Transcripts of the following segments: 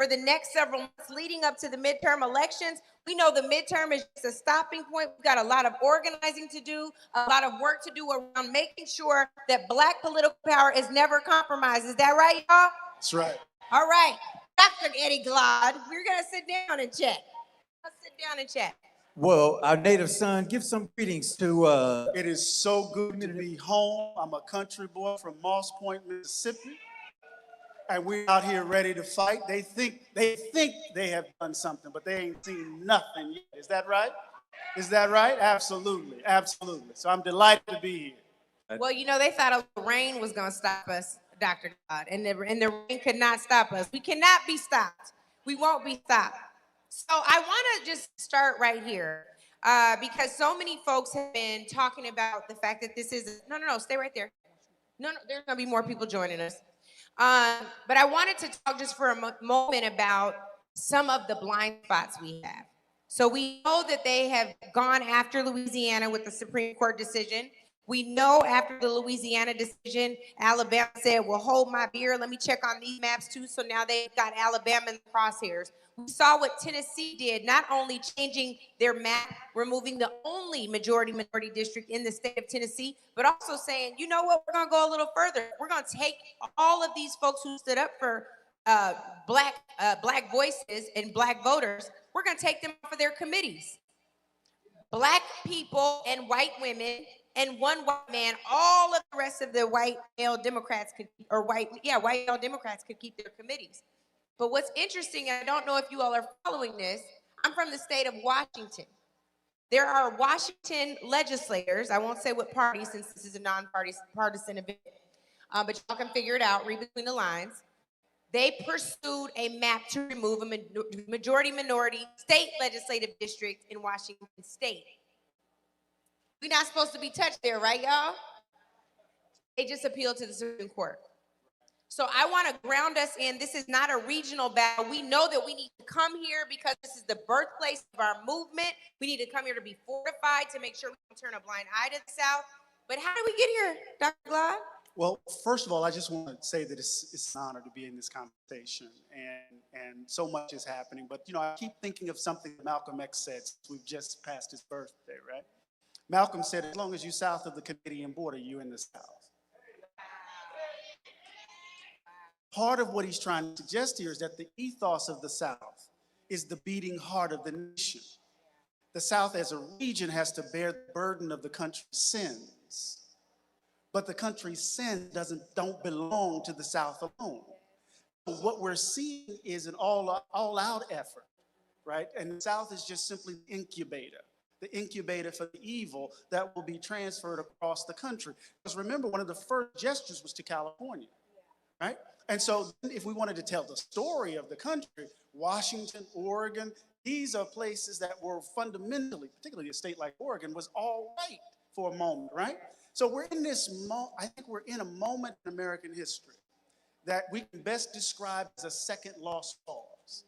for the next several months leading up to the midterm elections. We know the midterm is just a stopping point. We've got a lot of organizing to do, a lot of work to do around making sure that Black political power is never compromised. Is that right, y'all? That's right. All right. Dr. Eddie Glod, we're going to sit down and chat. Let's sit down and chat. Well, our native son, give some greetings to... It is so good to be home. I'm a country boy from Moss Point, Mississippi. And we're out here ready to fight. They think they have done something, but they ain't seen nothing yet. Is that right? Is that right? Absolutely, absolutely. So I'm delighted to be here. Well, you know, they thought the rain was going to stop us, Dr. God, and the rain could not stop us. We cannot be stopped. We won't be stopped. So I want to just start right here because so many folks have been talking about the fact that this is, no, stay right there. No, there's going to be more people joining us. But I wanted to talk just for a moment about some of the blind spots we have. So we know that they have gone after Louisiana with the Supreme Court decision. We know after the Louisiana decision, Alabama said, well, hold my beer. Let me check on these maps too. So now they've got Alabama in the crosshairs. We saw what Tennessee did, not only changing their map, removing the only majority-minority district in the state of Tennessee, but also saying, you know what, we're going to go a little further. We're going to take all of these folks who stood up for black voices and Black voters, we're going to take them for their committees. Black people and white women and one white man, all of the rest of the white male Democrats could, white male Democrats could keep their committees. But what's interesting, and I don't know if you all are following this, I'm from the state of Washington. There are Washington legislators, I won't say what party since this is a non-partisan event, but y'all can figure it out, read between the lines. They pursued a map to remove a majority-minority state legislative district in Washington state. We're not supposed to be touched there, right, y'all? They just appealed to the Supreme Court. So I want to ground us in, this is not a regional battle. We know that we need to come here because this is the birthplace of our movement. We need to come here to be fortified, to make sure we don't turn a blind eye to the South. But how did we get here, Dr. Glod? Well, first of all, I just want to say that it's an honor to be in this conversation, and so much is happening. But, you know, I keep thinking of something Malcolm X said since we've just passed his birthday, right? Malcolm said, as long as you're south of the Canadian border, you're in the South. Part of what he's trying to suggest here is that the ethos of the South is the beating heart of the nation. The South as a region has to bear the burden of the country's sins. But the country's sins don't belong to the South alone. So what we're seeing is an all-out effort, right? And the South is just simply the incubator for the evil that will be transferred across the country. Because remember, one of the first gestures was to California, right? And so if we wanted to tell the story of the country, Washington, Oregon, these are places that were fundamentally, particularly a state like Oregon, was all right for a moment, right? So we're in this I think we're in a moment in American history that we can best describe as a second lost cause.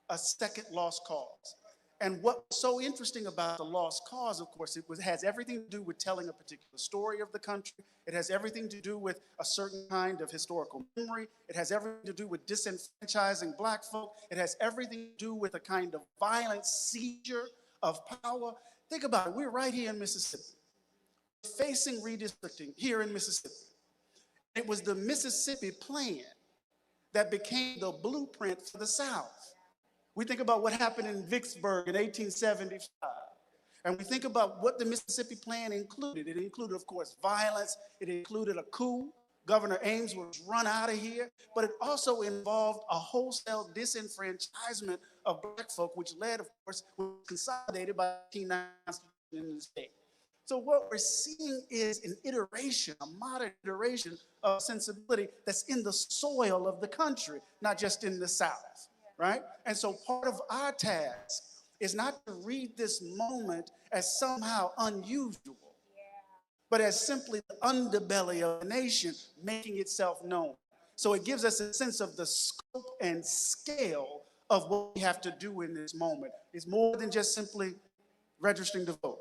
A second lost cause. And what's so interesting about the lost cause, of course, it has everything to do with telling a particular story of the country. It has everything to do with a certain kind of historical memory. It has everything to do with disenfranchising Black folk. It has everything to do with a kind of violent seizure of power. Think about it. We're right here in Mississippi, facing redistricting here in Mississippi. It was the Mississippi plan that became the blueprint for the South. We think about what happened in Vicksburg in 1875. And we think about what the Mississippi plan included. It included, of course, violence. It included a coup. Governor Ames was run out of here. But it also involved a wholesale disenfranchisement of Black folk, which led, of course, was consolidated by the 1890s in the state. So what we're seeing is an iteration, a modern iteration of sensibility that's in the soil of the country, not just in the South. Right? And so part of our task is not to read this moment as somehow unusual, but as simply the underbelly of the nation making itself known. So it gives us a sense of the scope and scale of what we have to do in this moment. It's more than just simply registering to vote.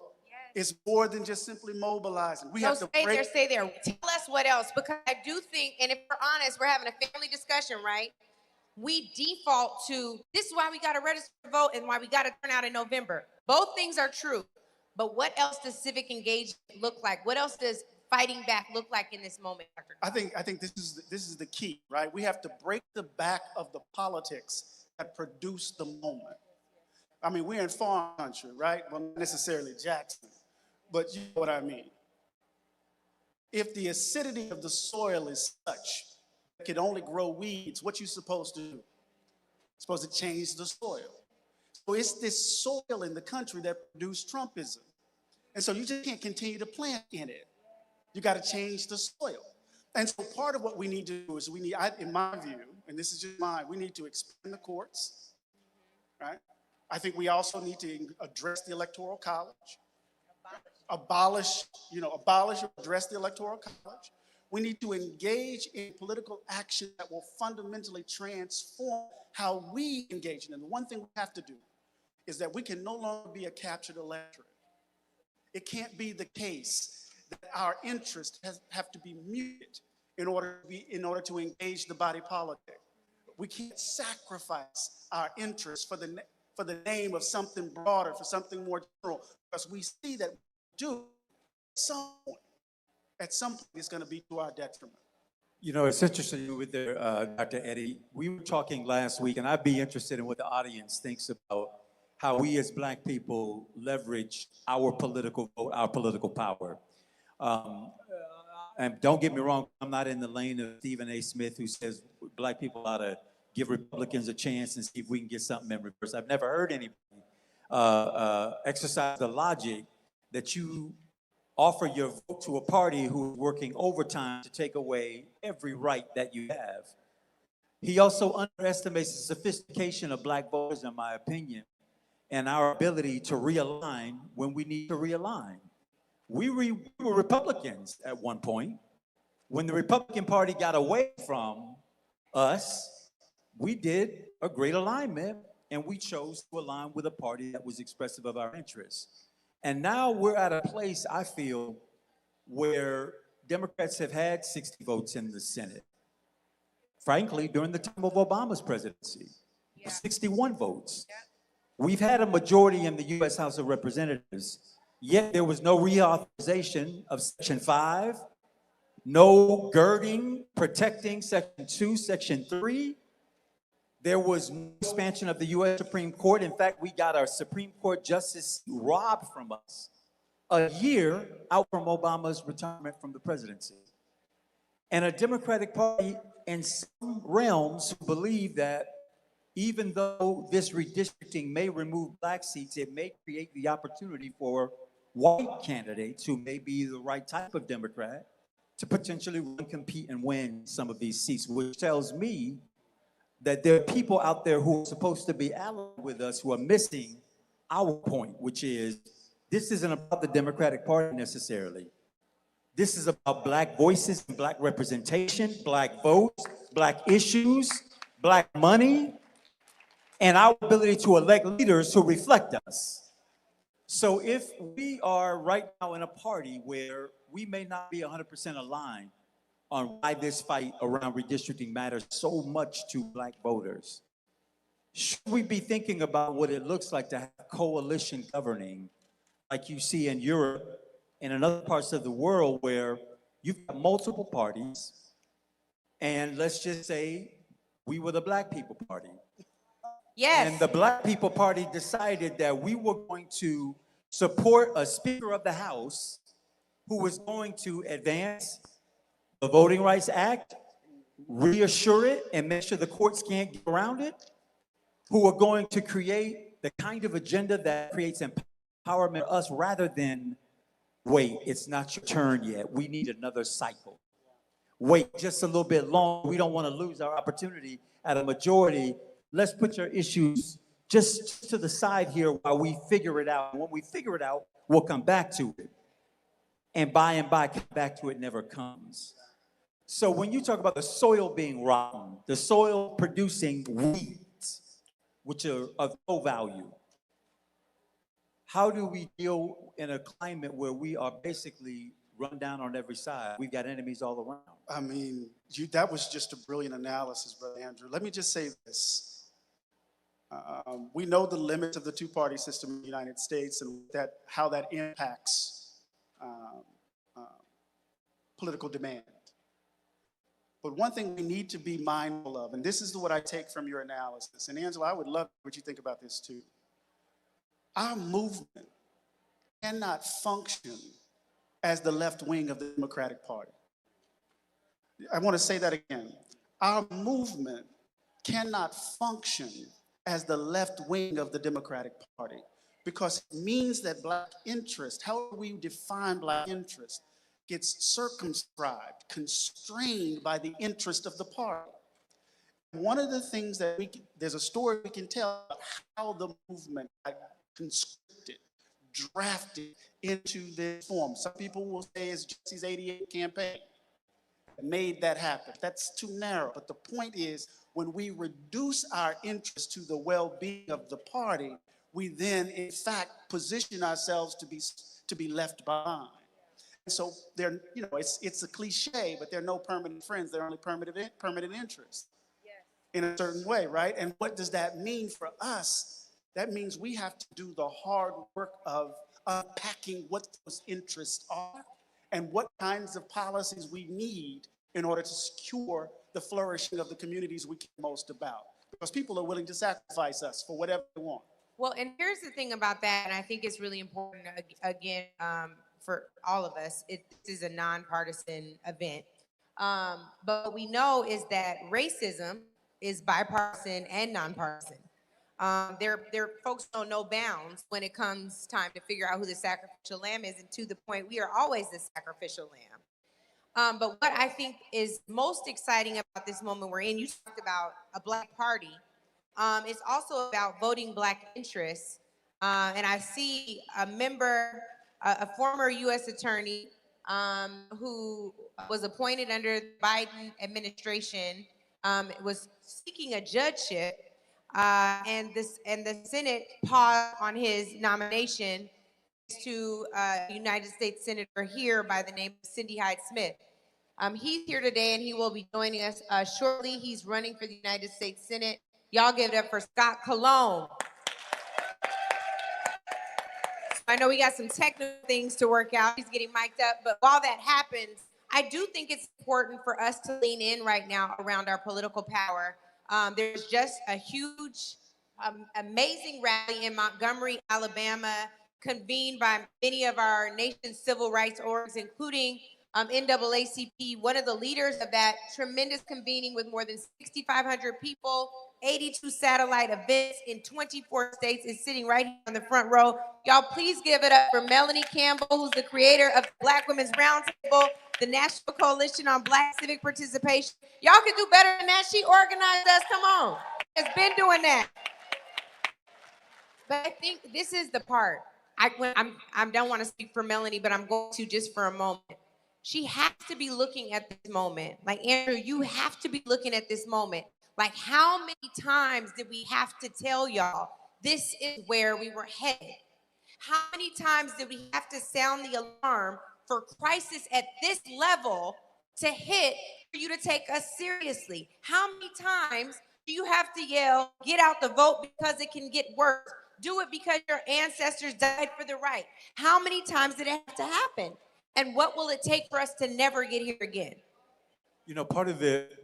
It's more than just simply mobilizing. We have to stay there. Tell us what else, because I do think, and if we're honest, we're having a family discussion, right? we default to this is why we got to register to vote and why we got to turn out in November. Both things are true. But what else does civic engagement look like? What else does fighting back look like in this moment, Dr. I think this is the key, right? We have to break the back of the politics that produce the moment. I mean, we're in farm country, right? Well, not necessarily Jackson, but you know what I mean. If the acidity of the soil is such that it can only grow weeds, what you supposed to do? You're supposed to change the soil. So it's this soil in the country that produced Trumpism. And so you just can't continue to plant in it. You got to change the soil. And so part of what we need to do is in my view, and this is just mine, we need to expand the courts, right? I think we also need to address the Electoral College, abolish or address the Electoral College. We need to engage in political action that will fundamentally transform how we engage in it. And the one thing we have to do is that we can no longer be a captured electorate. It can't be the case that our interests have to be muted in order to engage the body politic. We can't sacrifice our interests for the name of something broader, for something more general, because we see that we do at some point it's going to be to our detriment. You know, it's interesting with Dr. Eddie. We were talking last week, and I'd be interested in what the audience thinks about how we as Black people leverage our political vote, our political power. And don't get me wrong, I'm not in the lane of Stephen A. Smith, who says Black people ought to give Republicans a chance and see if we can get something in reverse. I've never heard anybody exercise the logic that you offer your vote to a party who is working overtime to take away every right that you have. He also underestimates the sophistication of Black voters, in my opinion, and our ability to realign when we need to realign. We were Republicans at one point. When the Republican Party got away from us, we did a great alignment, and we chose to align with a party that was expressive of our interests. And now we're at a place, I feel, where Democrats have had 60 votes in the Senate. Frankly, during the time of Obama's presidency, 61 votes. We've had a majority in the U.S. House of Representatives, yet there was no reauthorization of Section 5, no girding, protecting Section 2, Section 3. There was no expansion of the U.S. Supreme Court. In fact, we got our Supreme Court justice robbed from us a year out from Obama's retirement from the presidency. And a Democratic Party in some realms believe that even though this redistricting may remove Black seats, it may create the opportunity for white candidates who may be the right type of Democrat to potentially run, compete, and win some of these seats, which tells me that there are people out there who are supposed to be allied with us who are missing our point, which is this isn't about the Democratic Party necessarily. This is about Black voices and Black representation, Black votes, Black issues, Black money, and our ability to elect leaders who reflect us. So if we are right now in a party where we may not be 100% aligned on why this fight around redistricting matters so much to Black voters, should we be thinking about what it looks like to have coalition governing like you see in Europe and in other parts of the world where you've got multiple parties, and let's just say we were the Black People Party. Yes. And the Black People Party decided that we were going to support a Speaker of the House who was going to advance the Voting Rights Act, reassure it, and make sure the courts can't get around it, who are going to create the kind of agenda that creates empowerment for us rather than, wait, it's not your turn yet. We need another cycle. Wait just a little bit longer. We don't want to lose our opportunity at a majority. Let's put your issues just to the side here while we figure it out. And when we figure it out, we'll come back to it. And by, come back to it never comes. So when you talk about the soil being rotten, the soil producing weeds, which are of no value, how do we deal in a climate where we are basically run down on every side. We've got enemies all around. I mean, that was just a brilliant analysis, Brother Andrew. Let me just say this. We know the limits of the two-party system in the United States and how that impacts political demand. But one thing we need to be mindful of, and this is what I take from your analysis, and Angela, I would love what you think about this too. Our movement cannot function as the left wing of the Democratic Party. I want to say that again. Our movement cannot function as the left wing of the Democratic Party because it means that Black interest, however we define Black interest, gets circumscribed, constrained by the interest of the party. One of the things that there's a story we can tell about how the movement got conscripted, drafted into this form. Some people will say it's Jesse's 88 campaign that made that happen. That's too narrow. But the point is, when we reduce our interest to the well-being of the party, we then, in fact, position ourselves to be left behind. And so there, it's a cliche, but there are no permanent friends. There are only permanent interests. In a certain way, right? And what does that mean for us? That means we have to do the hard work of unpacking what those interests are and what kinds of policies we need in order to secure the flourishing of the communities we care most about. Because people are willing to sacrifice us for whatever they want. Well, and here's the thing about that, and I think it's really important, again, for all of us. This is a nonpartisan event. But what we know is that racism is bipartisan and nonpartisan. There folks don't know bounds when it comes time to figure out who the sacrificial lamb is, and to the point, we are always the sacrificial lamb. But what I think is most exciting about this moment we're in, you talked about a Black party. It's also about voting Black interests. And I see a former U.S. attorney who was appointed under the Biden administration, was seeking a judgeship, and the Senate paused on his nomination to a United States Senator here by the name of Cindy Hyde-Smith. He's here today, and he will be joining us shortly. He's running for the United States Senate. Y'all give it up for Scott Cologne. I know we got some technical things to work out. He's getting mic'd up, but while that happens, I do think it's important for us to lean in right now around our political power. There's just a huge, amazing rally in Montgomery, Alabama, convened by many of our nation's civil rights orgs, including NAACP. One of the leaders of that tremendous convening with more than 6,500 people, 82 satellite events in 24 states is sitting right here on the front row. Y'all, please give it up for Melanie Campbell, who's the creator of the Black Women's Roundtable, the National Coalition on Black Civic Participation. Y'all can do better than that. She organized us. Come on. Has been doing that. But I think this is the part. I don't want to speak for Melanie, but I'm going to just for a moment. She has to be looking at this moment. Like, Andrew, you have to be looking at this moment. Like, how many times did we have to tell y'all this is where we were headed? How many times did we have to sound the alarm for crisis at this level to hit for you to take us seriously? How many times do you have to yell, get out the vote because it can get worse? Do it because your ancestors died for the right. How many times did it have to happen? And what will it take for us to never get here again? Part of it,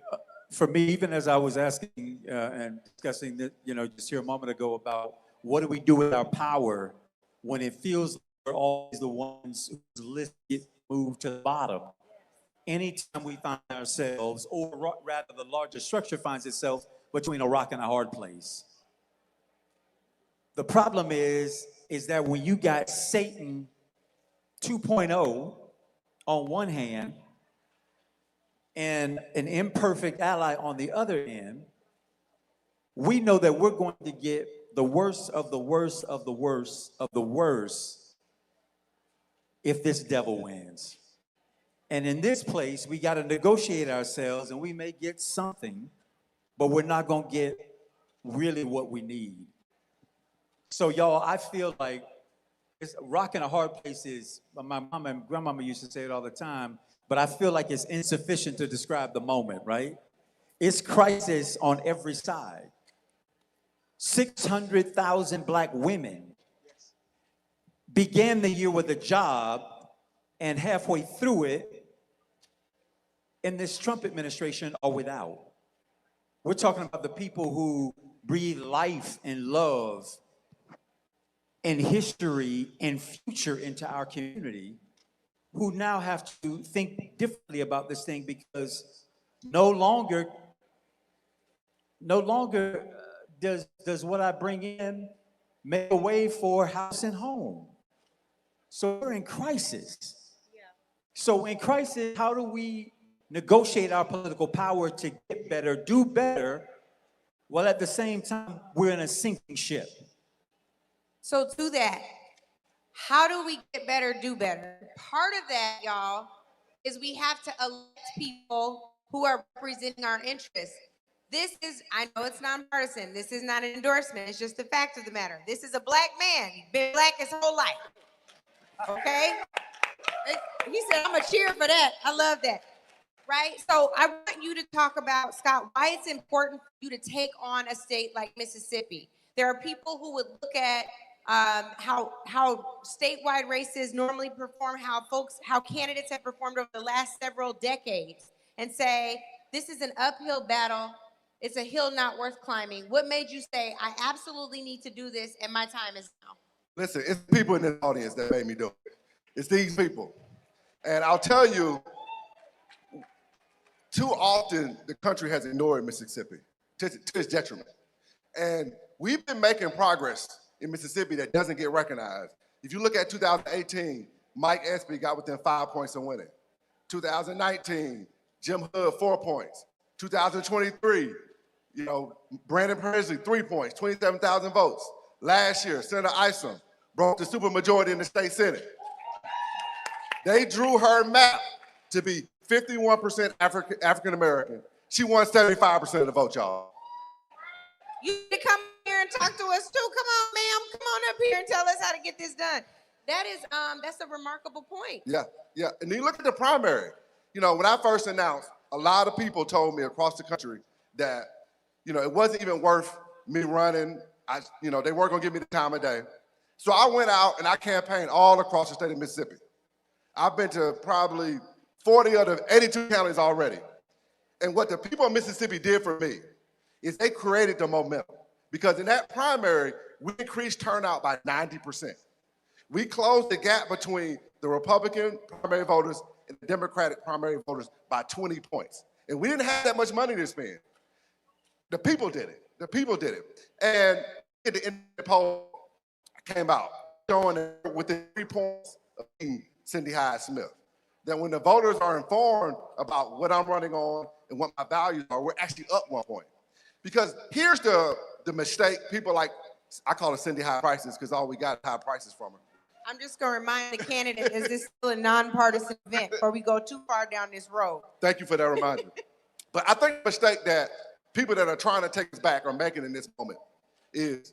for me, even as I was asking and discussing that, just here a moment ago about what do we do with our power when it feels like we're always the ones whose list get moved to the bottom. Anytime we find ourselves, or rather the larger structure finds itself between a rock and a hard place. The problem is that when you got Satan 2.0 on one hand and an imperfect ally on the other end, we know that we're going to get the worst of the worst of the worst of the worst if this devil wins. And in this place, we got to negotiate ourselves, and we may get something, but we're not going to get really what we need. So, y'all, I feel like It's a rock and a hard place is, my mama and grandmama used to say it all the time, but I feel like it's insufficient to describe the moment, right? It's crisis on every side. 600,000 black women began the year with a job, and halfway through it, in this Trump administration, are without. We're talking about the people who breathe life and love and history and future into our community, who now have to think differently about this thing because no longer does what I bring in make a way for house and home. So we're in crisis. So in crisis, how do we negotiate our political power to get better, do better, while at the same time we're in a sinking ship? So to that, how do we get better, do better? Part of that, y'all, is we have to elect people who are representing our interests. This is, I know it's nonpartisan. This is not an endorsement. It's just the fact of the matter. This is a black man. He's been black his whole life. Okay? He said, I'm a cheer for that. I love that. Right? So I want you to talk about, Scott, why it's important for you to take on a state like Mississippi. There are people who would look at how statewide races normally perform, how candidates have performed over the last several decades, and say, this is an uphill battle. It's a hill not worth climbing. What made you say, I absolutely need to do this, and my time is now? Listen, it's people in this audience that made me do it. It's these people. And I'll tell you, too often the country has ignored Mississippi to its detriment. And we've been making progress in Mississippi that doesn't get recognized. If you look at 2018, Mike Espy got within 5 points of winning. 2019, Jim Hood, 4 points. 2023, Brandon Persley, 3 points, 27,000 votes. Last year, Senator Isom broke the supermajority in the state Senate. They drew her map to be 51% African American. She won 75% of the vote, y'all. You need to come here and talk to us too. Come on, ma'am. Come on up here and tell us how to get this done. That's a remarkable point. Yeah. And then you look at the primary. When I first announced, a lot of people told me across the country that, it wasn't even worth me running. They weren't gonna give me the time of day. So I went out and I campaigned all across the state of Mississippi. I've been to probably 40 of the 82 counties already. And what the people of Mississippi did for me is they created the momentum. Because in that primary, we increased turnout by 90%. We closed the gap between the Republican primary voters and the Democratic primary voters by 20 points. And we didn't have that much money to spend. The people did it. And at the end of the poll came out showing that within 3 points of beating Cindy Hyde-Smith, that when the voters are informed about what I'm running on and what my values are, we're actually up 1 point. Because here's the mistake, people like, I call it Cindy High Prices because all we got is high prices from her. I'm just going to remind the candidate, is this still a nonpartisan event before we go too far down this road? Thank you for that reminder. But I think the mistake that people that are trying to take us back are making in this moment is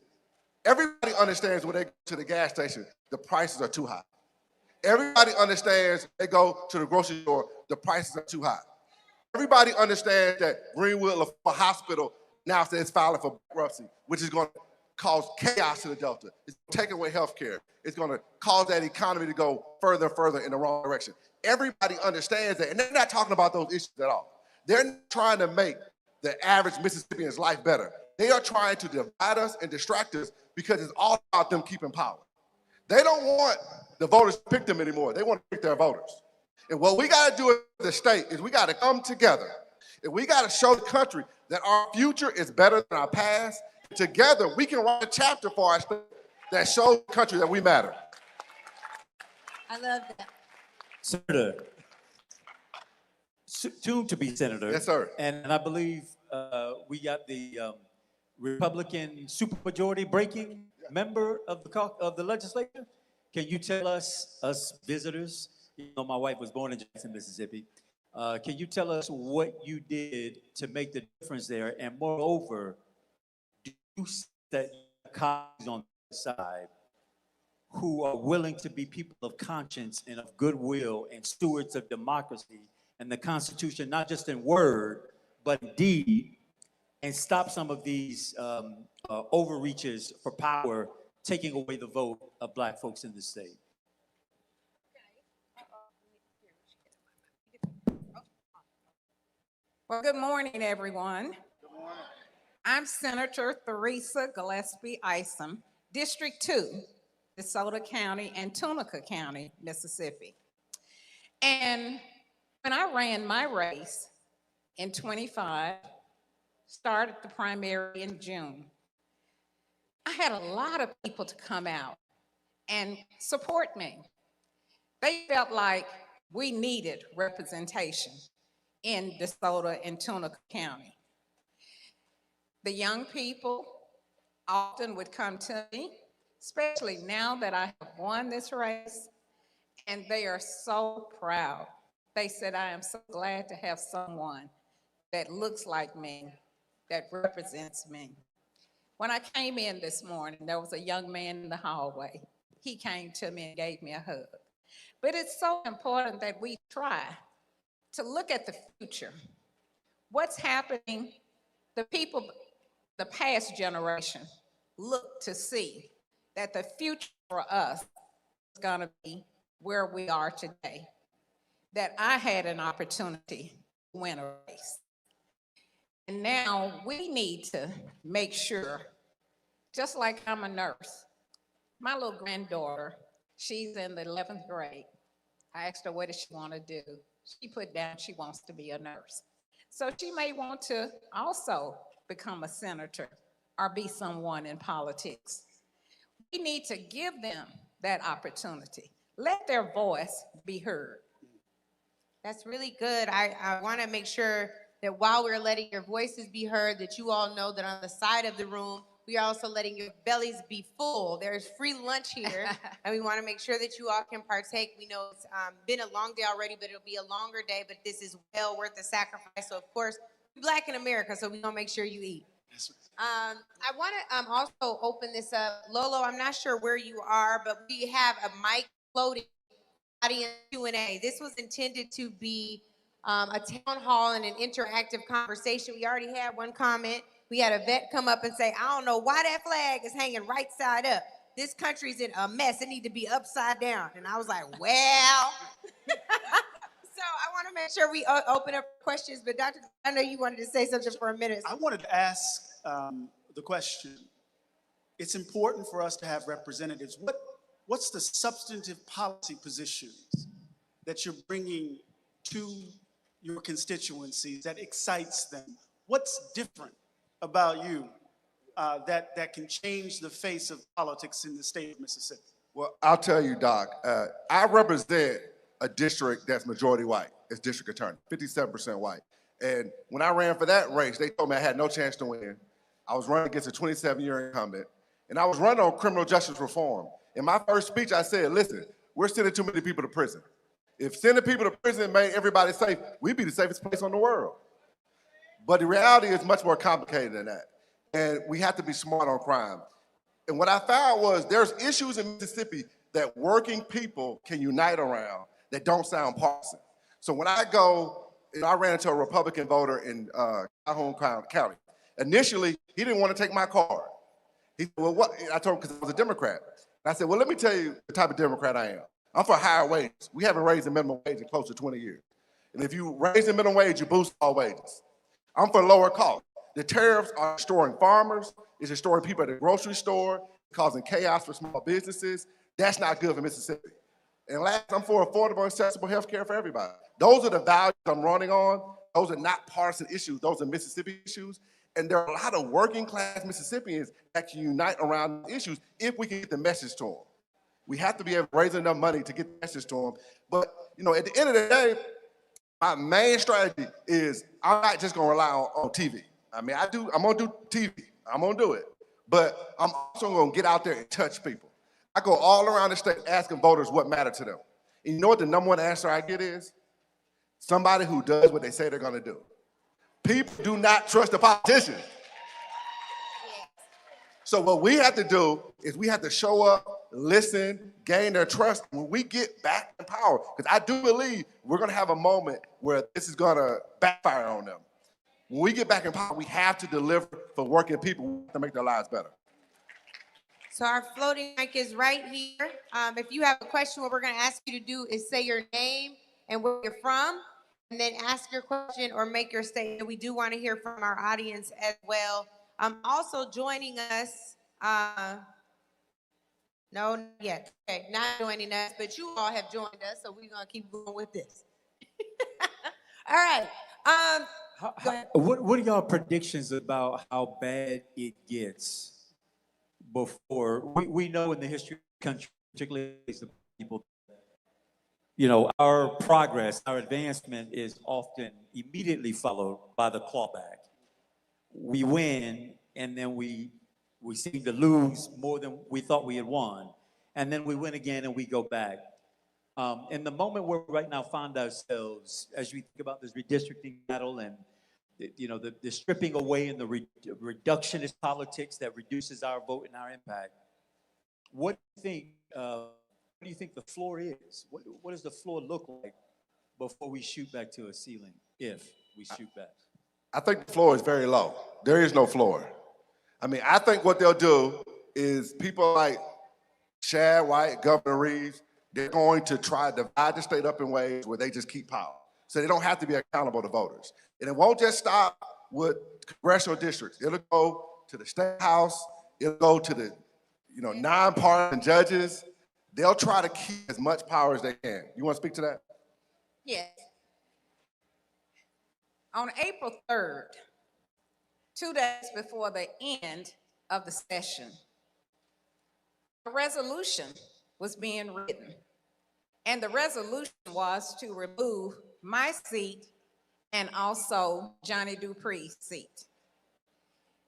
everybody understands when they go to the gas station, the prices are too high. Everybody understands they go to the grocery store, the prices are too high. Everybody understands that Greenwood Hospital now says it's filing for bankruptcy, which is going to cause chaos to the Delta. It's going to take away health care. It's going to cause that economy to go further and further in the wrong direction. Everybody understands that, and they're not talking about those issues at all. They're not trying to make the average Mississippian's life better. They are trying to divide us and distract us because it's all about them keeping power. They don't want the voters to pick them anymore. They want to pick their voters. And what we got to do in the state is we got to come together and we got to show the country that our future is better than our past. Together, we can write a chapter for our state that shows the country that we matter. I love that. Senator, soon to be senator. Yes, sir. And I believe we got the Republican supermajority breaking member of the legislature. Can you tell us visitors, my wife was born in Jackson, Mississippi. Can you tell us what you did to make the difference there? And moreover, do you see that colleagues on the side who are willing to be people of conscience and of goodwill and stewards of democracy and the Constitution, not just in word, but in deed, and stop some of these overreaches for power, taking away the vote of Black folks in the state. Well, good morning, everyone. Good morning. I'm Senator Theresa Gillespie Isom, District 2, DeSoto County and Tunica County, Mississippi. And when I ran my race in 25, started the primary in June, I had a lot of people to come out and support me. They felt like we needed representation in DeSoto and Tunica County. The young people often would come to me, especially now that I have won this race, and they are so proud. They said, I am so glad to have someone that looks like me, that represents me. When I came in this morning, there was a young man in the hallway. He came to me and gave me a hug. But it's so important that we try to look at the future. What's happening, the people, the past generation, look to see that the future for us is gonna be where we are today, that I had an opportunity to win a race. And now we need to make sure, just like I'm a nurse, my little granddaughter, she's in the 11th grade. I asked her, what does she want to do? She put down she wants to be a nurse. So she may want to also become a senator or be someone in politics. We need to give them that opportunity. Let their voice be heard. That's really good. I want to make sure that while we're letting your voices be heard, that you all know that on the side of the room, we are also letting your bellies be full. There's free lunch here, and we want to make sure that you all can partake. We know it's been a long day already, but it'll be a longer day, but this is well worth the sacrifice. So, of course, we're Black in America, so we're going to make sure you eat. I want to also open this up. Lolo, I'm not sure where you are, but we have a mic floating audience Q&A. This was intended to be a town hall and an interactive conversation. We already had one comment. We had a vet come up and say, I don't know why that flag is hanging right side up. This country's in a mess. It need to be upside down. And I was like, well. So I want to make sure we open up questions. But Dr., I know you wanted to say something for a minute. I wanted to ask the question. It's important for us to have representatives. What's the substantive policy positions that you're bringing to your constituencies that excites them? What's different about you that can change the face of politics in the state of Mississippi? Well, I'll tell you, Doc, I represent a district that's majority white. It's district attorney, 57% white. And when I ran for that race, they told me I had no chance to win. I was running against a 27-year incumbent, and I was running on criminal justice reform. In my first speech, I said, listen, we're sending too many people to prison. If sending people to prison made everybody safe, we'd be the safest place on the world. But the reality is much more complicated than that. And we have to be smart on crime. And what I found was there's issues in Mississippi that working people can unite around that don't sound partisan. So when I go, I ran into a Republican voter in Calhoun County. Initially, he didn't want to take my card. He said, well, what? I told him because I was a Democrat. And I said, well, let me tell you the type of Democrat I am. I'm for higher wages. We haven't raised the minimum wage in close to 20 years. And if you raise the minimum wage, you boost all wages. I'm for lower cost. The tariffs are destroying farmers, it's destroying people at the grocery store, causing chaos for small businesses. That's not good for Mississippi. And last, I'm for affordable, accessible health care for everybody. Those are the values I'm running on. Those are not partisan issues. Those are Mississippi issues. And there are a lot of working class Mississippians that can unite around issues if we can get the message to them. We have to be able to raise enough money to get the message to them. But at the end of the day, my main strategy is I'm not just gonna rely on TV. I mean, I'm gonna do TV, I'm gonna do it. But I'm also gonna get out there and touch people. I go all around the state asking voters what matters to them. And you know what the number one answer I get is? Somebody who does what they say they're gonna do. People do not trust the politicians. So what we have to do is we have to show up listen, gain their trust. When we get back in power, because I do believe we're going to have a moment where this is going to backfire on them. When we get back in power, we have to deliver for working people to make their lives better. So our floating mic is right here. If you have a question, what we're going to ask you to do is say your name and where you're from, and then ask your question or make your statement. We do want to hear from our audience as well. Also joining us, no, not yet. Okay, not joining us, but you all have joined us, so we're going to keep going with this. All right. Go ahead. What are y'all predictions about how bad it gets before? We know in the history of the country, particularly as the people, our progress, our advancement is often immediately followed by the clawback. We win, and then we seem to lose more than we thought we had won. And then we win again and we go back. In the moment where we right now find ourselves, as we think about this redistricting battle and the stripping away and the reductionist politics that reduces our vote and our impact, what do you think the floor is? What does the floor look like before we shoot back to a ceiling, if we shoot back? I think the floor is very low. There is no floor. I mean, I think what they'll do is people like Chad White, Governor Reeves, they're going to try to divide the state up in ways where they just keep power. So they don't have to be accountable to voters. And it won't just stop with congressional districts. It'll go to the state house. It'll go to the nonpartisan judges. They'll try to keep as much power as they can. You want to speak to that? Yes. On April 3rd, 2 days before the end of the session, a resolution was being written. And the resolution was to remove my seat and also Johnny Dupree's seat.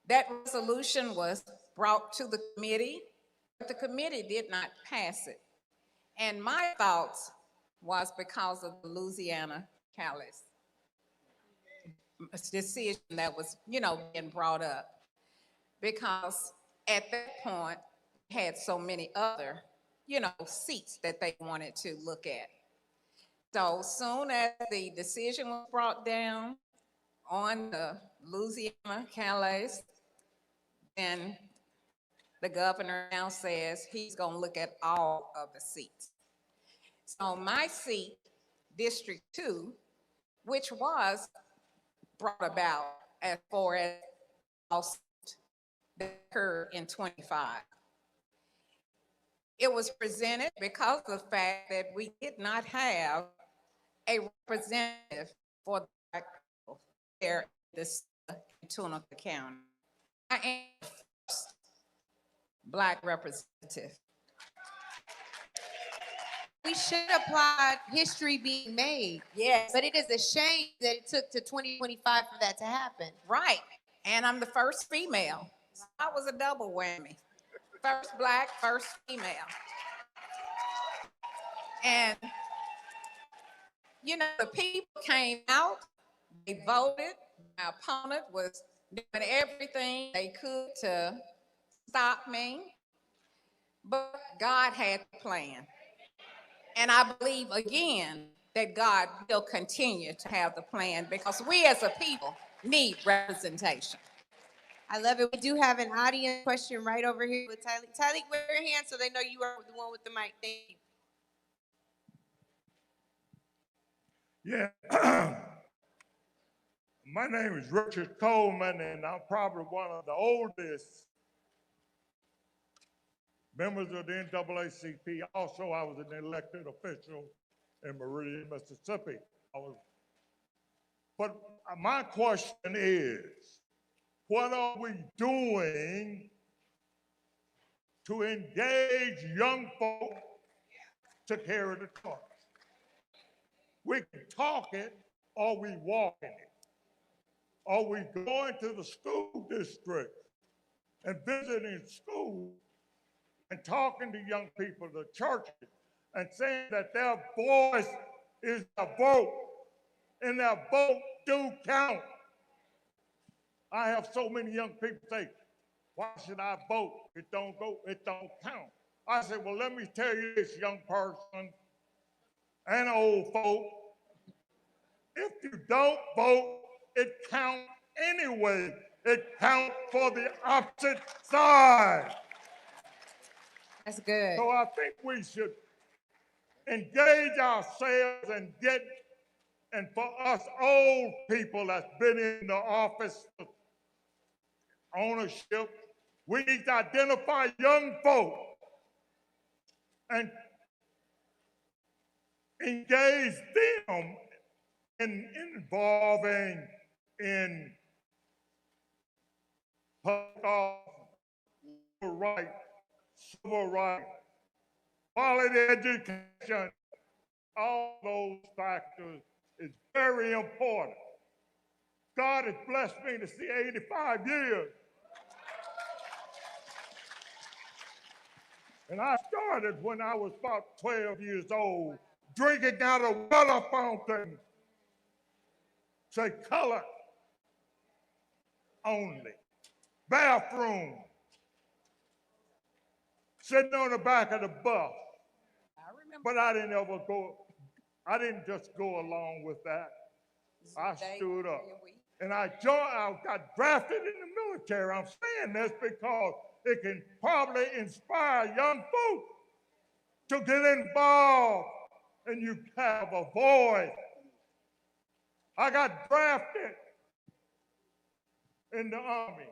That resolution was brought to the committee, but the committee did not pass it. And my thoughts was because of the Louisiana caucus decision that was, being brought up. Because at that point, we had so many other, seats that they wanted to look at. So soon as the decision was brought down on the Louisiana caucus, then the governor now says he's going to look at all of the seats. So my seat, District 2, which was brought about as far as lawsuit that occurred in 25. It was presented because of the fact that we did not have a representative for the Black people there in Tunica County. I am the first Black representative. We should applaud history being made. Yes. But it is a shame that it took to 2025 for that to happen. Right. And I'm the first female. So I was a double whammy. First Black, first female. And, the people came out, they voted. My opponent was doing everything they could to stop me. But God had a plan. And I believe, again, that God will continue to have the plan because we as a people need representation. I love it. We do have an audience question right over here with Tyleek. Tyleek, wear your hand so they know you are the one with the mic. Thank you. Yeah. My name is Richard Coleman, and I'm probably one of the oldest members of the NAACP. Also, I was an elected official in Meridian, Mississippi. But my question is, what are we doing to engage young folk to carry the torch? We can talk it or we walk in it. Are we going to the school district and visiting schools and talking to young people, the churches, and saying that their voice is a vote and their vote do count? I have so many young people say, why should I vote? It don't go, it don't count. I said, well, let me tell you this, young person and old folk. If you don't vote, it counts anyway. It counts for the opposite side. That's good. So I think we should engage ourselves and for us old people that's been in the office of ownership, we need to identify young folk and engage them in involving in public rights, civil rights, quality education, all those factors is very important. God has blessed me to see 85 years. And I started when I was about 12 years old, drinking out of water fountain. Say color only. Bathroom. Sitting on the back of the bus. But I didn't just go along with that. I stood up. And I got drafted in the military. I'm saying this because it can probably inspire young folk to get involved and you have a voice. I got drafted in the Army.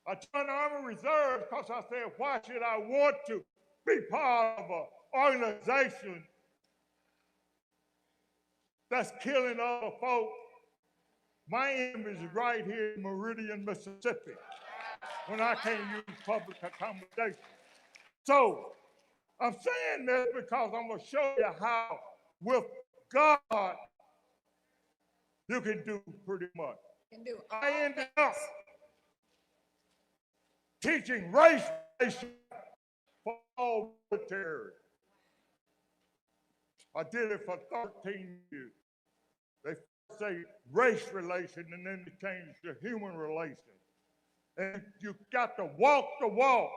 I joined the Army Reserve because I said, why should I want to be part of an organization that's killing other folks? My aim is right here in Meridian, Mississippi, when I can't use public accommodation. So I'm saying this because I'm going to show you how with God you can do pretty much. I ended up teaching race relations for all military. I did it for 13 years. They say race relation and then they change to human relation. And you got to walk the walk.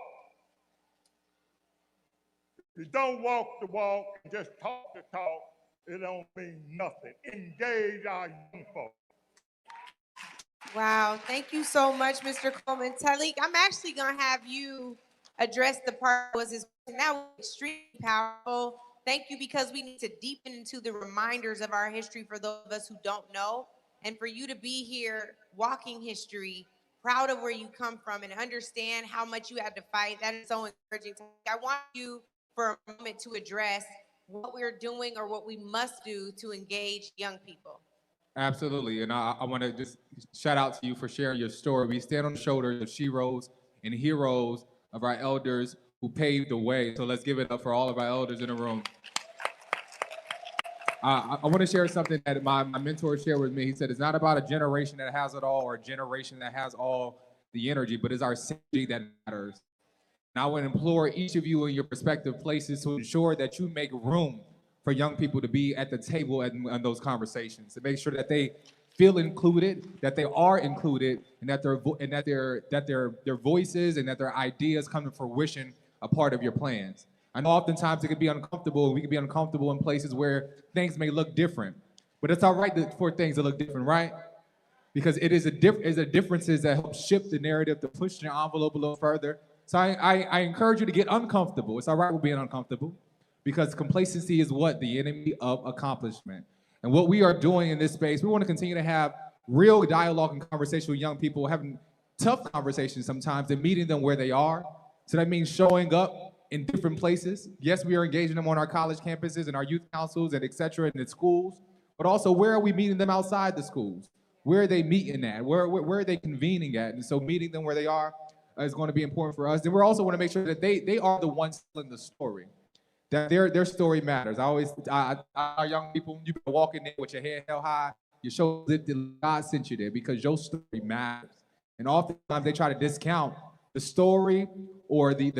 If you don't walk the walk and just talk the talk, it don't mean nothing. Engage our young folks. Wow, thank you so much, Mr. Coleman. Talik, I'm actually gonna have you address the part that was his, that was extremely powerful. Thank you, because we need to deepen into the reminders of our history for those of us who don't know, and for you to be here walking history, proud of where you come from, and understand how much you had to fight. That is so encouraging. I want you for a moment to address what we're doing or what we must do to engage young people. Absolutely, and I want to just shout out to you for sharing your story. We stand on the shoulders of sheroes and heroes of our elders who paved the way. So let's give it up for all of our elders in the room. I want to share something that my mentor shared with me. He said, it's not about a generation that has it all or a generation that has all the energy, but it's our synergy that matters. And I would implore each of you in your respective places to ensure that you make room for young people to be at the table in those conversations, to make sure that they feel included, that they are included, and that their voices and that their ideas come to fruition a part of your plans. I know oftentimes it can be uncomfortable, and we can be uncomfortable in places where things may look different, but it's all right for things to look different, right? Because it is the differences that help shift the narrative, to push the envelope a little further. So I encourage you to get uncomfortable. It's all right with being uncomfortable, because complacency is what? The enemy of accomplishment. And what we are doing in this space, we want to continue to have real dialogue and conversation with young people, having tough conversations sometimes and meeting them where they are. So that means showing up in different places. Yes, we are engaging them on our college campuses and our youth councils and et cetera, and in schools, but also where are we meeting them outside the schools? Where are they meeting at? Where are they convening at? And so meeting them where they are is going to be important for us. And we also want to make sure that they are the ones telling the story, that their story matters. Our young people, you can walk in there with your head held high, your shoulders lifted, God sent you there because your story matters. And oftentimes they try to discount the story or the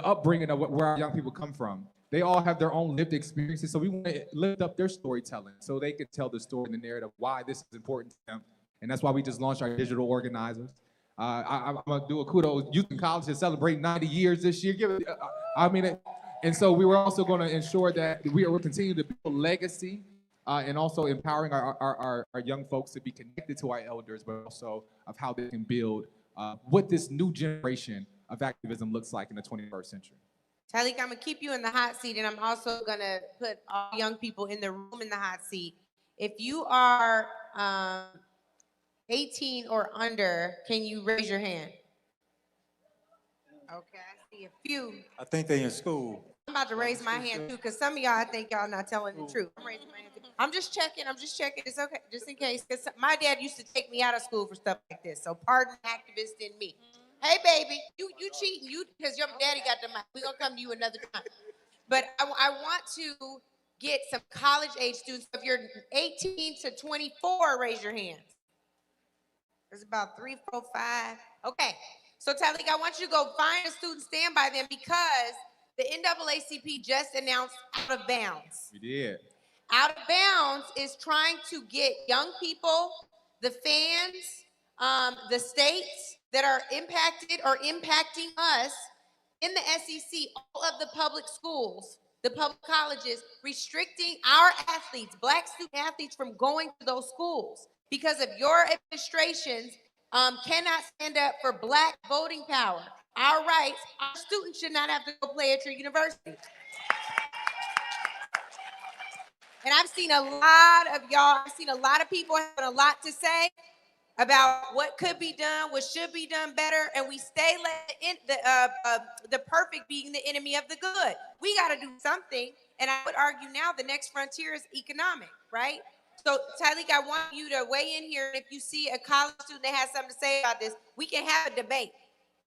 upbringing of where our young people come from. They all have their own lived experiences, so we want to lift up their storytelling so they can tell the story and the narrative why this is important to them. And that's why we just launched our digital organizers. I'm gonna do a kudos. Youth in College is celebrating 90 years this year. I mean, and so we were also going to ensure that we are continuing to build legacy and also empowering our young folks to be connected to our elders, but also of how they can build what this new generation of activism looks like in the 21st century. Tyleek, I'm gonna keep you in the hot seat, and I'm also gonna put all young people in the room in the hot seat. If you are 18 or under, can you raise your hand? Okay, I see a few. I think they in school. I'm about to raise my hand too, because some of y'all, I think y'all not telling the truth. I'm raising my hand too. I'm just checking. It's okay, just in case. Because my dad used to take me out of school for stuff like this. So pardon activist in me. Hey, baby, you cheating, because your daddy got the mic. We're going to come to you another time. But I want to get some college-age students. If you're 18 to 24, raise your hands. There's about 3, 4, 5. Okay. So, Tyleek, I want you to go find a student, stand by them, because the NAACP just announced Out of Bounds. We did. Out of Bounds is trying to get young people, the fans, the states that are impacted or impacting us in the SEC, all of the public schools, the public colleges, restricting our athletes, Black student athletes, from going to those schools because of your administrations cannot stand up for Black voting power, our rights. Our students should not have to go play at your university. And I've seen a lot of people having a lot to say about what could be done, what should be done better, and we stay the perfect being the enemy of the good. We got to do something, and I would argue now the next frontier is economic, right? So, Tyleek, I want you to weigh in here. If you see a college student that has something to say about this, we can have a debate.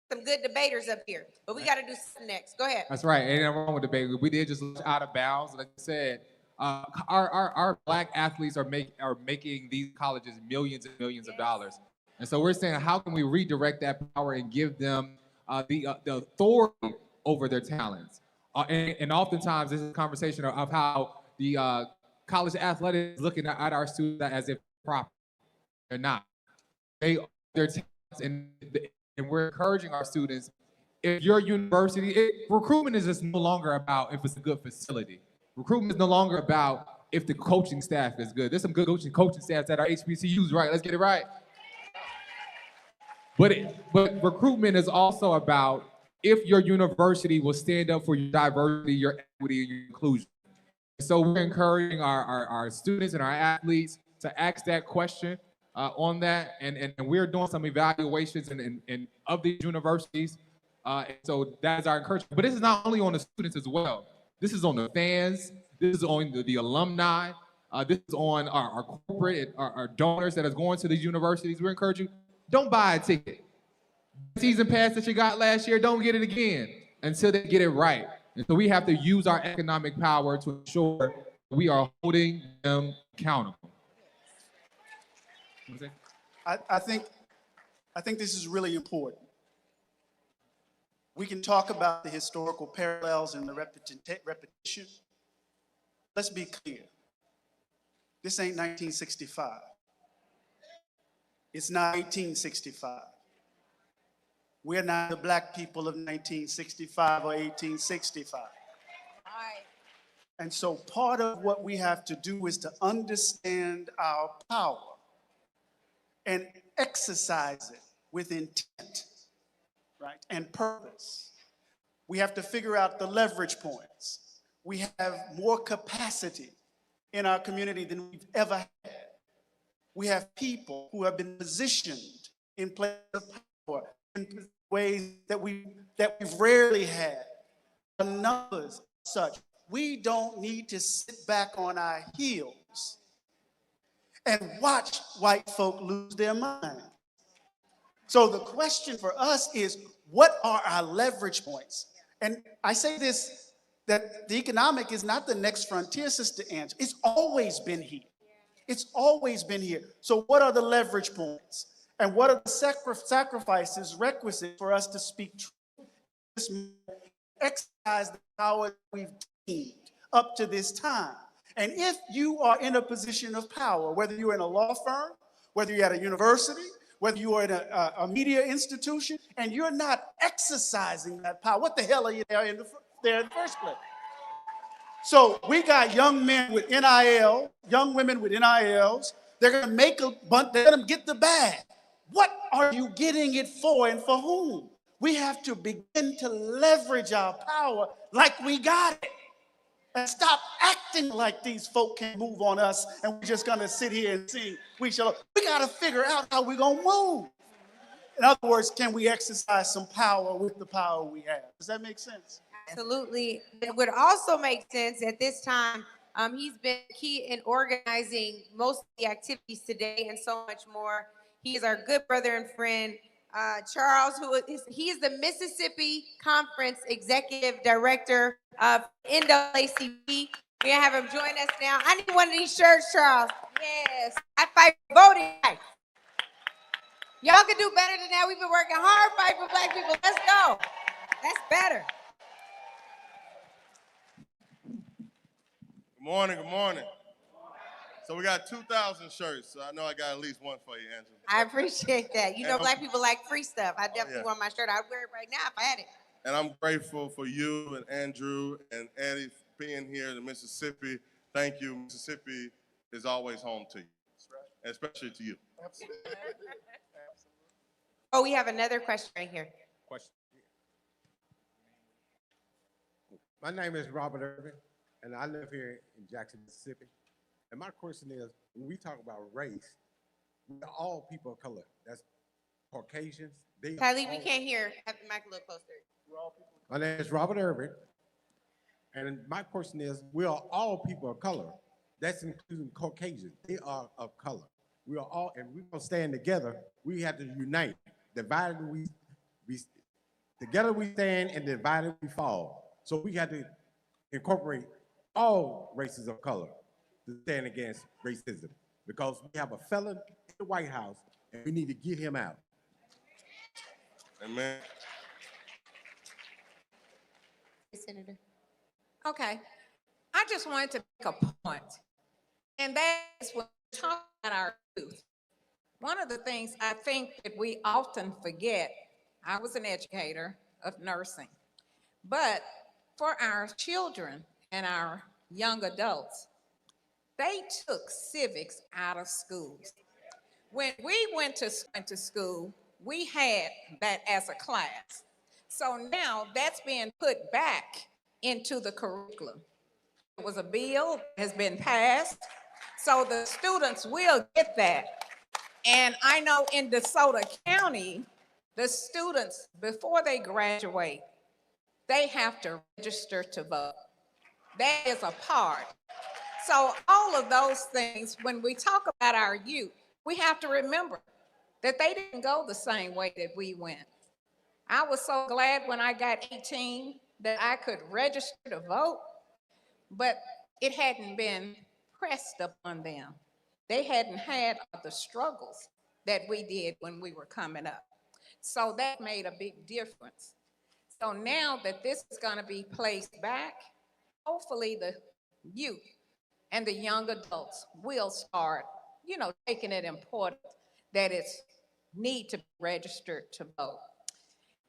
Some good debaters up here, but we got to do something next. Go ahead. That's right. Ain't nothing wrong with debate. We did just Out of Bounds, like I said. Our Black athletes are making these colleges millions and millions of dollars, and so we're saying, how can we redirect that power and give them the authority over their talents? And oftentimes this is a conversation of how the college athletics is looking at our students as if proper. They're not. They are their talents, and we're encouraging our students. If your university, recruitment is just no longer about if it's a good facility. Recruitment is no longer about if the coaching staff is good. There's some good coaching staffs at our HBCUs, right? Let's get it right. But recruitment is also about if your university will stand up for your diversity, your equity, and your inclusion. So we're encouraging our students and our athletes to ask that question on that, and we're doing some evaluations and of these universities. So that is our encouragement. But this is not only on the students as well. This is on the fans. This is on the alumni. This is on our corporate, our donors that is going to these universities. We encourage you, don't buy a ticket. The season pass that you got last year, don't get it again until they get it right. And so we have to use our economic power to ensure we are holding them accountable. I think this is really important. We can talk about the historical parallels and the repetition. Let's be clear. This ain't 1965. It's not 1865. We're not the Black people of 1965 or 1865. And so part of what we have to do is to understand our power and exercise it with intent, right, and purpose. We have to figure out the leverage points. We have more capacity in our community than we've ever had. We have people who have been positioned in places of power in ways that we've rarely had. The numbers such. We don't need to sit back on our heels and watch white folk lose their mind. So the question for us is, what are our leverage points? And I say this, that the economic is not the next frontier, Sister Ange. It's always been here. It's always been here. So what are the leverage points? And what are the sacrifices requisite for us to speak truth, exercise the power we've gained up to this time? And if you are in a position of power, whether you're in a law firm, whether you're at a university, whether you are in a media institution and you're not exercising that power, what the hell are you there in the first place? So we got young men with NIL, young women with NILs. They're going to make a bunch, they're going to get the bag. What are you getting it for and for whom? We have to begin to leverage our power like we got it. And stop acting like these folk can move on us and we're just going to sit here and sing. We got to figure out how we're going to move. In other words, can we exercise some power with the power we have? Does that make sense? Absolutely. It would also make sense at this time. He's been key in organizing most of the activities today and so much more. He is our good brother and friend, Charles, he is the Mississippi Conference Executive Director of NAACP. We're gonna have him join us now. I need one of these shirts, Charles. Yes, I fight for voting rights. Y'all can do better than that. We've been working hard fighting for Black people. Let's go. That's better. Good morning, good morning. So we got 2,000 shirts, so I know I got at least one for you, Angela. I appreciate that. You know, And Black people like free stuff. I definitely yeah. want my shirt. I'd wear it right now if I had it. And I'm grateful for you and Andrew and Eddie being here in Mississippi. Thank you. Mississippi is always home to you, and especially to you. Absolutely. Oh, we have another question right here. Question. My name is Robert Irvin, and I live here in Jackson, Mississippi. And my question is, when we talk about race, we're all people of color. That's Caucasians. Kylie, we can't hear. Have the mic a little closer. My name is Robert Irvin, and my question is, we are all people of color. That's including Caucasians. They are of color. We are all, and we're gonna stand together. We have to unite. Divided we together we stand, and divided we fall. So we have to incorporate all races of color to stand against racism, because we have a felon in the White House, and we need to get him out. Amen. Senator. Okay, I just wanted to make a point, and that is when we talk about our youth. One of the things I think that we often forget, I was an educator of nursing, but for our children and our young adults, they took civics out of schools. When we went to school, we had that as a class. So now that's being put back into the curriculum. It was a bill, has been passed, so the students will get that. And I know in DeSoto County, the students, before they graduate, they have to register to vote. That is a part. So all of those things, when we talk about our youth, we have to remember that they didn't go the same way that we went. I was so glad when I got 18 that I could register to vote, but it hadn't been pressed upon them. They hadn't had the struggles that we did when we were coming up. So that made a big difference. So now that this is going to be placed back, hopefully the youth and the young adults will start, taking it important that it's need to be registered to vote.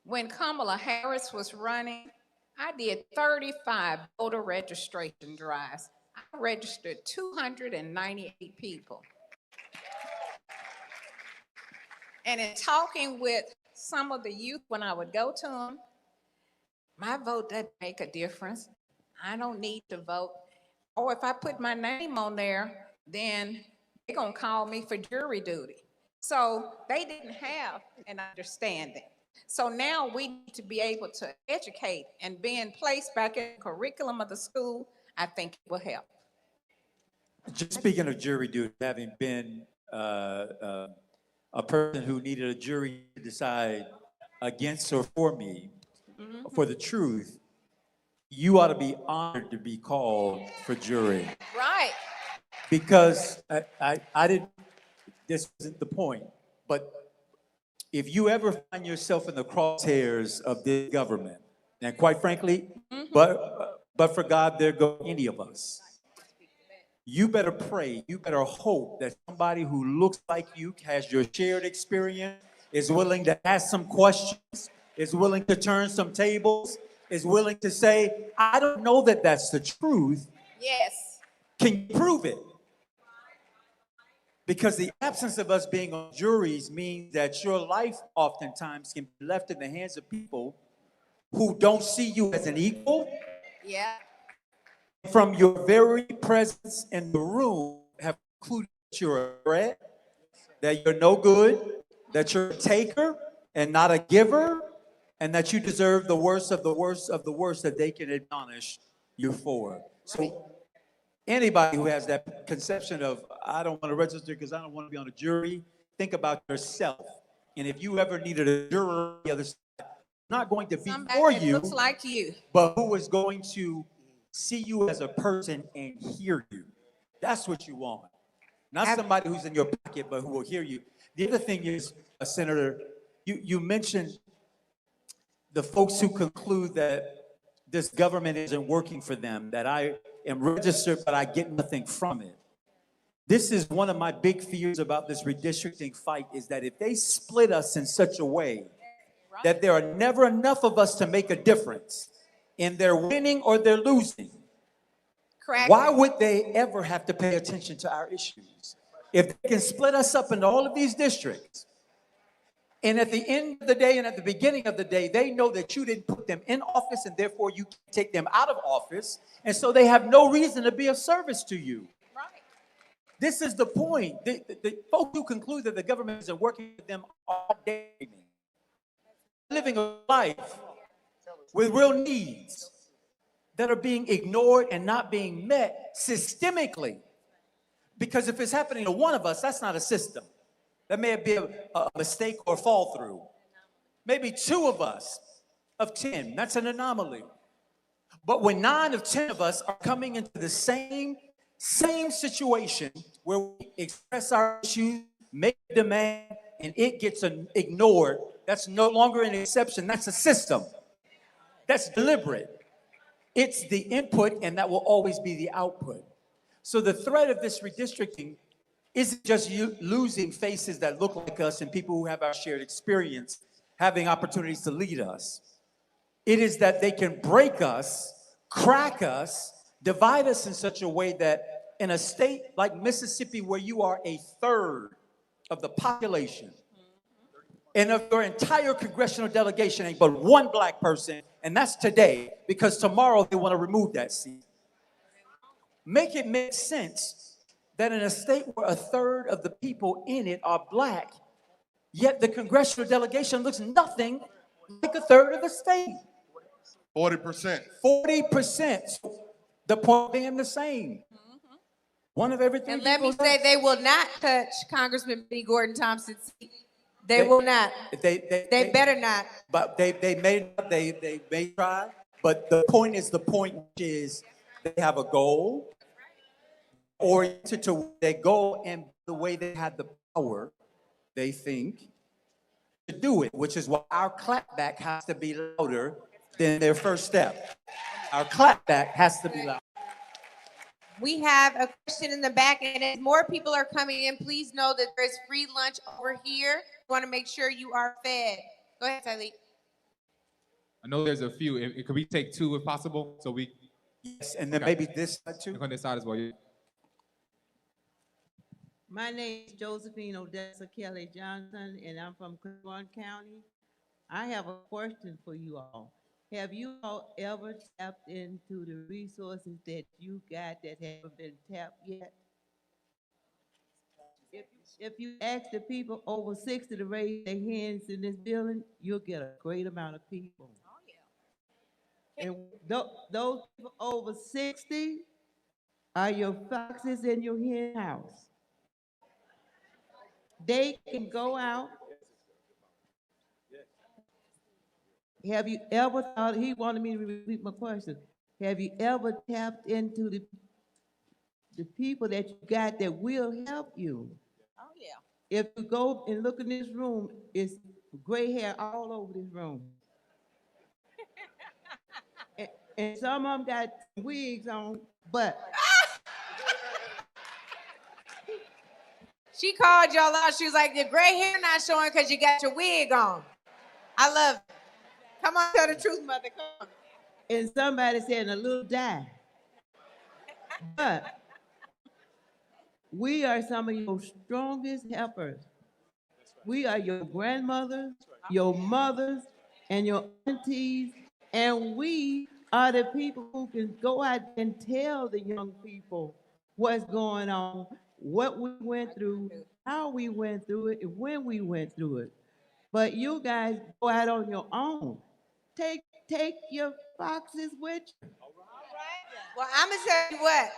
When Kamala Harris was running, I did 35 voter registration drives. I registered 298 people. And in talking with some of the youth when I would go to them, my vote doesn't make a difference. I don't need to vote. Or if I put my name on there, then they're gonna call me for jury duty. So they didn't have an understanding. So now we need to be able to educate, and being placed back in the curriculum of the school, I think it will help. Just speaking of jury duty, having been a person who needed a jury to decide against or for me, for the truth, you ought to be honored to be called for jury. Right. Because I didn't, this isn't the point, but if you ever find yourself in the crosshairs of this government, and quite frankly, but for God, there go any of us. you better pray, you better hope that somebody who looks like you, has your shared experience, is willing to ask some questions, is willing to turn some tables, is willing to say, I don't know that that's the truth. Yes. Can you prove it? Because the absence of us being on juries means that your life oftentimes can be left in the hands of people who don't see you as an equal. Yeah. From your very presence in the room, have concluded that you're a threat, that you're no good, that you're a taker and not a giver, and that you deserve the worst of the worst of the worst that they can admonish you for. So anybody who has that conception of, I don't want to register because I don't want to be on a jury, think about yourself. And if you ever needed a juror on the other side, not going to be Somebody for that you, looks like you. but who is going to see you as a person and hear you. That's what you want. Not somebody who's in your pocket, but who will hear you. The other thing is, Senator, you mentioned the folks who conclude that this government isn't working for them, that I am registered, but I get nothing from it. This is one of my big fears about this redistricting fight, is that if they split us in such a way that there are never enough of us to make a difference in their winning or their losing, Correct. why would they ever have to pay attention to our issues? If they can split us up into all of these districts, and at the end of the day and at the beginning of the day, they know that you didn't put them in office and therefore you can take them out of office, and so they have no reason to be of service to you. Right. This is the point. The folks who conclude that the government isn't working with them are daydreaming, living a life with real needs that are being ignored and not being met systemically. Because if it's happening to one of us, that's not a system. That may be a mistake or fall through. Maybe 2 of us of 10, that's an anomaly. But when 9 of 10 of us are coming into the same situation where we express our issues, make a demand, and it gets ignored, that's no longer an exception, that's a system. That's deliberate. It's the input, and that will always be the output. So the threat of this redistricting isn't just you losing faces that look like us and people who have our shared experience having opportunities to lead us. It is that they can break us, crack us, divide us in such a way that in a state like Mississippi, where you are a third of the population, and of your entire congressional delegation ain't but 1 black person, and that's today, because tomorrow they want to remove that seat. Make it make sense that in a state where a third of the people in it are black, yet the congressional delegation looks nothing like a third of the state. 40%. 40%. The point being the same. One of every 3 And let me people say, left. they will not touch Congressman Benny Gordon Thompson's seat. They will not. They better not. But they may try. But the point is, which is they have a goal oriented to their goal, and the way they have the power, they think, to do it, which is why our clapback has to be louder than their first step. Our clapback has to be louder. We have a question in the back, and as more people are coming in, please know that there's free lunch over here. We want to make sure you are fed. Go ahead, Tyleek. I know there's a few. Could we take 2 if possible? So we. Yes, and then maybe this too. On this side as well. Yeah. My name is Josephine Odessa Kelly Johnson, and I'm from Cleveland County. I have a question for you all. Have you all ever tapped into the resources that you got that haven't been tapped yet? If you ask the people over 60 to raise their hands in this building, you'll get a great amount of people. Oh, yeah. And those people over 60 are your foxes in your hen house. They can go out. Have you ever thought, he wanted me to repeat my question. Have you ever tapped into the people that you got that will help you? Oh, yeah. If you go and look in this room, it's gray hair all over this room. and some of them got wigs on, but She called y'all out. She was like, the gray hair not showing because you got your wig on. I love it. Come on, tell the truth, mother. Come on. And somebody said a little dye. But we are some of your strongest helpers. We are your grandmothers, your mothers, and your aunties, and we are the people who can go out and tell the young people what's going on, what we went through, how we went through it, and when we went through it. But you guys go out on your own. Take your foxes with you. Well, I'm gonna tell you what.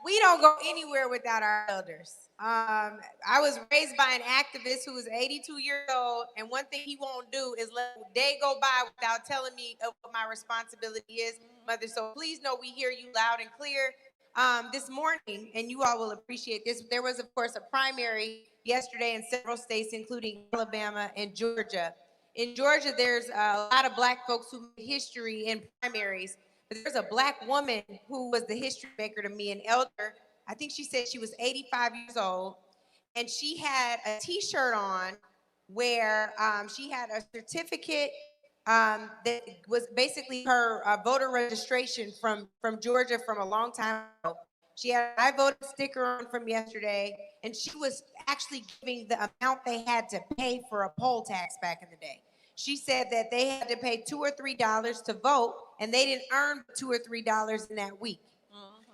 We don't go anywhere without our elders. I was raised by an activist who is 82 years old, and one thing he won't do is let a day go by without telling me of what my responsibility is, mother. So please know we hear you loud and clear. This morning, and you all will appreciate this, there was, of course, a primary yesterday in several states, including Alabama and Georgia. In Georgia, there's a lot of Black folks who made history in primaries. But there's a Black woman who was the history maker to me, an elder. I think she said she was 85 years old, and she had a T-shirt on where she had a certificate that was basically her voter registration from Georgia from a long time ago. She had an I voted sticker on from yesterday, and she was actually giving the amount they had to pay for a poll tax back in the day. She said that they had to pay $2 or $3 to vote, and they didn't earn $2 or $3 in that week.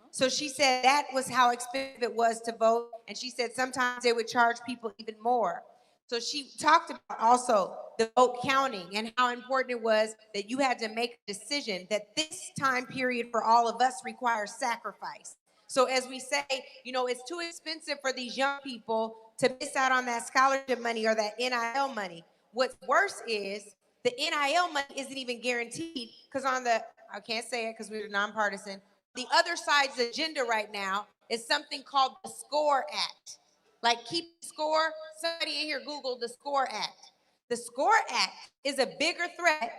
So she said that was how expensive it was to vote, and she said sometimes they would charge people even more. So she talked about also the vote counting and how important it was that you had to make a decision that this time period for all of us requires sacrifice. So as we say, you know, it's too expensive for these young people to miss out on that scholarship money or that NIL money. What's worse is the NIL money isn't even guaranteed because on the, I can't say it because we're nonpartisan, the other side's agenda right now is something called the SCORE Act. Like keep score, somebody in here Google the SCORE Act. The SCORE Act is a bigger threat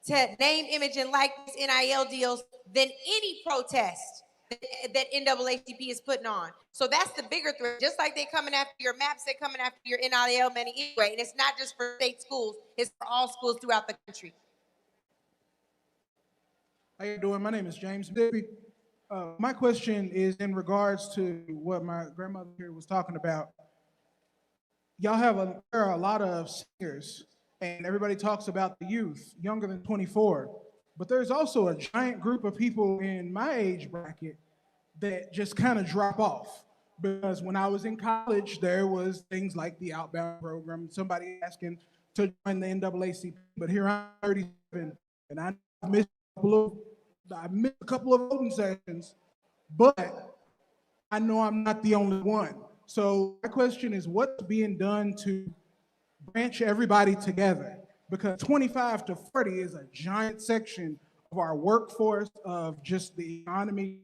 to name, image, and likeness NIL deals than any protest that NAACP is putting on. So that's the bigger threat. Just like they coming after your maps, they coming after your NIL money anyway. And it's not just for state schools, it's for all schools throughout the country. How you doing? My name is James Mississippi. My question is in regards to what my grandmother here was talking about. There are a lot of seniors, and everybody talks about the youth, younger than 24. But there's also a giant group of people in my age bracket that just kind of drop off. Because when I was in college, there was things like the outbound program, somebody asking to join the NAACP. But here I'm 37, and I missed a couple of voting sessions, but I know I'm not the only one. So my question is, what's being done to branch everybody together? Because 25 to 40 is a giant section of our workforce, of just the economy,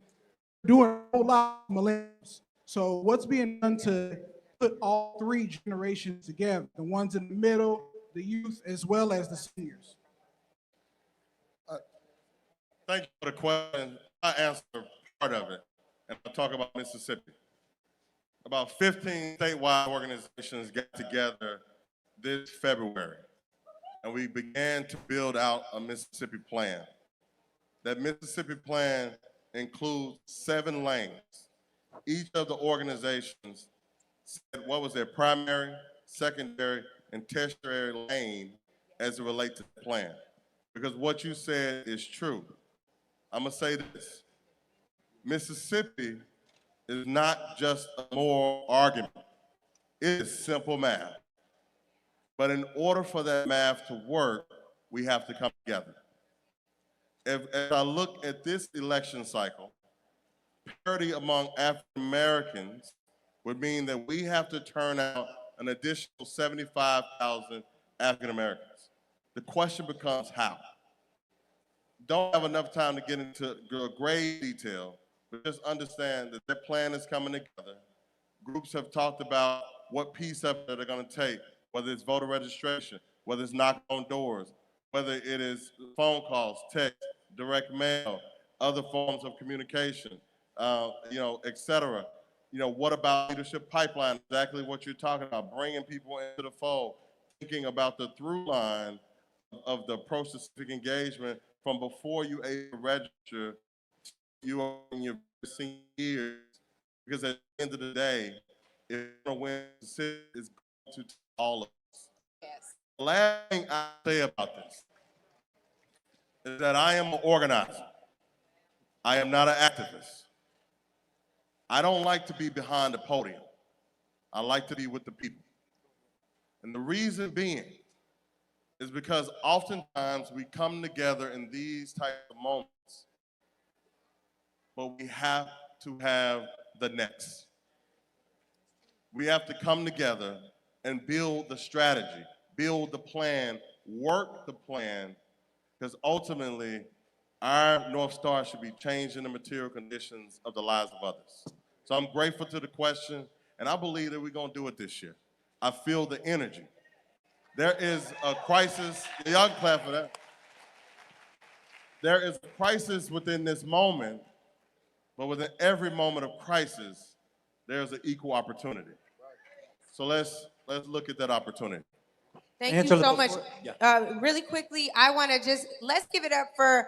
doing a whole lot of millennials. So what's being done to put all three generations together, the ones in the middle, the youth, as well as the seniors? Thank you for the question. I answer part of it, and I'll talk about Mississippi. About 15 statewide organizations got together this February, and we began to build out a Mississippi plan. That Mississippi plan includes 7 lanes. Each of the organizations said what was their primary, secondary, and tertiary lane as it relates to the plan. Because what you said is true. I'm gonna say this. Mississippi is not just a moral argument. It is simple math. But in order for that math to work, we have to come together. If I look at this election cycle, parity among African Americans would mean that we have to turn out an additional 75,000 African Americans. The question becomes how? Don't have enough time to get into grave detail, but just understand that their plan is coming together. Groups have talked about what piece of it they're going to take, whether it's voter registration, whether it's knocking on doors, whether it is phone calls, text, direct mail, other forms of communication, et cetera. what about leadership pipeline? Exactly what you're talking about, bringing people into the fold, thinking about the through line of the approach to civic engagement from before you able to register, you are in your senior years. Because at the end of the day, if you're going to win the city, it's going to all of us. Yes. The last thing I say about this is that I am an organizer. I am not an activist. I don't like to be behind the podium. I like to be with the people. And the reason being is because oftentimes we come together in these types of moments, but we have to have the next. We have to come together and build the strategy, build the plan, work the plan, because ultimately our North Star should be changing the material conditions of the lives of others. So I'm grateful to the question, and I believe that we're going to do it this year. I feel the energy. There is a crisis, y'all can clap for that. There is a crisis within this moment, but within every moment of crisis, there's an equal opportunity. So let's look at that opportunity. Thank Angela, you so much. before- yeah. Really quickly, I want to let's give it up for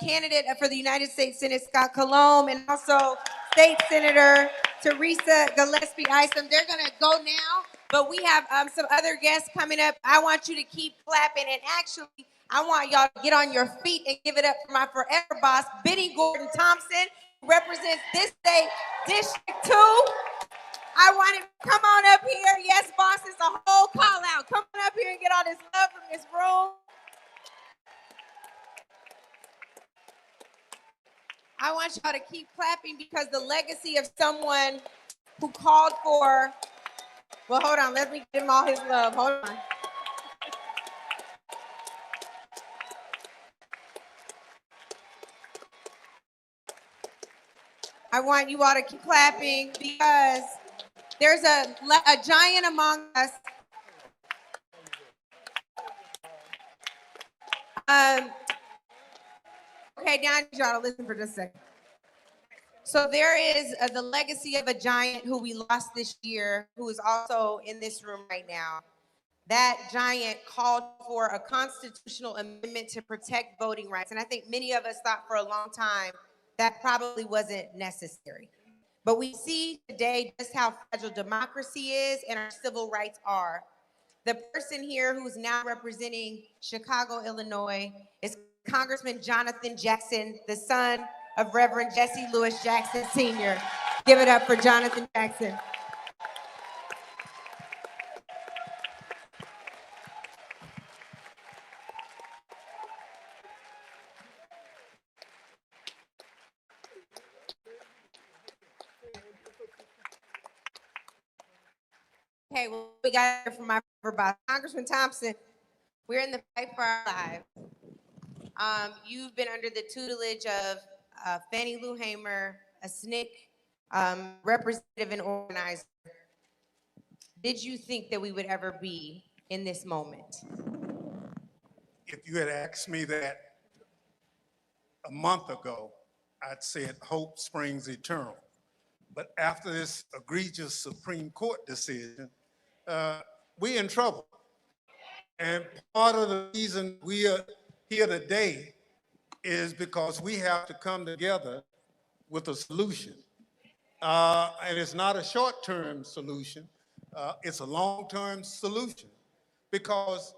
candidate for the United States Senate, Scott Colomb, and also State Senator Teresa Gillespie Isom. They're going to go now, but we have some other guests coming up. I want you to keep clapping, and actually, I want y'all to get on your feet and give it up for my forever boss, Benny Gordon Thompson, who represents this state, District 2. I want him to come on up here. Yes, boss, it's a whole call out. Come on up here and get all this love from this room. I want y'all to keep clapping because the legacy of someone who called for, well, hold on, let me give him all his love. Hold on. I want you all to keep clapping because there's a giant among us. Okay, now I need y'all to listen for just a second. So there is the legacy of a giant who we lost this year, who is also in this room right now. That giant called for a constitutional amendment to protect voting rights. And I think many of us thought for a long time that probably wasn't necessary. But we see today just how fragile democracy is and our civil rights are. The person here who's now representing Chicago, Illinois, is Congressman Jonathan Jackson, the son of Reverend Jesse Lewis Jackson Sr. Give it up for Jonathan Jackson. Okay, well, we got here from my boss, Congressman Thompson. We're in the fight for our lives. You've been under the tutelage of Fannie Lou Hamer, a SNCC representative and organizer. Did you think that we would ever be in this moment? If you had asked me that a month ago, I'd said hope springs eternal. But after this egregious Supreme Court decision, we're in trouble. And part of the reason we are here today is because we have to come together with a solution. And it's not a short-term solution, it's a long-term solution. Because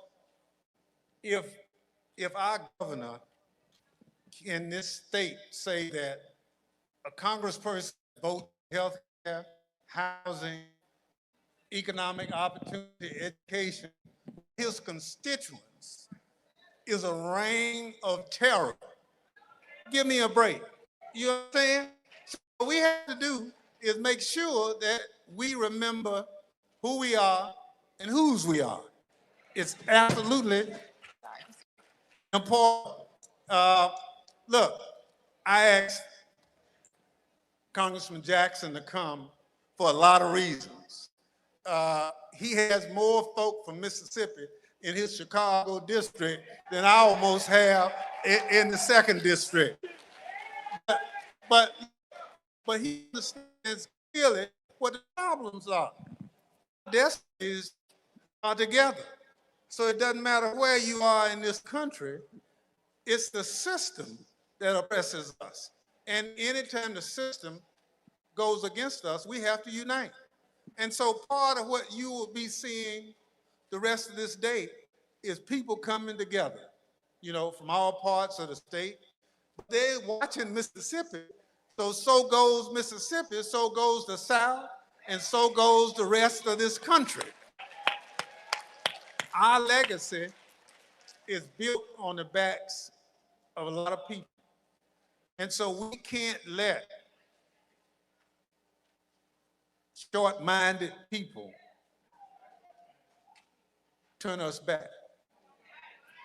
if our governor in this state say that a congressperson votes health care, housing, economic opportunity, education, his constituents is a reign of terror. Give me a break. You understand? So what we have to do is make sure that we remember who we are and whose we are. It's absolutely important. Look, I asked Congressman Jackson to come for a lot of reasons. He has more folk from Mississippi in his Chicago district than I almost have in the second district. But he understands clearly what the problems are. Destinies are together. So it doesn't matter where you are in this country, it's the system that oppresses us. And anytime the system goes against us, we have to unite. And so part of what you will be seeing the rest of this day is people coming together, from all parts of the state. They're watching Mississippi. So goes Mississippi, so goes the South, and so goes the rest of this country. Our legacy is built on the backs of a lot of people. And so we can't let short-minded people turn us back.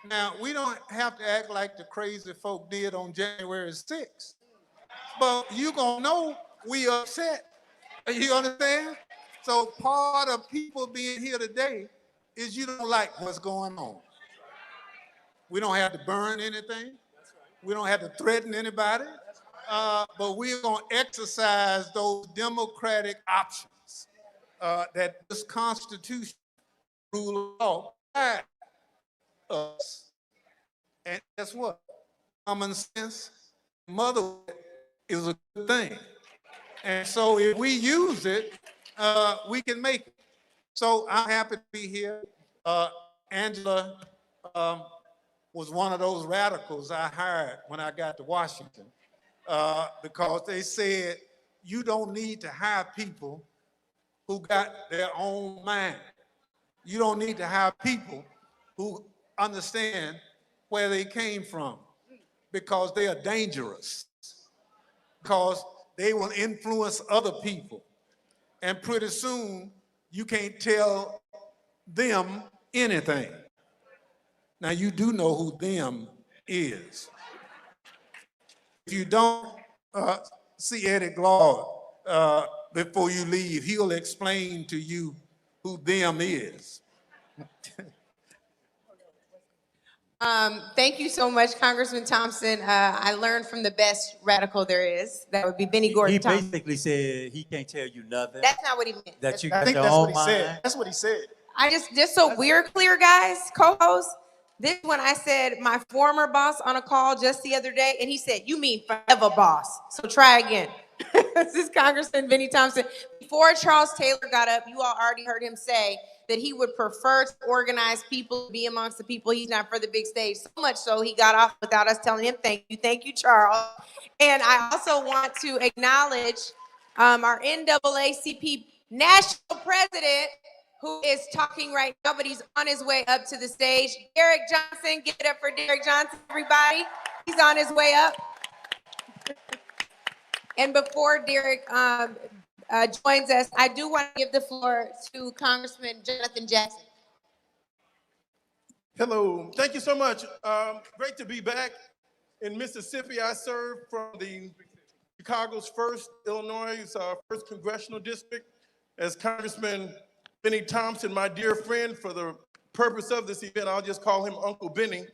Now, we don't have to act like the crazy folk did on January 6th, but you're gonna know we upset. You understand? So part of people being here today is you don't like what's going on. We don't have to burn anything. We don't have to threaten anybody. But we're going to exercise those democratic options that this Constitution, rule of law, provides us. And guess what? Common sense, motherhood is a good thing. And so if we use it, we can make it. So I'm happy to be here. Angela was one of those radicals I hired when I got to Washington. Because they said, you don't need to hire people who got their own mind. You don't need to hire people who understand where they came from, because they are dangerous, because they will influence other people. And pretty soon, you can't tell them anything. Now, you do know who them is. If you don't see Eddie Glaude before you leave, he'll explain to you who them is. Thank you so much, Congressman Thompson. I learned from the best radical there is. That would be Benny Gordon He Thompson. basically said he can't tell you nothing. That's not what he meant. That you I got think your that's own what he mind. said. That's what he said. I just so we're clear, guys, co-host. This is when I said my former boss on a call just the other day, and he said, "You mean forever boss?" So try again. This is Congressman Benny Thompson. Before Charles Taylor got up, you all already heard him say that he would prefer to organize people, be amongst the people. He's not for the big stage. So much so he got off without us telling him thank you, Charles. And I also want to acknowledge our NAACP national president, who is talking right now, but he's on his way up to the stage. Derek Johnson, give it up for Derek Johnson, everybody. He's on his way up. And before Derek joins us, I do want to give the floor to Congressman Jonathan Jackson. Hello, thank you so much. Great to be back in Mississippi. I served from the Chicago's 1st, Illinois' 1st congressional district as Congressman Benny Thompson, my dear friend. For the purpose of this event, I'll just call him Uncle Benny.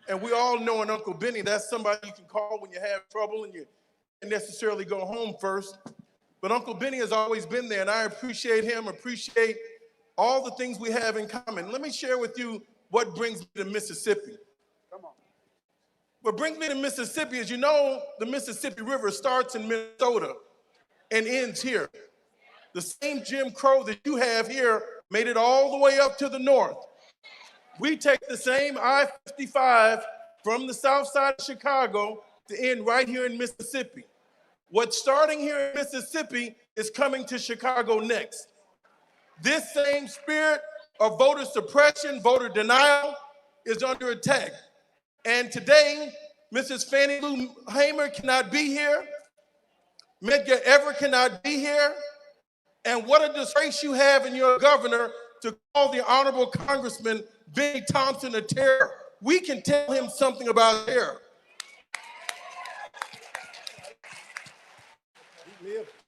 And we all know an Uncle Benny, that's somebody you can call when you have trouble and you can't necessarily go home first. But Uncle Benny has always been there, and I appreciate him, appreciate all the things we have in common. Let me share with you what brings me to Mississippi. Come on. What brings me to Mississippi is, the Mississippi River starts in Minnesota and ends here. The same Jim Crow that you have here made it all the way up to the north. We take the same I-55 from the south side of Chicago to end right here in Mississippi. What's starting here in Mississippi is coming to Chicago next. This same spirit of voter suppression, voter denial is under attack. And today, Mrs. Fannie Lou Hamer cannot be here. Medgar Evers cannot be here. And what a disgrace you have in your governor to call the Honorable Congressman Benny Thompson a terror. We can tell him something about terror.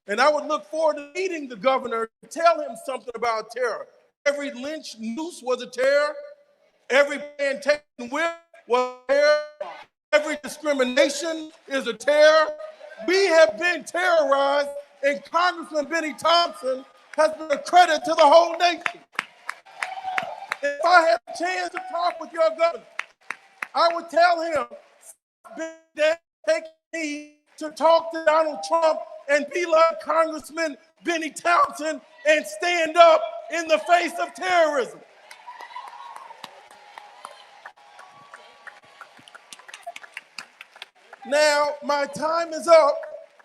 And I would look forward to meeting the governor to tell him something about terror. Every lynch noose was a terror. Every plantation whip was a terror. Every discrimination is a terror. We have been terrorized, and Congressman Benny Thompson has been a credit to the whole nation. If I had a chance to talk with your governor, I would tell him, take me to talk to Donald Trump and be like Congressman Benny Thompson and stand up in the face of terrorism. Now, my time is up,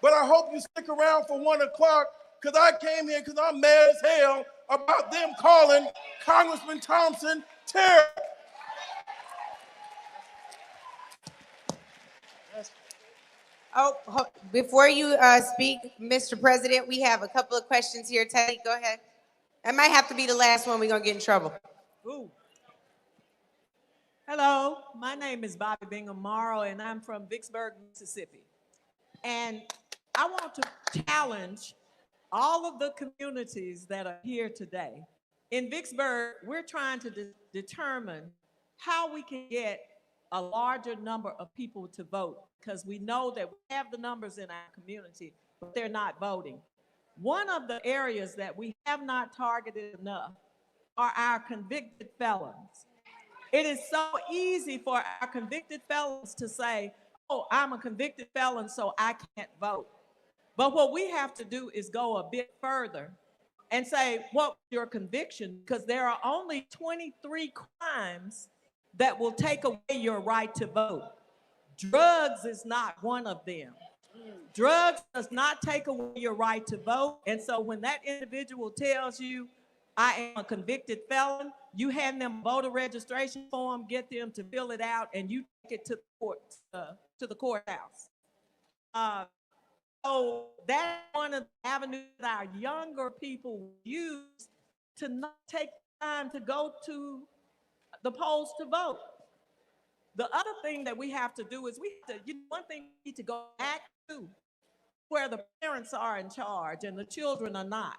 but I hope you stick around for 1 o'clock because I came here because I'm mad as hell about them calling Congressman Thompson terrorist. Before you speak, Mr. President, we have a couple of questions here. Teddy, go ahead. That might have to be the last one. We're going to get in trouble. Ooh. Hello, my name is Bobby Bingham Morrow, and I'm from Vicksburg, Mississippi. And I want to challenge all of the communities that are here today. In Vicksburg, we're trying to determine how we can get a larger number of people to vote, because we know that we have the numbers in our community, but they're not voting. One of the areas that we have not targeted enough are our convicted felons. It is so easy for our convicted felons to say, oh, I'm a convicted felon, so I can't vote. But what we have to do is go a bit further and say, what's your conviction? Because there are only 23 crimes that will take away your right to vote. Drugs is not one of them. Drugs does not take away your right to vote. And so when that individual tells you, I am a convicted felon, you hand them a voter registration form, get them to fill it out, and you take it to the courthouse. So that's one of the avenues that our younger people use to not take time to go to the polls to vote. The other thing that we have to do is one thing we need to go back to where the parents are in charge and the children are not.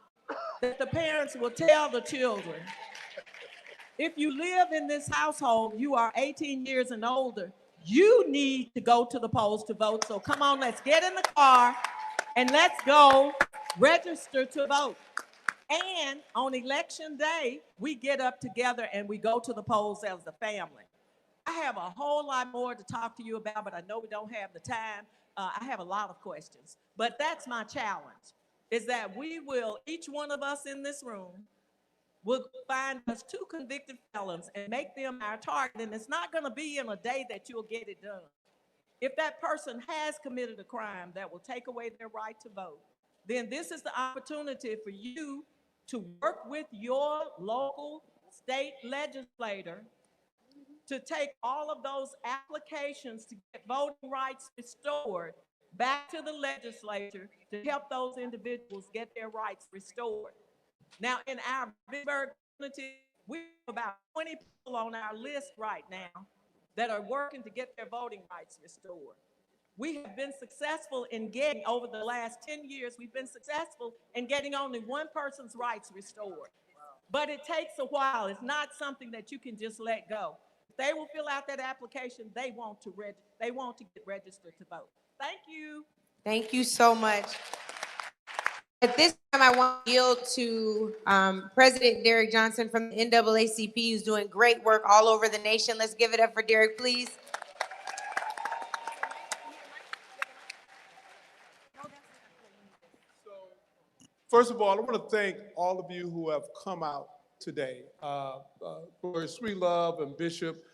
That the parents will tell the children, if you live in this household, you are 18 years and older, you need to go to the polls to vote. So come on, let's get in the car and let's go register to vote. And on election day, we get up together and we go to the polls as a family. I have a whole lot more to talk to you about, but I know we don't have the time. I have a lot of questions, but that's my challenge, is that we will, each one of us in this room, will find us 2 convicted felons and make them our target. And it's not going to be in a day that you'll get it done. If that person has committed a crime that will take away their right to vote, then this is the opportunity for you to work with your local state legislator to take all of those applications to get voting rights restored back to the legislature to help those individuals get their rights restored. Now, in our Vicksburg community, we have about 20 people on our list right now that are working to get their voting rights restored. We have been successful in getting, over the last 10 years, we've been successful in getting only one person's rights restored. But it takes a while. It's not something that you can just let go. If they will fill out that application, they want to get registered to vote. Thank you. Thank you so much. At this time, I want to yield to President Derek Johnson from the NAACP, who's doing great work all over the nation. Let's give it up for Derek, please. First of all, I want to thank all of you who have come out today. For Sweet Love and Bishop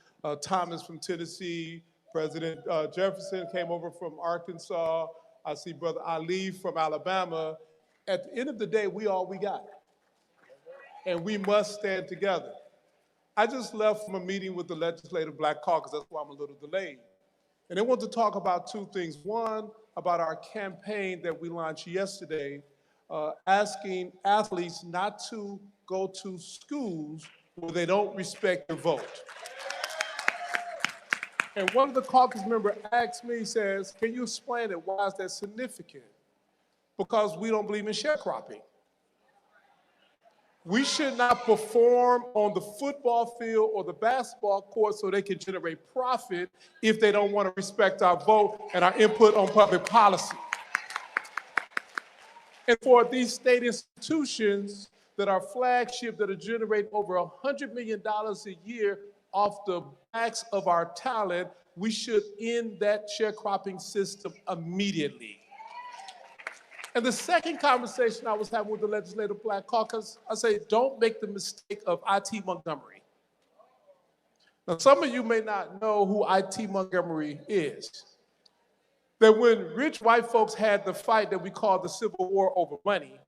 Thomas from Tennessee, President Jefferson came over from Arkansas. I see Brother Ali from Alabama. At the end of the day, we all we got. And we must stand together. I just left from a meeting with the Legislative Black Caucus. That's why I'm a little delayed. And I want to talk about 2 things. One, about our campaign that we launched yesterday, asking athletes not to go to schools where they don't respect their vote. And one of the caucus members asked me, says, can you explain it? Why is that significant? Because we don't believe in sharecropping. We should not perform on the football field or the basketball court so they can generate profit if they don't want to respect our vote and our input on public policy. And for these state institutions that are flagship, that are generating over $100 million a year off the backs of our talent, we should end that sharecropping system immediately. And the second conversation I was having with the Legislative Black Caucus, I say, don't make the mistake of I.T. Montgomery. Now, some of you may not know who I.T. Montgomery is. That when rich white folks had the fight that we call the Civil War over money,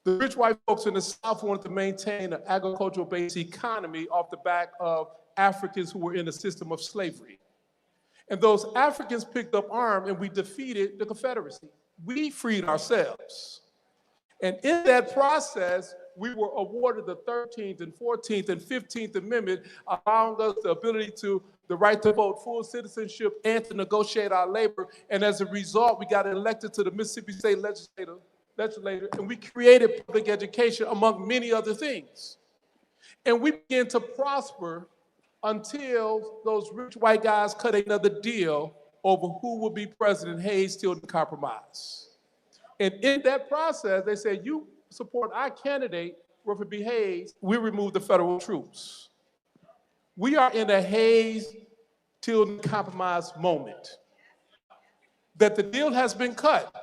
the rich white folks in the South wanted to maintain an agricultural-based economy off the back of Africans who were in a system of slavery. And those Africans picked up arms and we defeated the Confederacy. We freed ourselves. And in that process, we were awarded the 13th and 14th and 15th Amendment, allowing us the ability to, the right to vote, full citizenship, and to negotiate our labor. And as a result, we got elected to the Mississippi State Legislature, and we created public education, among many other things. And we began to prosper until those rich white guys cut another deal over who would be president. Hayes still didn't compromise. And in that process, they said, you support our candidate, Rutherford B. Hayes, we remove the federal troops. We are in a Hayes-Tilden compromise moment. That the deal has been cut.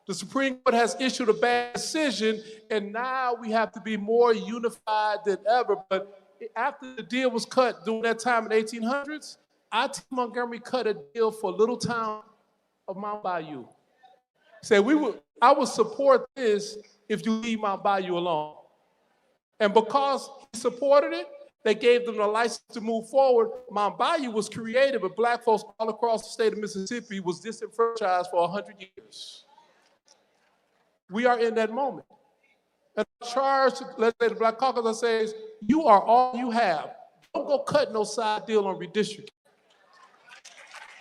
The Supreme Court has issued a bad decision, and now we have to be more unified than ever. But after the deal was cut during that time in the 1800s, I.T. Montgomery cut a deal for a little town of Mount Bayou. Say, I would support this if you leave Mount Bayou alone. And because he supported it, they gave them the license to move forward. Mount Bayou was created, but black folks all across the state of Mississippi was disenfranchised for 100 years. We are in that moment. And I charge, let's say the Black Caucus, I say, you are all you have. Don't go cut no side deal on redistricting.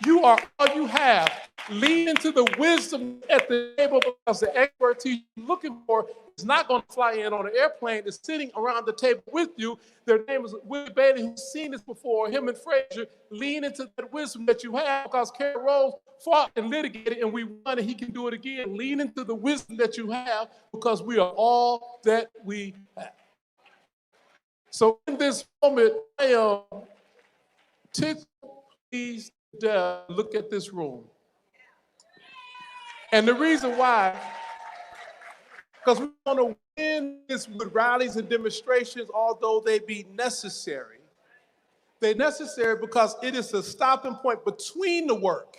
You are all you have. Lean into the wisdom at the table, because the expertise you're looking for is not going to fly in on an airplane. It's sitting around the table with you. Their name is Willie Bailey, who's seen this before, him and Frazier. Lean into that wisdom that you have, because Carol Rose fought and litigated, and we won, and he can do it again. Lean into the wisdom that you have, because we are all that we have. So in this moment, I am tickled, pleased to death. Look at this room. And the reason why, because we want to win this with rallies and demonstrations, although they be necessary. They're necessary because it is a stopping point between the work.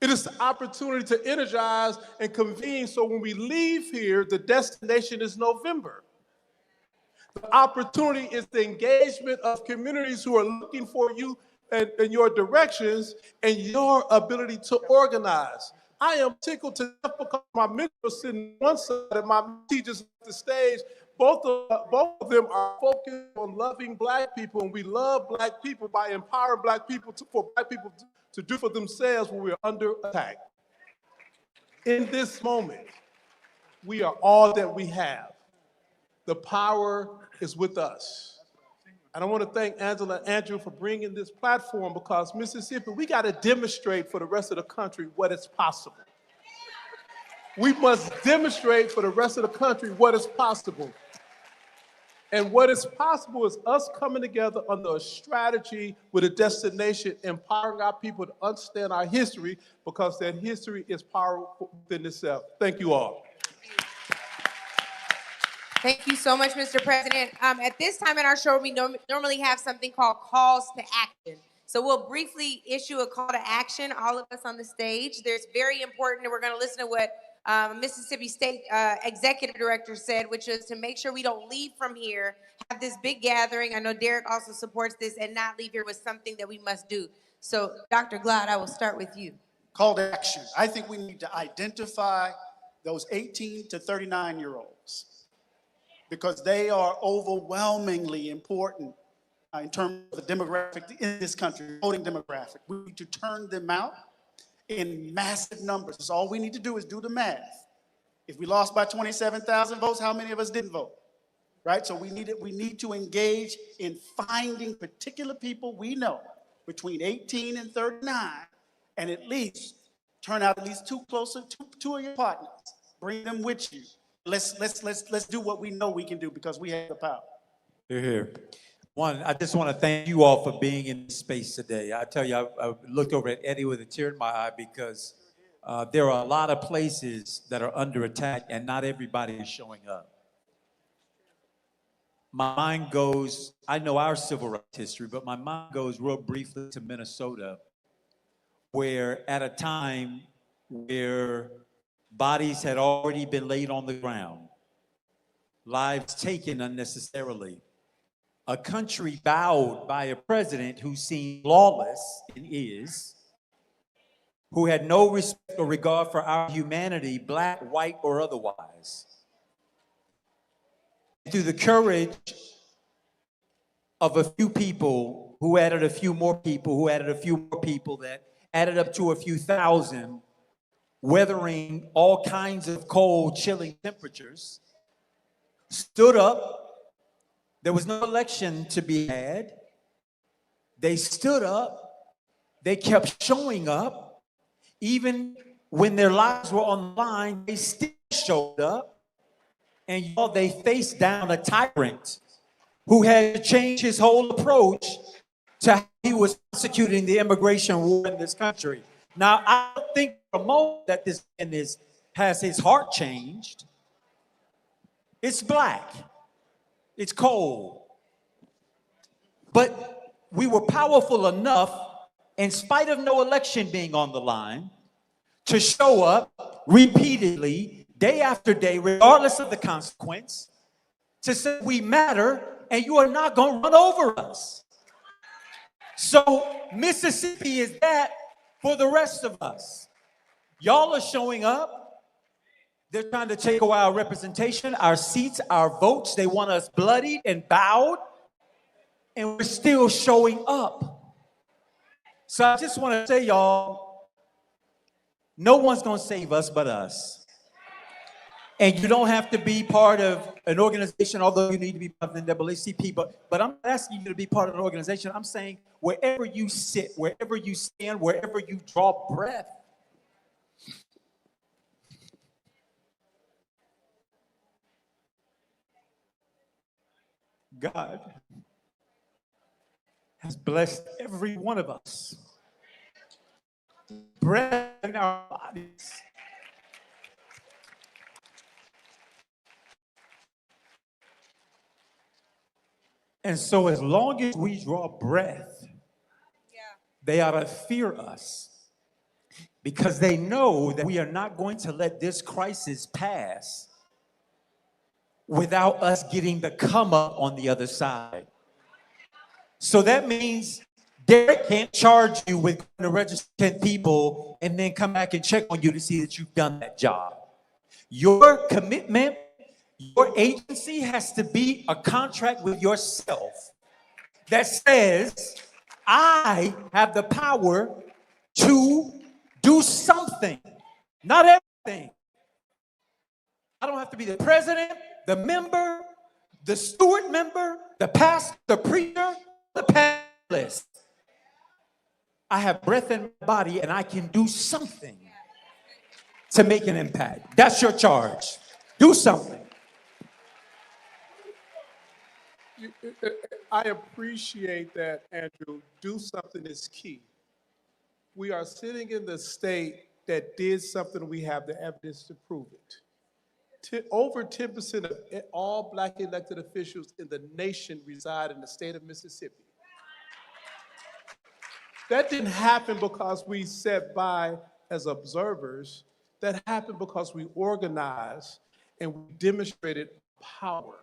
It is the opportunity to energize and convene, so when we leave here, the destination is November. The opportunity is the engagement of communities who are looking for you and your directions and your ability to organize. I am tickled to death because my mentors sitting on one side and my teachers at the stage, both of them are focused on loving black people, and we love black people by empowering black people for black people to do for themselves when we are under attack. In this moment, we are all that we have. The power is with us. And I want to thank Angela and Andrew for bringing this platform, because Mississippi, we got to demonstrate for the rest of the country what is possible. We must demonstrate for the rest of the country what is possible. And what is possible is us coming together under a strategy with a destination, empowering our people to understand our history, because that history is powerful within itself. Thank you all. Thank you so much, Mr. President. At this time in our show, we normally have something called calls to action. So we'll briefly issue a call to action, all of us on the stage. There's very important, and we're going to listen to what Mississippi State Executive Director said, which is to make sure we don't leave from here, have this big gathering. I know Derek also supports this, and not leave here with something that we must do. So, Dr. Glad, I will start with you. Call to action. I think we need to identify those 18 to 39-year-olds, because they are overwhelmingly important in terms of the demographic in this country, voting demographic. We need to turn them out in massive numbers. So all we need to do is do the math. If we lost by 27,000 votes, how many of us didn't vote? Right? So we need to engage in finding particular people we know between 18 and 39, and at least turn out at least two of your partners. Bring them with you. Let's do what we know we can do because we have the power. Hear, hear. One, I just want to thank you all for being in this space today. I tell you, I looked over at Eddie with a tear in my eye because there are a lot of places that are under attack and not everybody is showing up. My mind goes, I know our civil rights history, but my mind goes real briefly to Minnesota, where at a time where bodies had already been laid on the ground, lives taken unnecessarily, a country bowed by a president who seemed lawless and is, who had no respect or regard for our humanity, black, white, or otherwise. Through the courage of a few people who added a few more people, who added a few more people that added up to a few thousand, weathering all kinds of cold, chilling temperatures, stood up. There was no election to be had. They stood up. They kept showing up. Even when their lives were on the line, they still showed up. And y'all, they faced down a tyrant who had to change his whole approach to how he was prosecuting the immigration war in this country. Now, I don't think for a moment that this man has his heart changed. It's black. It's cold. But we were powerful enough, in spite of no election being on the line, to show up repeatedly, day after day, regardless of the consequence, to say we matter and you are not going to run over us. So Mississippi is that for the rest of us. Y'all are showing up. They're trying to take away our representation, our seats, our votes. They want us bloodied and bowed. And we're still showing up. So I just want to say, y'all, no one's going to save us but us. And you don't have to be part of an organization, although you need to be part of the NAACP, but I'm not asking you to be part of an organization. I'm saying wherever you sit, wherever you stand, wherever you draw breath, God has blessed every one of us. Breath in our bodies. And so as long as we draw breath, they ought to fear us because they know that we are not going to let this crisis pass without us getting the come up on the other side. So that means Derek can't charge you with going to register 10 people and then come back and check on you to see that you've done that job. Your commitment, your agency has to be a contract with yourself that says, I have the power to do something, not everything. I don't have to be the president, the member, the steward member, the pastor, the preacher, the panelist. I have breath in my body and I can do something to make an impact. That's your charge. Do something. I appreciate that, Andrew. Do something is key. We are sitting in the state that did something, we have the evidence to prove it. Over 10% of all Black elected officials in the nation reside in the state of Mississippi. That didn't happen because we sat by as observers. That happened because we organized and we demonstrated power.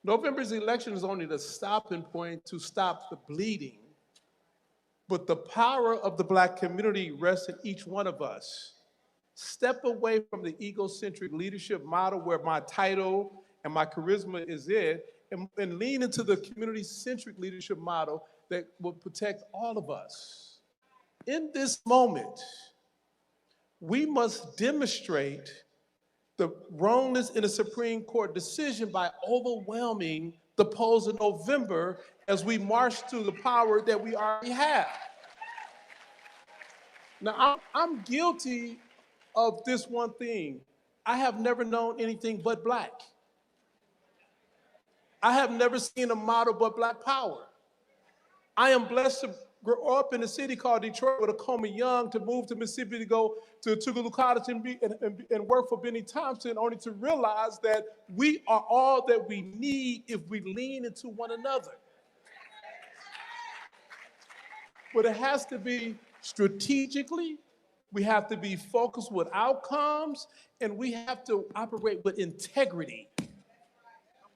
November's election is only the stopping point to stop the bleeding, but the power of the Black community rests in each one of us. Step away from the egocentric leadership model where my title and my charisma is it, and lean into the community-centric leadership model that will protect all of us. In this moment, we must demonstrate the wrongness in a Supreme Court decision by overwhelming the polls in November as we march to the power that we already have. Now, I'm guilty of this one thing. I have never known anything but black. I have never seen a model but black power. I am blessed to grow up in a city called Detroit with a Tacoma Young, to move to Mississippi to go to Tougaloo College and work for Benny Thompson, only to realize that we are all that we need if we lean into one another. But it has to be strategically, we have to be focused with outcomes, and we have to operate with integrity.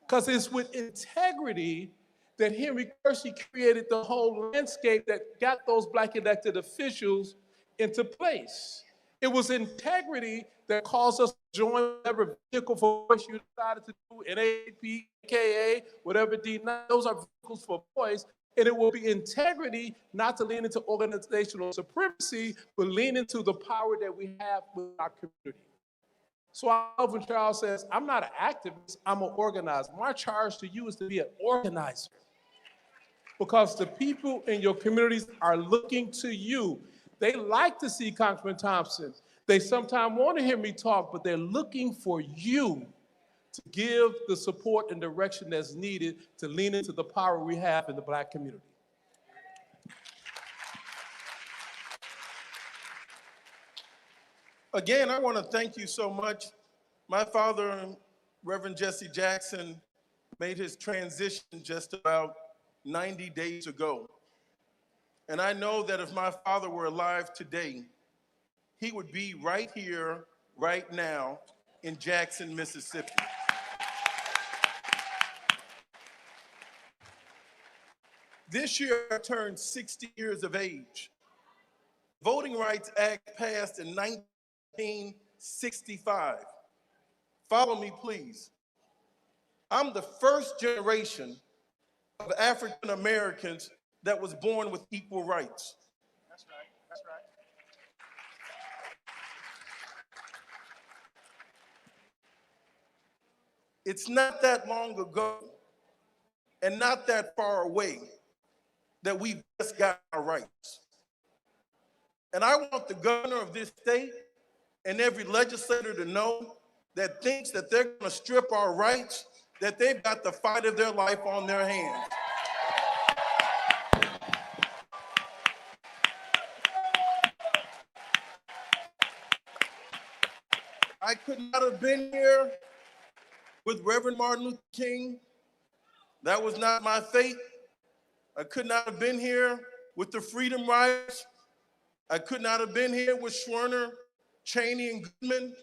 Because it's with integrity that Henry Kersey created the whole landscape that got those black elected officials into place. It was integrity that caused us to join whatever vehicle for voice you decided to do, NAP, AKA, whatever D9, those are vehicles for voice. And it will be integrity not to lean into organizational supremacy, but lean into the power that we have with our community. So I love when Charles says, I'm not an activist, I'm an organizer. My charge to you is to be an organizer. Because the people in your communities are looking to you. They like to see Congressman Thompson. They sometimes want to hear me talk, but they're looking for you to give the support and direction that's needed to lean into the power we have in the black community. Again, I want to thank you so much. My father, Reverend Jesse Jackson, made his transition just about 90 days ago. And I know that if my father were alive today, he would be right here, right now, in Jackson, Mississippi. This year, I turned 60 years of age. Voting Rights Act passed in 1965. Follow me, please. I'm the first generation of African Americans that was born with equal rights. That's right, that's right. It's not that long ago and not that far away that we just got our rights. And I want the governor of this state and every legislator to know that thinks that they're going to strip our rights, that they've got the fight of their life on their hands. I could not have been here with Reverend Martin Luther King. That was not my fate. I could not have been here with the Freedom Riders. I could not have been here with Schwerner, Cheney, and Goodman.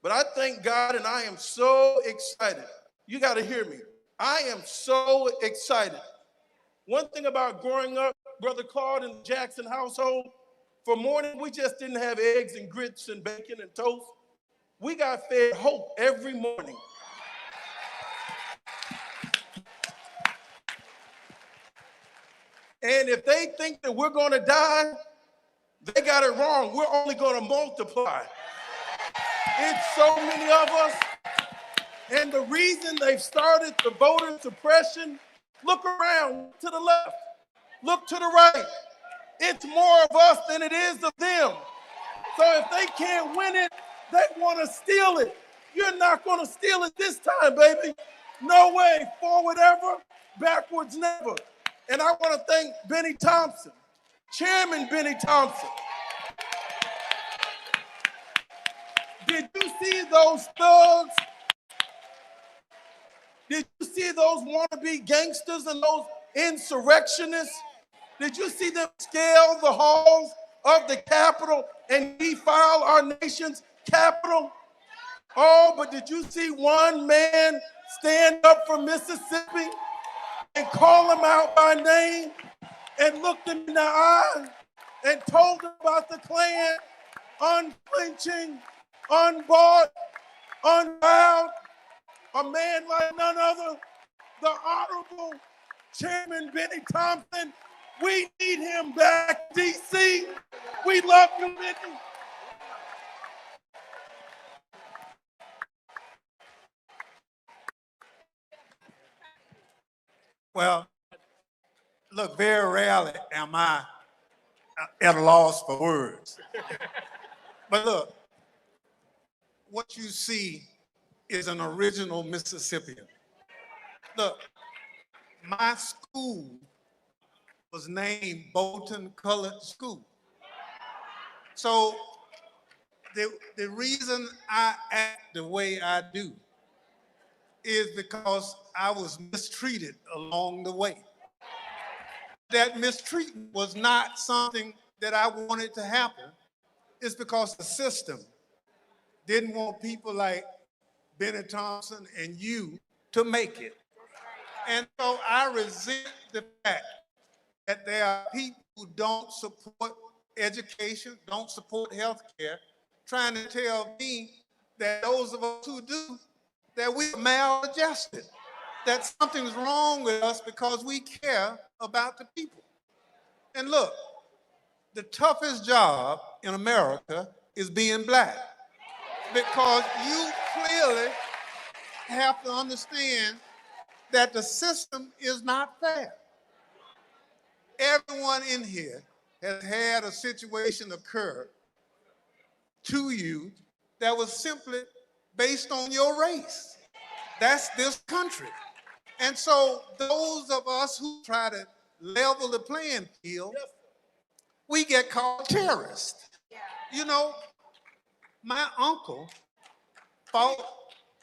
But I thank God, and I am so excited. You got to hear me. I am so excited. One thing about growing up, Brother Claude, in the Jackson household, for morning, we just didn't have eggs and grits and bacon and toast. We got fed hope every morning. And if they think that we're going to die, they got it wrong. We're only going to multiply. It's so many of us. And the reason they've started the voter suppression, look around, to the left, look to the right. It's more of us than it is of them. So if they can't win it, they want to steal it. You're not going to steal it this time, baby. No way. Forward ever, backwards never. And I want to thank Benny Thompson, Chairman Benny Thompson. Did you see those thugs? Did you see those wannabe gangsters and those insurrectionists? Did you see them scale the halls of the Capitol and defile our nation's capital? Oh, but did you see one man stand up for Mississippi and call them out by name and looked them in the eye and told them about the Klan, unflinching, unbought, unbowed? A man like none other, the Honorable Chairman Benny Thompson. We need him back, DC. We love you, Benny. Well, look, very rarely am I at a loss for words. But look, what you see is an original Mississippian. Look, my school was named Bolton Colored School. So the reason I act the way I do is because I was mistreated along the way. That mistreatment was not something that I wanted to happen. It's because the system didn't want people like Benny Thompson and you to make it. And so I resent the fact that there are people who don't support education, don't support health care, trying to tell me that those of us who do, that we're maladjusted, that something's wrong with us because we care about the people. And look, the toughest job in America is being black, because you clearly have to understand that the system is not fair. Everyone in here has had a situation occur to you that was simply based on your race. That's this country. And so those of us who try to level the playing field, we get called terrorists. You know, my uncle fought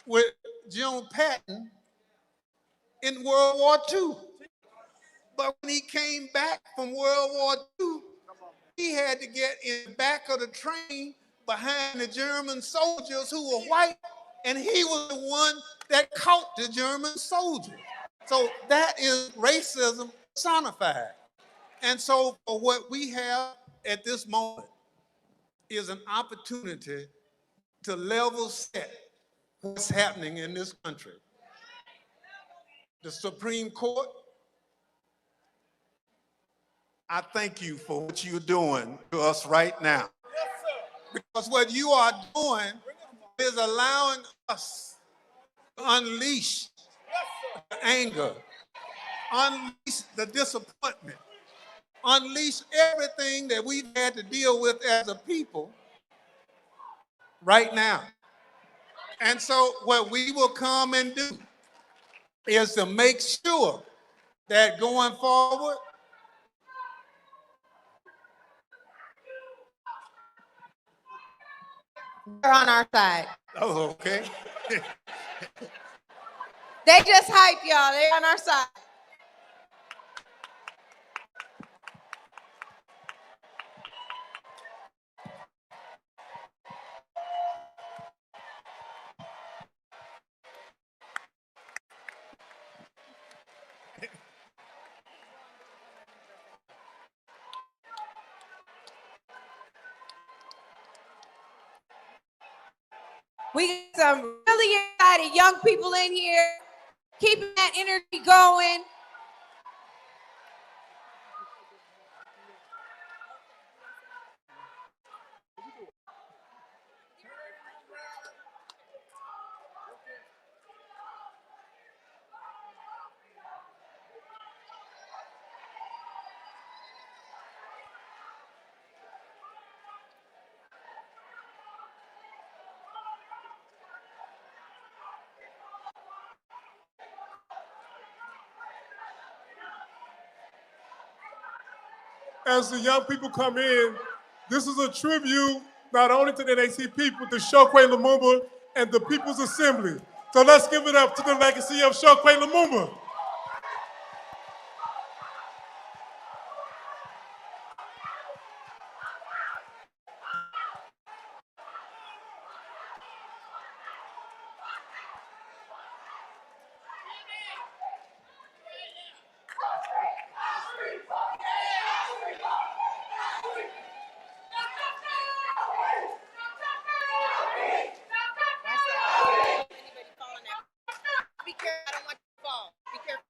with Joan Patton in World War II. But when he came back from World War II, he had to get in the back of the train behind the German soldiers who were white, and he was the one that caught the German soldiers. So that is racism personified. And so what we have at this moment is an opportunity to level set what's happening in this country. The Supreme Court, I thank you for what you're doing to us right now. Because what you are doing is allowing us to unleash the anger, unleash the disappointment, unleash everything that we've had to deal with as a people right now. And so what we will come and do is to make sure that going forward, They're on our side. oh, okay. They just hype y'all. They're on our side. We got some really excited young people in here, keeping that energy going. As the young people come in, this is a tribute not only to the NACP, but to Chokwe Lumumba and the People's Assembly. So let's give it up to the legacy of Chokwe Lumumba. Be careful, I don't want you to fall. Be careful.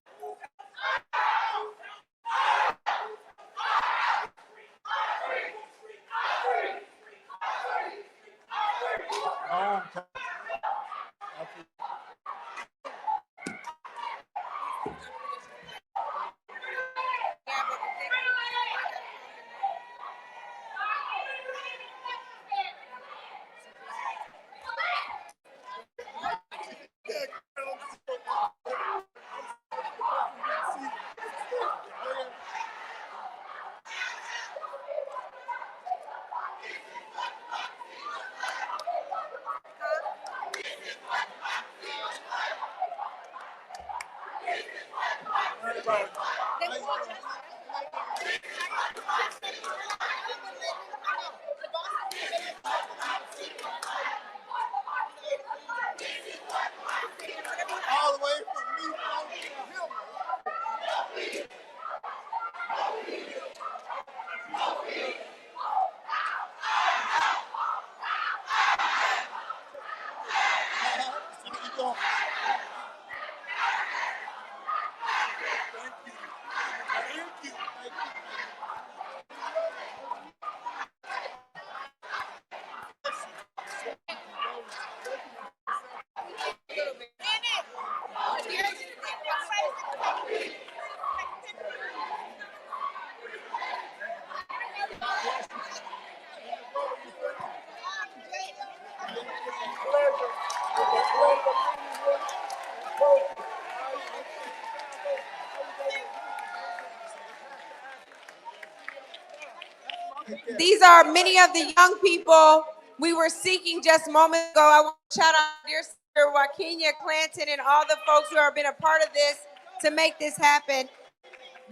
These are many of the young people we were seeking just moments ago. I want to shout out dear Senator Wakinia Clanton and all the folks who have been a part of this to make this happen.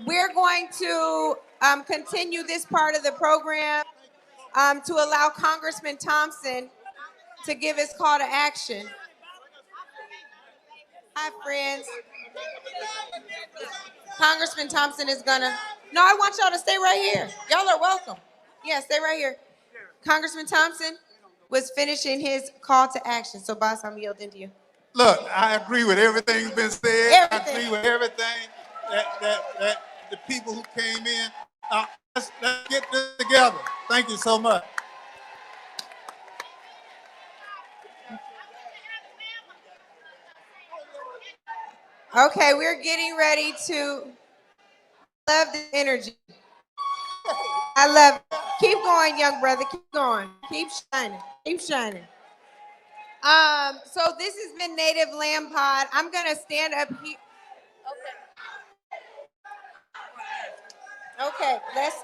We're going to continue this part of the program to allow Congressman Thompson to give his call to action. Hi, friends. Congressman Thompson is gonna, no, I want y'all to stay right here. Y'all are welcome. Yeah, stay right here. Congressman Thompson was finishing his call to action. So, boss, I'm yielding to you. Look, I agree with everything's been said. I agree with everything that the people who came in. Let's get this together. Thank you so much. Okay, we're getting ready to, love the energy. I love it. Keep going, young brother. Keep going. Keep shining. Keep shining. So this has been Native Land Pod. I'm gonna stand up here. Okay, let's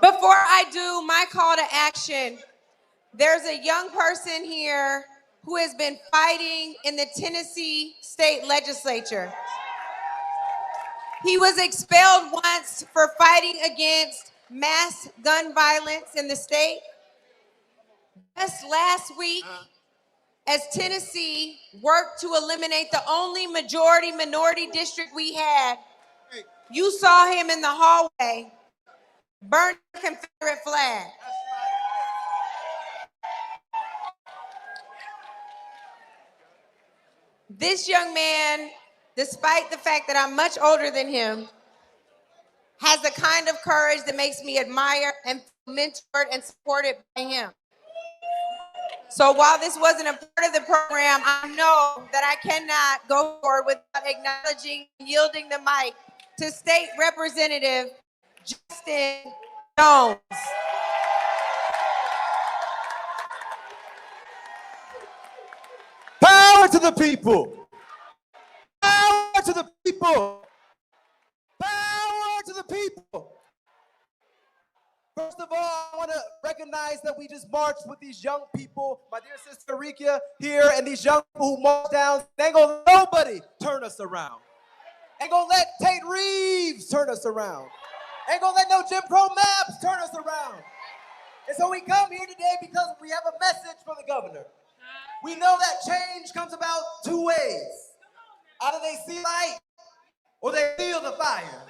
before I do my call to action, there's a young person here who has been fighting in the Tennessee state legislature. He was expelled once for fighting against mass gun violence in the state. Just last week, as Tennessee worked to eliminate the only majority minority district we had, you saw him in the hallway burn the Confederate flag. This young man, despite the fact that I'm much older than him, has the kind of courage that makes me admire and feel mentored and supported by him. So while this wasn't a part of the program, I know that I cannot go forward without acknowledging and yielding the mic to State Representative Justin Jones. Power to the people. Power to the people. Power to the people. First of all, I want to recognize that we just marched with these young people, my dear sister Rikia here, and these young people who marched down. They ain't gonna let nobody turn us around. Ain't gonna let Tate Reeves turn us around. Ain't gonna let no Jim Crow maps turn us around. And so we come here today because we have a message for the governor. We know that change comes about two ways. Either they see light or they feel the fire.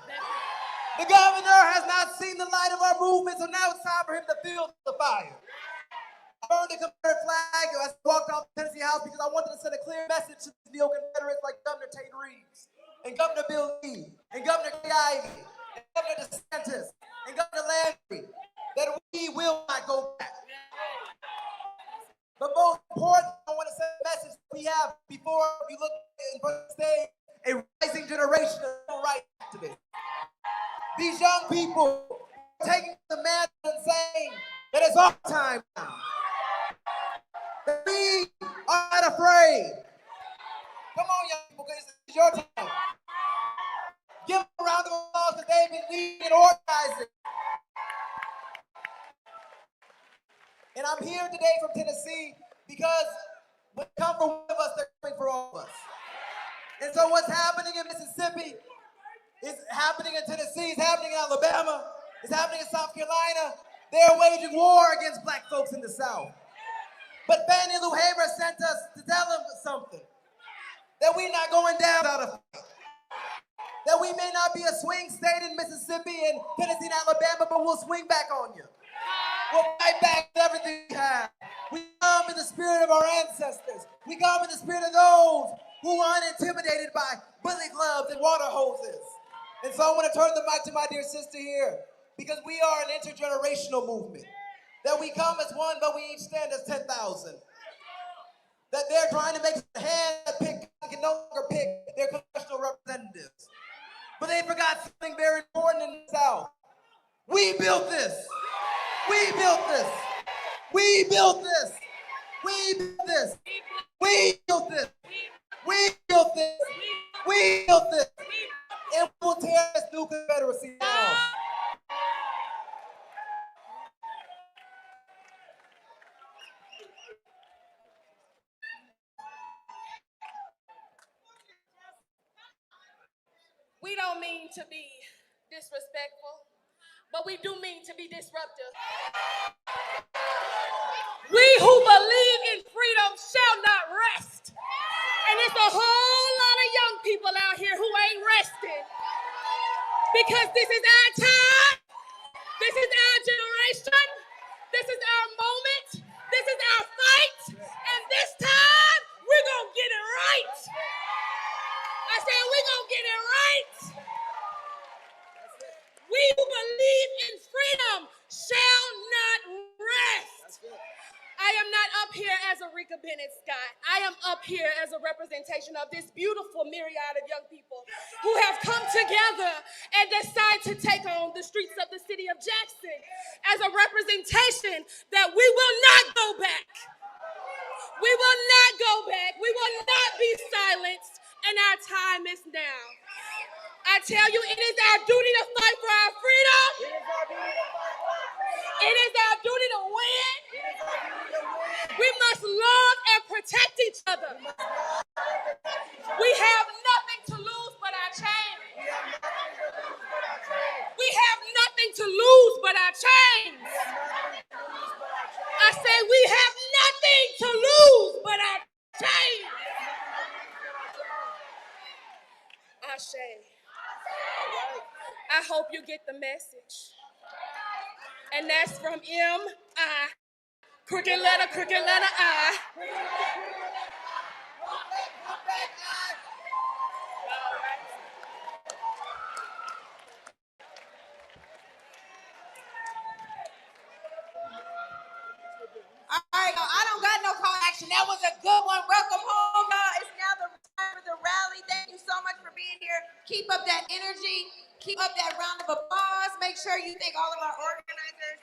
The governor has not seen the light of our movement, so now it's time for him to feel the fire. I burned the Confederate flag as I walked off the Tennessee House because I wanted to send a clear message to the neo-Confederates like Governor Tate Reeves, and Governor Bill Lee, and Governor Kay Ivey, and Governor DeSantis, and Governor Landry, that we will not go back. But most important, I want to send a message we have before you look in front of the stage, a rising generation of civil rights activists. These young people are taking the mantle and saying that it's our time now. That we are not afraid. Come on, young people, because it's your time. Give them a round of applause that they've been leading and organizing. And I'm here today from Tennessee because when they come for one of us, they're coming for all of us. And so what's happening in Mississippi It's happening in Tennessee, it's happening in Alabama, it's happening in South Carolina. They're waging war against black folks in the South. But Fannie Lou Hamer sent us to tell them something, that we're not going down without a fight. That we may not be a swing state in Mississippi and Tennessee and Alabama, but we'll swing back on you. We'll fight back with everything we have. We come in the spirit of our ancestors. We come in the spirit of those who are unintimidated by bullet clubs and water hoses. And so I want to turn the mic to my dear sister here, because we are an intergenerational movement. That we come as one, but we each stand as 10,000. That they're trying to make the hand that pick can no longer pick their congressional representatives. But they forgot something very important in the South. We built this. We built this. We built this. We built this. We built this. We built this. We built this. And we'll tear this new Confederacy down. We don't mean to be disrespectful, but we do mean to be disruptive. We who believe in freedom shall not rest. And it's a whole lot of young people out here who ain't resting. Because this is our time. This is our generation. This is our moment. This is our fight. And this time, we're going to get it right. I said, we're going to get it right. We who believe in freedom shall not rest. I am not up here as a Rika Bennett Scott. I am up here as a representation of this beautiful myriad of young people who have come together and decided to take on the streets of the city of Jackson as a representation that we will not go back. We will not go back. We will not be silenced, and our time is now. I tell you, it is our duty to fight for our freedom. It is our duty to win. We must love and protect each other. We have nothing to lose but our chains. We have nothing to lose but our chains. I say we have nothing to lose but our chains. Ashe. I hope you get the message. And that's from M.I. Crooked letter I. All right, I don't got no call to action. That was a good one. Welcome home, y'all. It's now the time of the rally. Thank you so much for being here. Keep up that energy. Keep up that round of applause. Make sure you thank all of our organizers.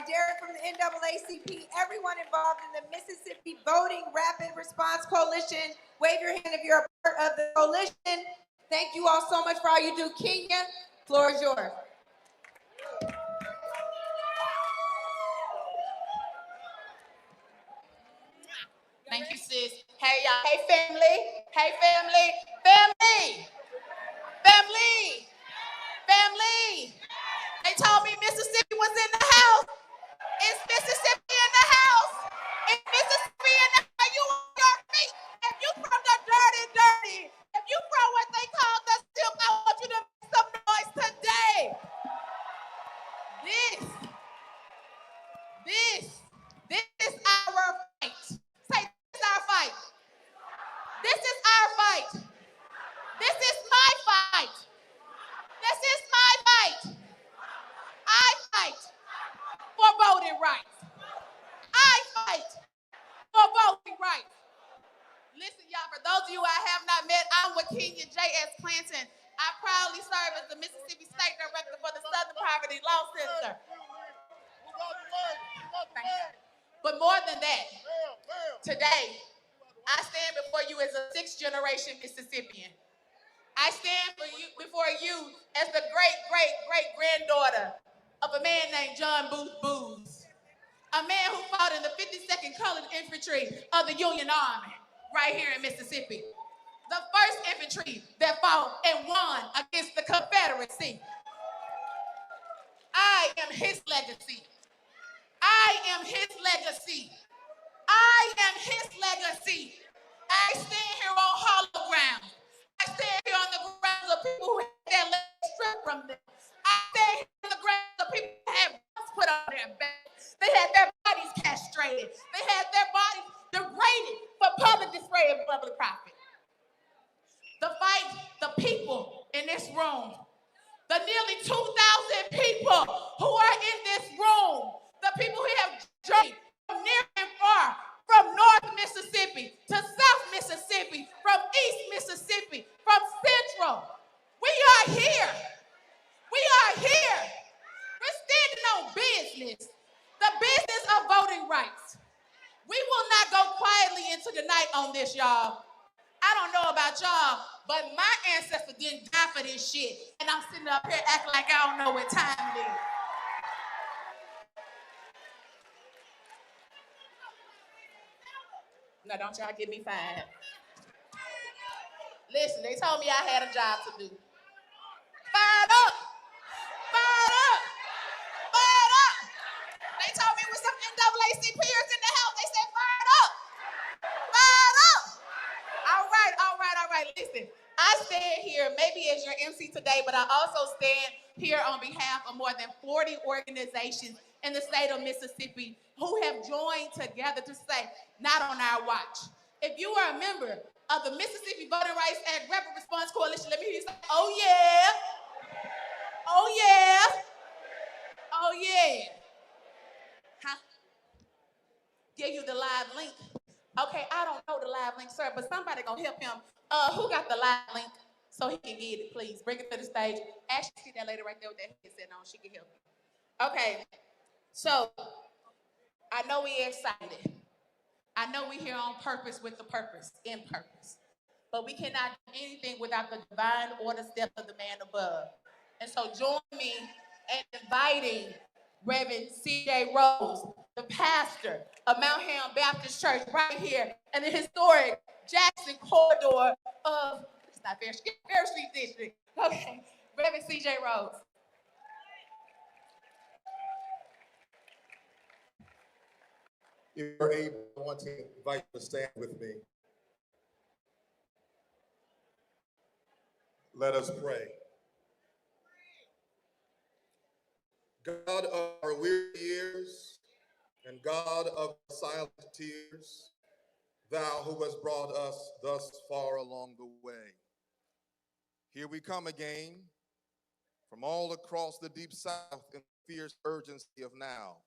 Derek from the NAACP, everyone involved in the Mississippi Voting Rapid Response Coalition. Wave your hand if you're a part of the coalition. Thank you all so much for all you do. Kenya, floor is yours. Thank you, sis. Hey, y'all. Hey, family. Hey, family. Family. Family. Family. They told me Mississippi was in the house. Is Mississippi in the house? Is Mississippi in the house? You on your feet. If you from the dirty, if you from what they call the silk, I want you to make some noise today. This is our fight. Say, this is our fight. This is our fight. This is my fight. This is my fight. I fight for voting rights. I fight for voting rights. Listen, y'all, for those of you I have not met, I'm Wakenya J.S. Clanton. I proudly serve as the Mississippi State Director for the Southern Poverty Law Center. But more than that, today, I stand before you as a sixth-generation Mississippian. I stand before you as the great-great-great-granddaughter of a man named John Booth Booth, a man who fought in the 52nd Colored Infantry of the Union Army right here in Mississippi. the 1st Infantry that fought and won against the Confederacy. I am his legacy. I am his legacy. I am his legacy. I stand here on hollow ground. I stand here on the grounds of people who had their legs stripped from them. I stand here on the grounds of people who had guns put on their backs. They had their bodies castrated. They had their bodies degraded for public display and public profit. The fight, the people in this room, the nearly 2,000 people who are in this room, the people who have journeyed from near and far, from North Mississippi to South Mississippi, from East Mississippi, from Central. We are here. We are here. We're standing on business, the business of voting rights. We will not go quietly into the night on this, y'all. I don't know about y'all, but my ancestors didn't die for this shit, and I'm sitting up here acting like I don't know what time it is. Now, don't y'all give me five. Listen, they told me I had a job to do. Fired up! Fired up! Fired up! They told me with some NAACPers in the house, they said fired up! Fired up! All right. Listen, I stand here maybe as your MC today, but I also stand here on behalf of more than 40 organizations in the state of Mississippi who have joined together to say, not on our watch. If you are a member of the Mississippi Voting Rights Act Rapid Response Coalition, let me hear you say, oh yeah, oh yeah, oh yeah. Huh? Give you the live link. Okay, I don't know the live link, sir, but somebody gonna help him. Who got the live link so he can get it, please? Bring it to the stage. Actually, see that lady right there with that headset on. She can help you. Okay, so I know we're excited. I know we're here on purpose with the purpose, in purpose. But we cannot do anything without the divine order step of the man above. And so join me in inviting Reverend C.J. Rose, the pastor of Mount Ham Baptist Church right here in the historic Jackson corridor of, it's not Fair Street District. Okay, Reverend C.J. Rose. If you're able, I want to invite you to stand with me. Let us pray. God of our weary years and God of silent tears, thou who hast brought us thus far along the way. Here we come again from all across the deep south in the fierce urgency of now.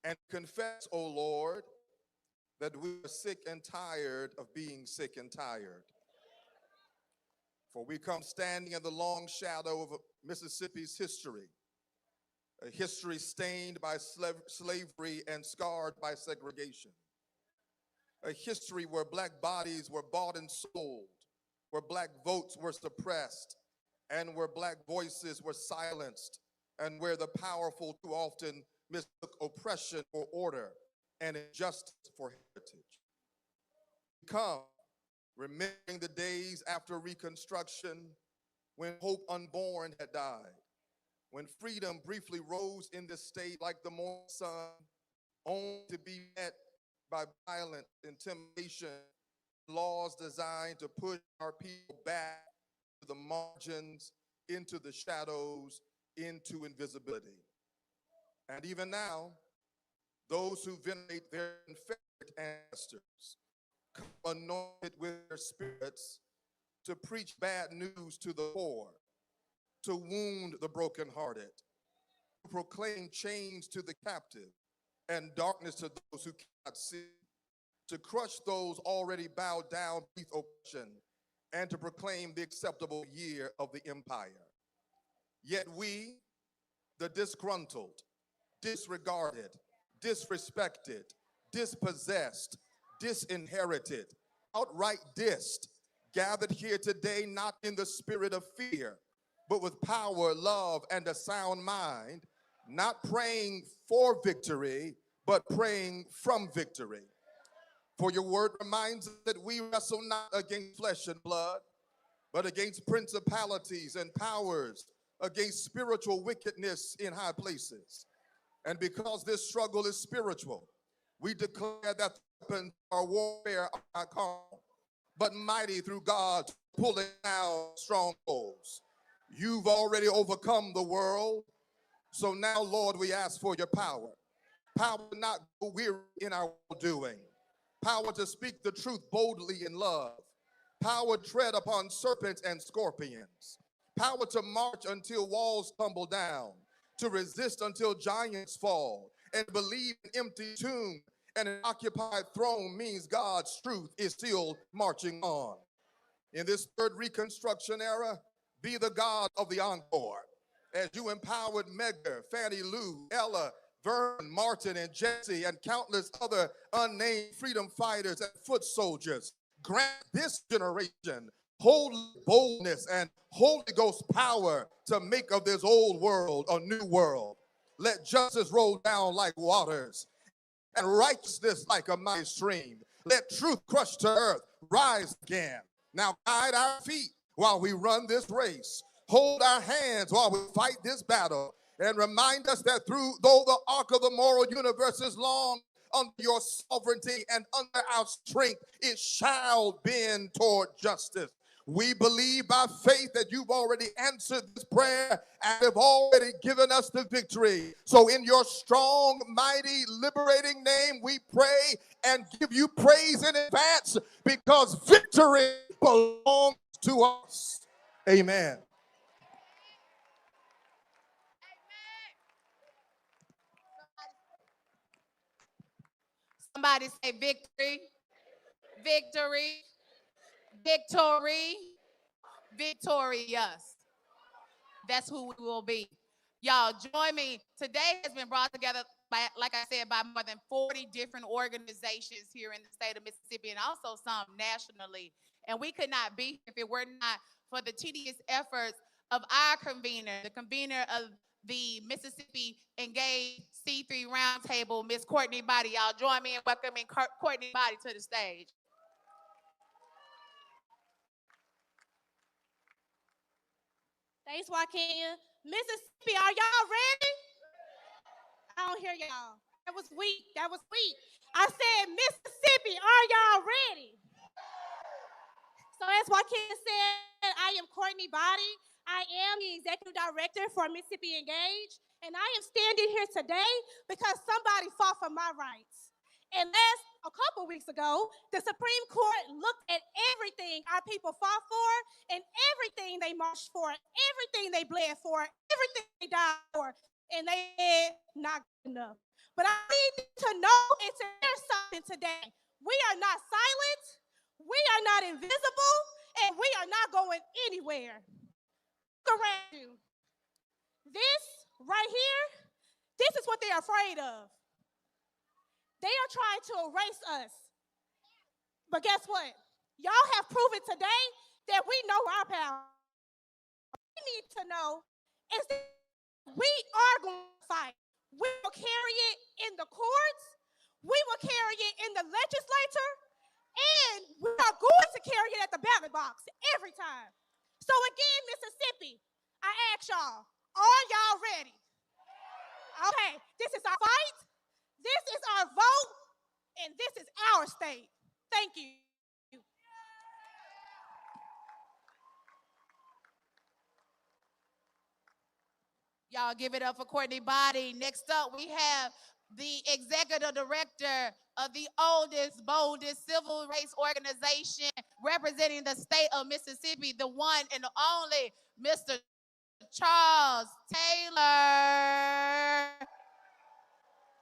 And confess, O Lord, that we are sick and tired of being sick and tired. For we come standing in the long shadow of Mississippi's history, a history stained by slavery and scarred by segregation, a history where Black bodies were bought and sold, where Black votes were suppressed, and where Black voices were silenced, and where the powerful too often mistook oppression for order and injustice for heritage. Come, remembering the days after Reconstruction, when hope unborn had died, when freedom briefly rose in this state like the morning sun, only to be met by violent intimidation, laws designed to push our people back to the margins, into the shadows, into invisibility. And even now, those who venerate their Confederate ancestors come anointed with their spirits to preach bad news to the poor, to wound the brokenhearted, to proclaim chains to the captive and darkness to those who cannot see, to crush those already bowed down beneath oppression, and to proclaim the acceptable year of the empire. Yet we, the disgruntled, disregarded, disrespected, dispossessed, disinherited, outright dissed, gathered here today not in the spirit of fear, but with power, love, and a sound mind, not praying for victory, but praying from victory. For your word reminds us that we wrestle not against flesh and blood, but against principalities and powers, against spiritual wickedness in high places. And because this struggle is spiritual, we declare that the weapons of our warfare are not carnal, but mighty through God, pulling down strongholds. You've already overcome the world. So now, Lord, we ask for your power. Power to not go weary in our doing. Power to speak the truth boldly in love. Power to tread upon serpents and scorpions. Power to march until walls tumble down. To resist until giants fall. And believe an empty tomb and an occupied throne means God's truth is still marching on. In this third Reconstruction era, be the God of the encore. As you empowered Medgar, Fannie Lou, Ella, Vern, Martin, and Jesse, and countless other unnamed freedom fighters and foot soldiers, grant this generation holy boldness and Holy Ghost power to make of this old world a new world. Let justice roll down like waters and righteousness like a mighty stream. Let truth crush to earth rise again. Now guide our feet while we run this race. Hold our hands while we fight this battle. And remind us that though the arc of the moral universe is long, under your sovereignty and under our strength, it shall bend toward justice. We believe by faith that you've already answered this prayer and have already given us the victory. So in your strong, mighty, liberating name, we pray and give you praise in advance because victory belongs to us. Amen. Somebody say victory, victory, victory, victorious. That's who we will be. Y'all join me. Today has been brought together by, like I said, by more than 40 different organizations here in the state of Mississippi and also some nationally. And we could not be here if it were not for the tedious efforts of our convener, the convener of the Mississippi Engaged C3 Roundtable, Miss Courtney Body. Y'all join me in welcoming Courtney Body to the stage. Thanks, Joaquin. Mississippi, are y'all ready? I don't hear y'all. That was weak. That was weak. I said, Mississippi, are y'all ready? So as Joaquin said, I am Courtney Body. I am the Executive Director for Mississippi Engage. And I am standing here today because somebody fought for my rights. And a couple weeks ago, the Supreme Court looked at everything our people fought for and everything they marched for, everything they bled for, everything they died for, and they said not good enough. But I need to know and to hear something today. We are not silent, we are not invisible, and we are not going anywhere. Look around you. This right here, this is what they're afraid of. They are trying to erase us. But guess what? Y'all have proven today that we know our power. What we need to know is that we are going to fight. We will carry it in the courts. We will carry it in the legislature. And we are going to carry it at the ballot box every time. So again, Mississippi, I ask y'all, are y'all ready? Okay, this is our fight. This is our vote, and this is our state. Thank you. Y'all give it up for Courtney Body. Next up, we have the Executive Director of the oldest, boldest civil rights organization representing the state of Mississippi, the one and the only Mr. Charles Taylor.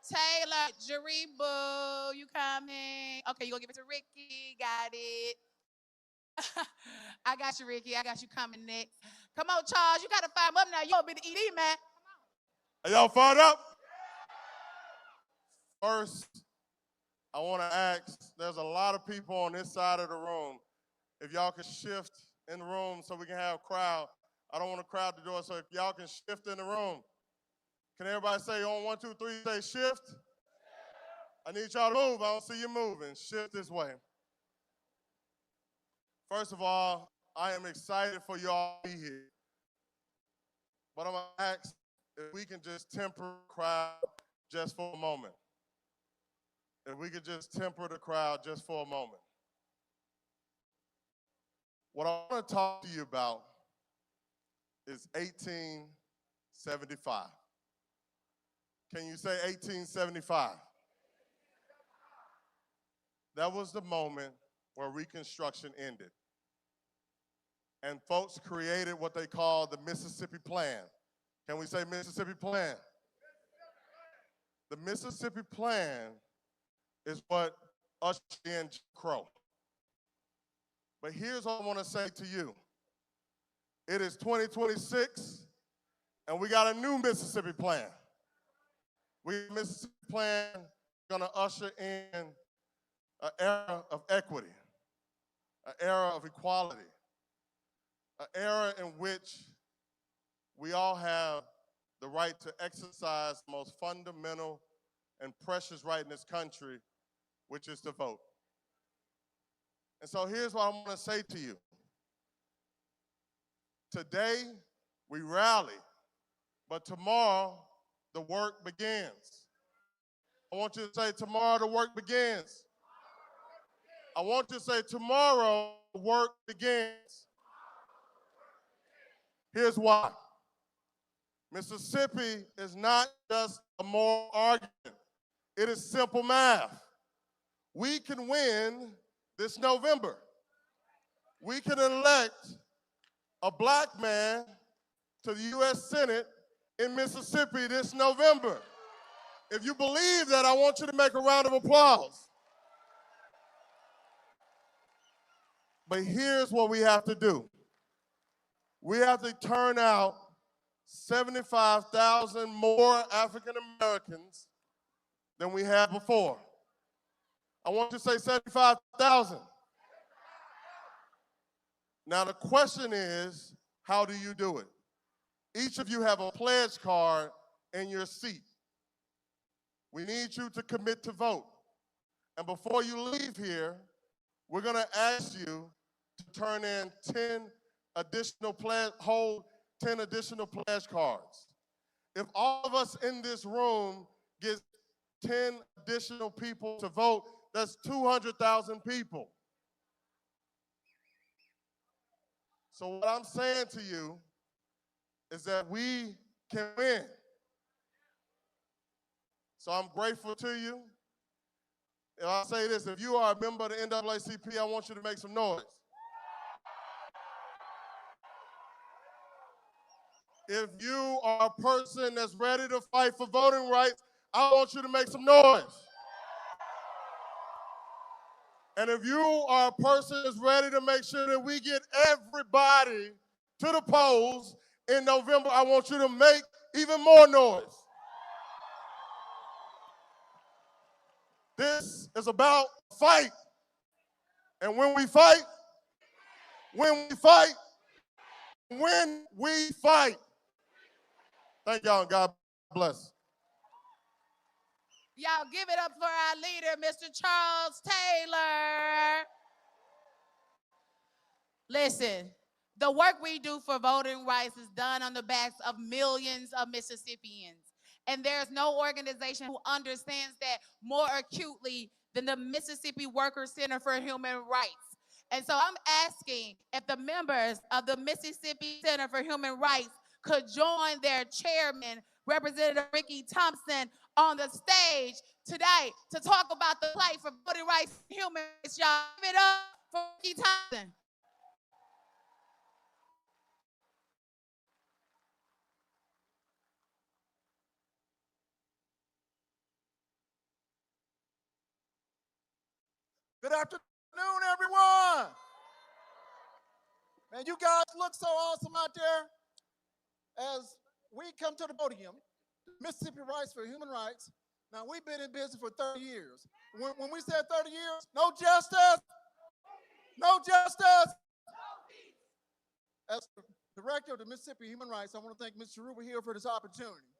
Taylor, Jaribu, you coming? Okay, you gonna give it to Ricky. Got it. I got you, Ricky. I got you coming next. Come on, Charles. You gotta fire him up now. You gonna be the ED, man. Are y'all fired up? First, I want to ask, there's a lot of people on this side of the room. If y'all can shift in the room so we can have a crowd. I don't want to crowd the door, so if y'all can shift in the room. Can everybody say on 1, 2, 3, say shift? I need y'all to move. I don't see you moving. Shift this way. First of all, I am excited for y'all to be here. But I'm going to ask if we can just temper the crowd just for a moment. If we could just temper the crowd just for a moment. What I want to talk to you about is 1875. Can you say 1875? That was the moment where Reconstruction ended. And folks created what they call the Mississippi Plan. Can we say Mississippi Plan? The Mississippi Plan is what ushered in Jim Crow. But here's what I want to say to you. It is 2026, and we got a new Mississippi Plan. Mississippi Plan going to usher in an era of equity, an era of equality, an era in which we all have the right to exercise the most fundamental and precious right in this country, which is to vote. And so here's what I want to say to you. Today, we rally, but tomorrow, the work begins. I want you to say, tomorrow the work begins. I want you to say, tomorrow the work begins. Here's why. Mississippi is not just a moral argument. It is simple math. We can win this November. We can elect a black man to the U.S. Senate in Mississippi this November. If you believe that, I want you to make a round of applause. But here's what we have to do. We have to turn out 75,000 more African Americans than we had before. I want you to say 75,000. Now the question is, how do you do it? Each of you have a pledge card in your seat. We need you to commit to vote. And before you leave here, we're going to ask you to turn in 10 additional pledge cards. If all of us in this room get 10 additional people to vote, that's 200,000 people. So what I'm saying to you is that we can win. So I'm grateful to you. And I'll say this, if you are a member of the NAACP, I want you to make some noise. If you are a person that's ready to fight for voting rights, I want you to make some noise. And if you are a person that's ready to make sure that we get everybody to the polls in November, I want you to make even more noise. This is about fight. And when we fight, thank y'all and God bless. Y'all give it up for our leader, Mr. Charles Taylor. Listen, the work we do for voting rights is done on the backs of millions of Mississippians. And there's no organization who understands that more acutely than the Mississippi Workers Center for Human Rights. And so I'm asking if the members of the Mississippi Center for Human Rights could join their chairman, Representative Ricky Thompson, on the stage today to talk about the plight for voting rights and human rights. Y'all give it up for Ricky Thompson. Good afternoon, everyone. Man, you guys look so awesome out there. As we come to the podium, Mississippi Rights for Human Rights. Now, we've been in business for 30 years. When we said 30 years, no justice, no justice. As the director of the Mississippi Human Rights, I want to thank Mr. Ruber here for this opportunity.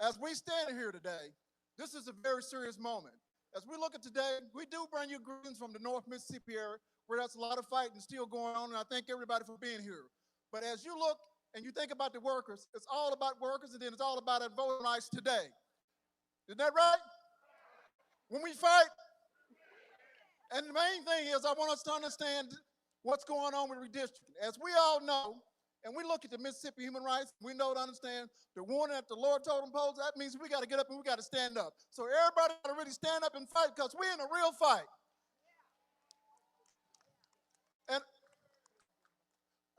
As we stand here today, this is a very serious moment. as we look at today, we do bring you greetings from the North Mississippi area, where there's a lot of fighting still going on, and I thank everybody for being here. But as you look and you think about the workers, it's all about workers, and then it's all about our voting rights today. Isn't that right? When we fight, and the main thing is I want us to understand what's going on with redistricting. As we all know, and we look at the Mississippi human rights, we know to understand the warning that the Lord told them pose, that means we got to get up and we got to stand up. So everybody got to really stand up and fight, because we're in a real fight. And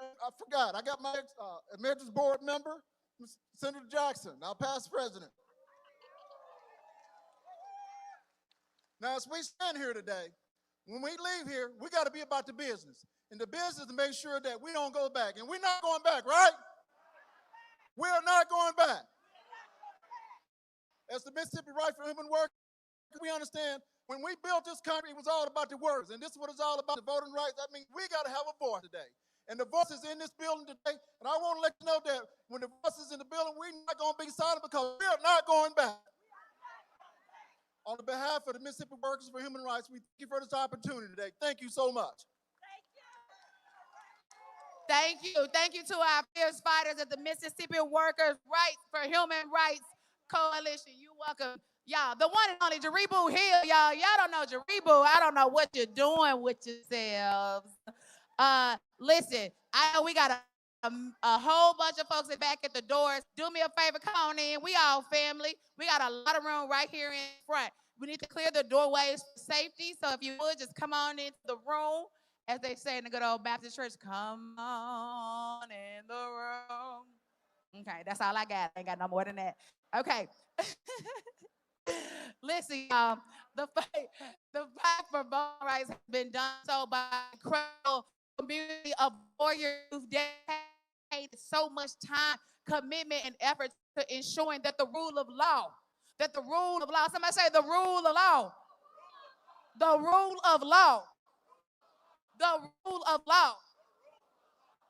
I forgot, I got my Emeritus Board member, Senator Jackson, our past president. Now, as we stand here today, when we leave here, we got to be about the business. And the business to make sure that we don't go back. And we're not going back, right? We are not going back. As the Mississippi Right for Human Work, we understand when we built this country, it was all about the workers. And this is what it's all about, the voting rights. That means we got to have a voice today. And the voice is in this building today. And I want to let you know that when the voice is in the building, we're not going to be silent, because we are not going back. On behalf of the Mississippi Workers for Human Rights, we thank you for this opportunity today. Thank you so much. Thank you. Thank you to our fierce fighters at the Mississippi Workers' Rights for Human Rights Coalition. You're welcome. Y'all, the one and only Jaribu Hill, y'all. Y'all don't know Jaribu. I don't know what you're doing with yourselves. Listen, I know we got a whole bunch of folks back at the doors. Do me a favor, come on in. We all family. We got a lot of room right here in front. We need to clear the doorways for safety. So if you would, just come on into the room. As they say in the good old Baptist church, come on in the room. Okay, that's all I got. I ain't got no more than that. Okay. Listen, y'all, the fight for voting rights has been done so by an incredible community of warriors who've dedicated so much time, commitment, and effort to ensuring that the rule of law, somebody say the rule of law, the rule of law, the rule of law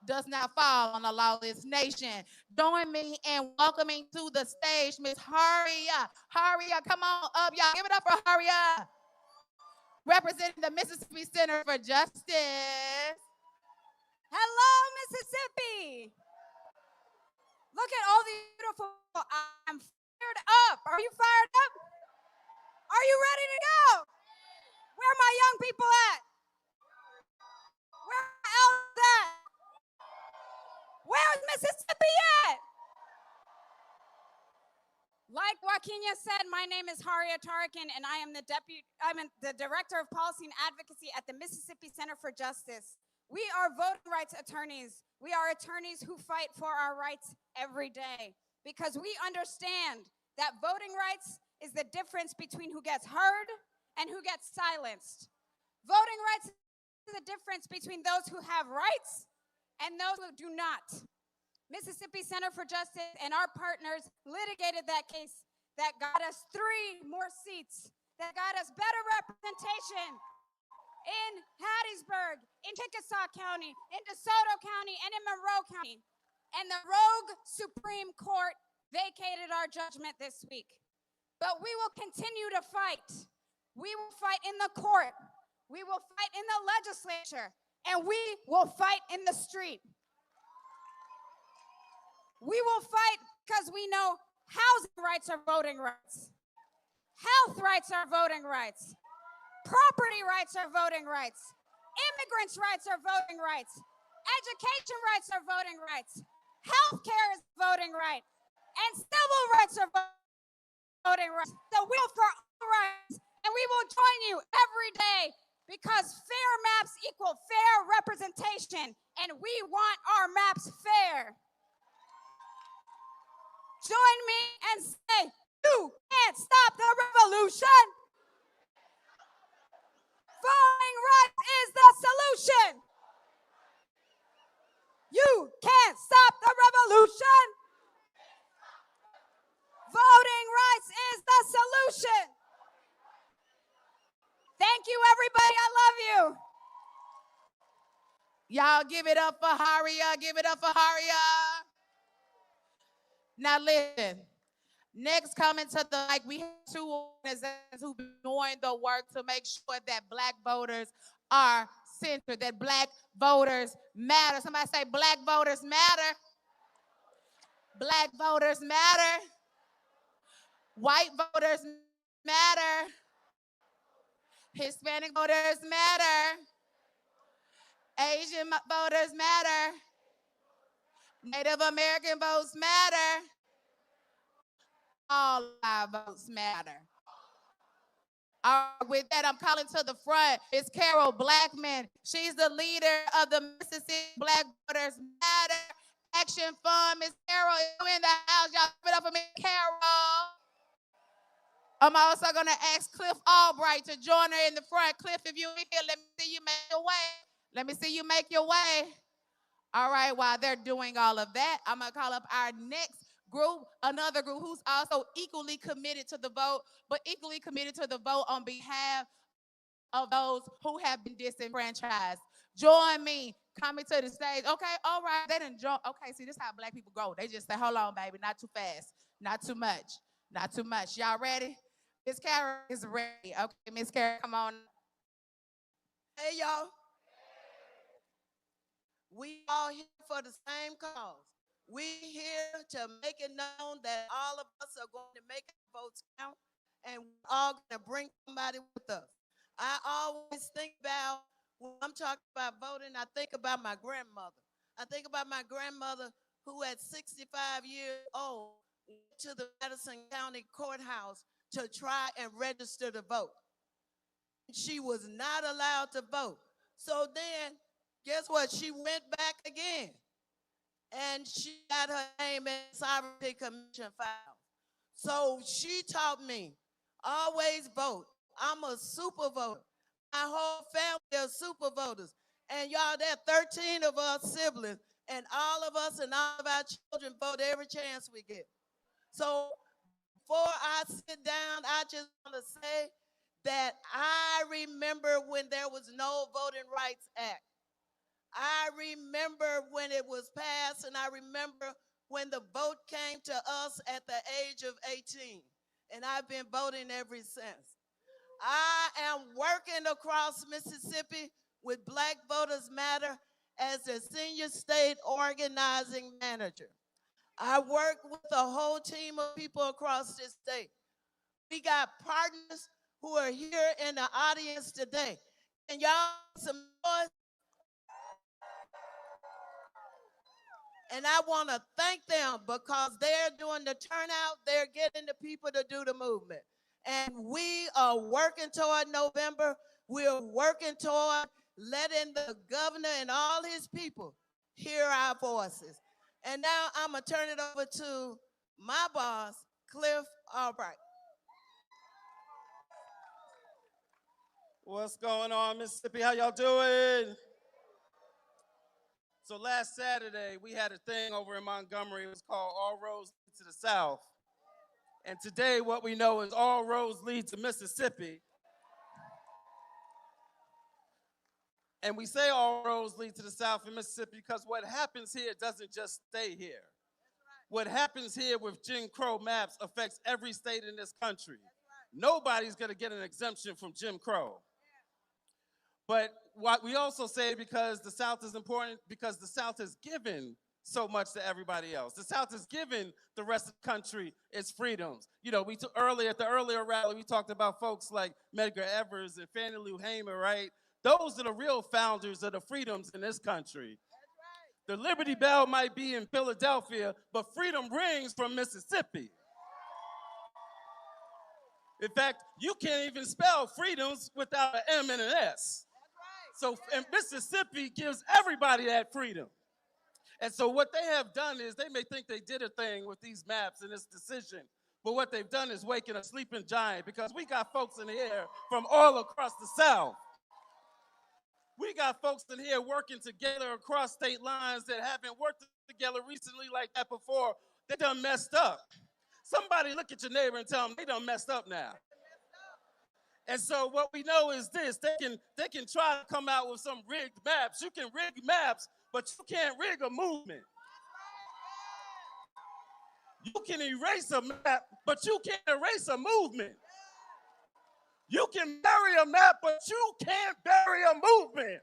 does not fall on a lawless nation. Join me in welcoming to the stage Miss Haria. Haria, come on up, y'all. Give it up for Haria. Representing the Mississippi Center for Justice. Hello, Mississippi. Look at all the beautiful. I'm fired up. Are you fired up? Are you ready to go? Where are my young people at? Where are my elders at? Where's Mississippi at? Like Joaquina said, my name is Haria Tarikan, and I'm the Director of Policy and Advocacy at the Mississippi Center for Justice. We are voting rights attorneys. We are attorneys who fight for our rights every day, because we understand that voting rights is the difference between who gets heard and who gets silenced. Voting rights is the difference between those who have rights and those who do not. Mississippi Center for Justice and our partners litigated that case that got us 3 more seats, that got us better representation in Hattiesburg, in Chickasaw County, in DeSoto County, and in Monroe County. And the rogue Supreme Court vacated our judgment this week. But we will continue to fight. We will fight in the court. We will fight in the legislature. And we will fight in the street. We will fight because we know housing rights are voting rights. Health rights are voting rights. Property rights are voting rights. Immigrants' rights are voting rights. Education rights are voting rights. Healthcare is voting right. And civil rights are voting rights. So we'll for all rights. And we will join you every day, because fair maps equal fair representation. And we want our maps fair. Join me and say, you can't stop the revolution. Voting rights is the solution. You can't stop the revolution. Voting rights is the solution. Thank you, everybody. I love you. Y'all give it up for Haria. Give it up for Haria. Now listen, Next, coming to the mic, we have two organizations who've been doing the work to make sure that Black voters are centered, that Black voters matter. Somebody say Black voters matter. Black voters matter. White voters matter. Hispanic voters matter. Asian voters matter. Native American votes matter. All our votes matter. All right, with that, I'm calling to the front. It's Carol Blackman. She's the leader of the Mississippi Black Voters Matter Action Fund. Miss Carol is in the house. Y'all give it up for me, Carol. I'm also going to ask Cliff Albright to join her in the front. Cliff, if you're in here, let me see you make your way. Let me see you make your way. All right, while they're doing all of that, I'm going to call up our next group, another group who's also equally committed to the vote, but equally committed to the vote on behalf of those who have been disenfranchised. Join me coming to the stage. Okay, all right, they didn't join. Okay, see, this is how Black people go. They just say, hold on, baby, not too fast, not too much, not too much. Y'all ready? Miss Karen is ready. Okay, Miss Karen, come on. Hey, y'all. We all here for the same cause. We here to make it known that all of us are going to make our votes count, and we're all going to bring somebody with us. I always think about, when I'm talking about voting, I think about my grandmother. I think about my grandmother who at 65 years old went to the Madison County Courthouse to try and register to vote. She was not allowed to vote. So then, guess what? She went back again, and she got her name in the Sovereignty Commission file. So she taught me, always vote. I'm a super voter. My whole family are super voters. And y'all, there are 13 of us siblings, and all of us and all of our children vote every chance we get. So before I sit down, I just want to say that I remember when there was no Voting Rights Act. I remember when it was passed, and I remember when the vote came to us at the age of 18. And I've been voting ever since. I am working across Mississippi with Black Voters Matter as the senior state organizing manager. I work with a whole team of people across this state. We got partners who are here in the audience today. And y'all some noise? And I want to thank them because they're doing the turnout. They're getting the people to do the movement. And we are working toward November. We're working toward letting the governor and all his people hear our voices. And now I'm going to turn it over to my boss, Cliff Albright. What's going on, Mississippi? How y'all doing? So last Saturday, we had a thing over in Montgomery. It was called All Roads Lead to the South. And today, what we know is all roads lead to Mississippi. And we say all roads lead to the South in Mississippi because what happens here doesn't just stay here. What happens here with Jim Crow maps affects every state in this country. Nobody's gonna get an exemption from Jim Crow. But what we also say, because the South is important, because the South has given so much to everybody else. The South has given the rest of the country its freedoms. You know, at the earlier rally, we talked about folks like Medgar Evers and Fannie Lou Hamer, right? Those are the real founders of the freedoms in this country. The Liberty Bell might be in Philadelphia, but freedom rings from Mississippi. In fact, you can't even spell freedoms without an M and an S. So and Mississippi gives everybody that freedom. And so what they have done is they may think they did a thing with these maps and this decision, but what they've done is waking a sleeping giant, because we got folks in here from all across the South. We got folks in here working together across state lines that haven't worked together recently like that before. They done messed up. Somebody look at your neighbor and tell them they done messed up now. And so what we know is this: they can try to come out with some rigged maps. You can rig maps, but you can't rig a movement. You can erase a map, but you can't erase a movement. You can bury a map, but you can't bury a movement.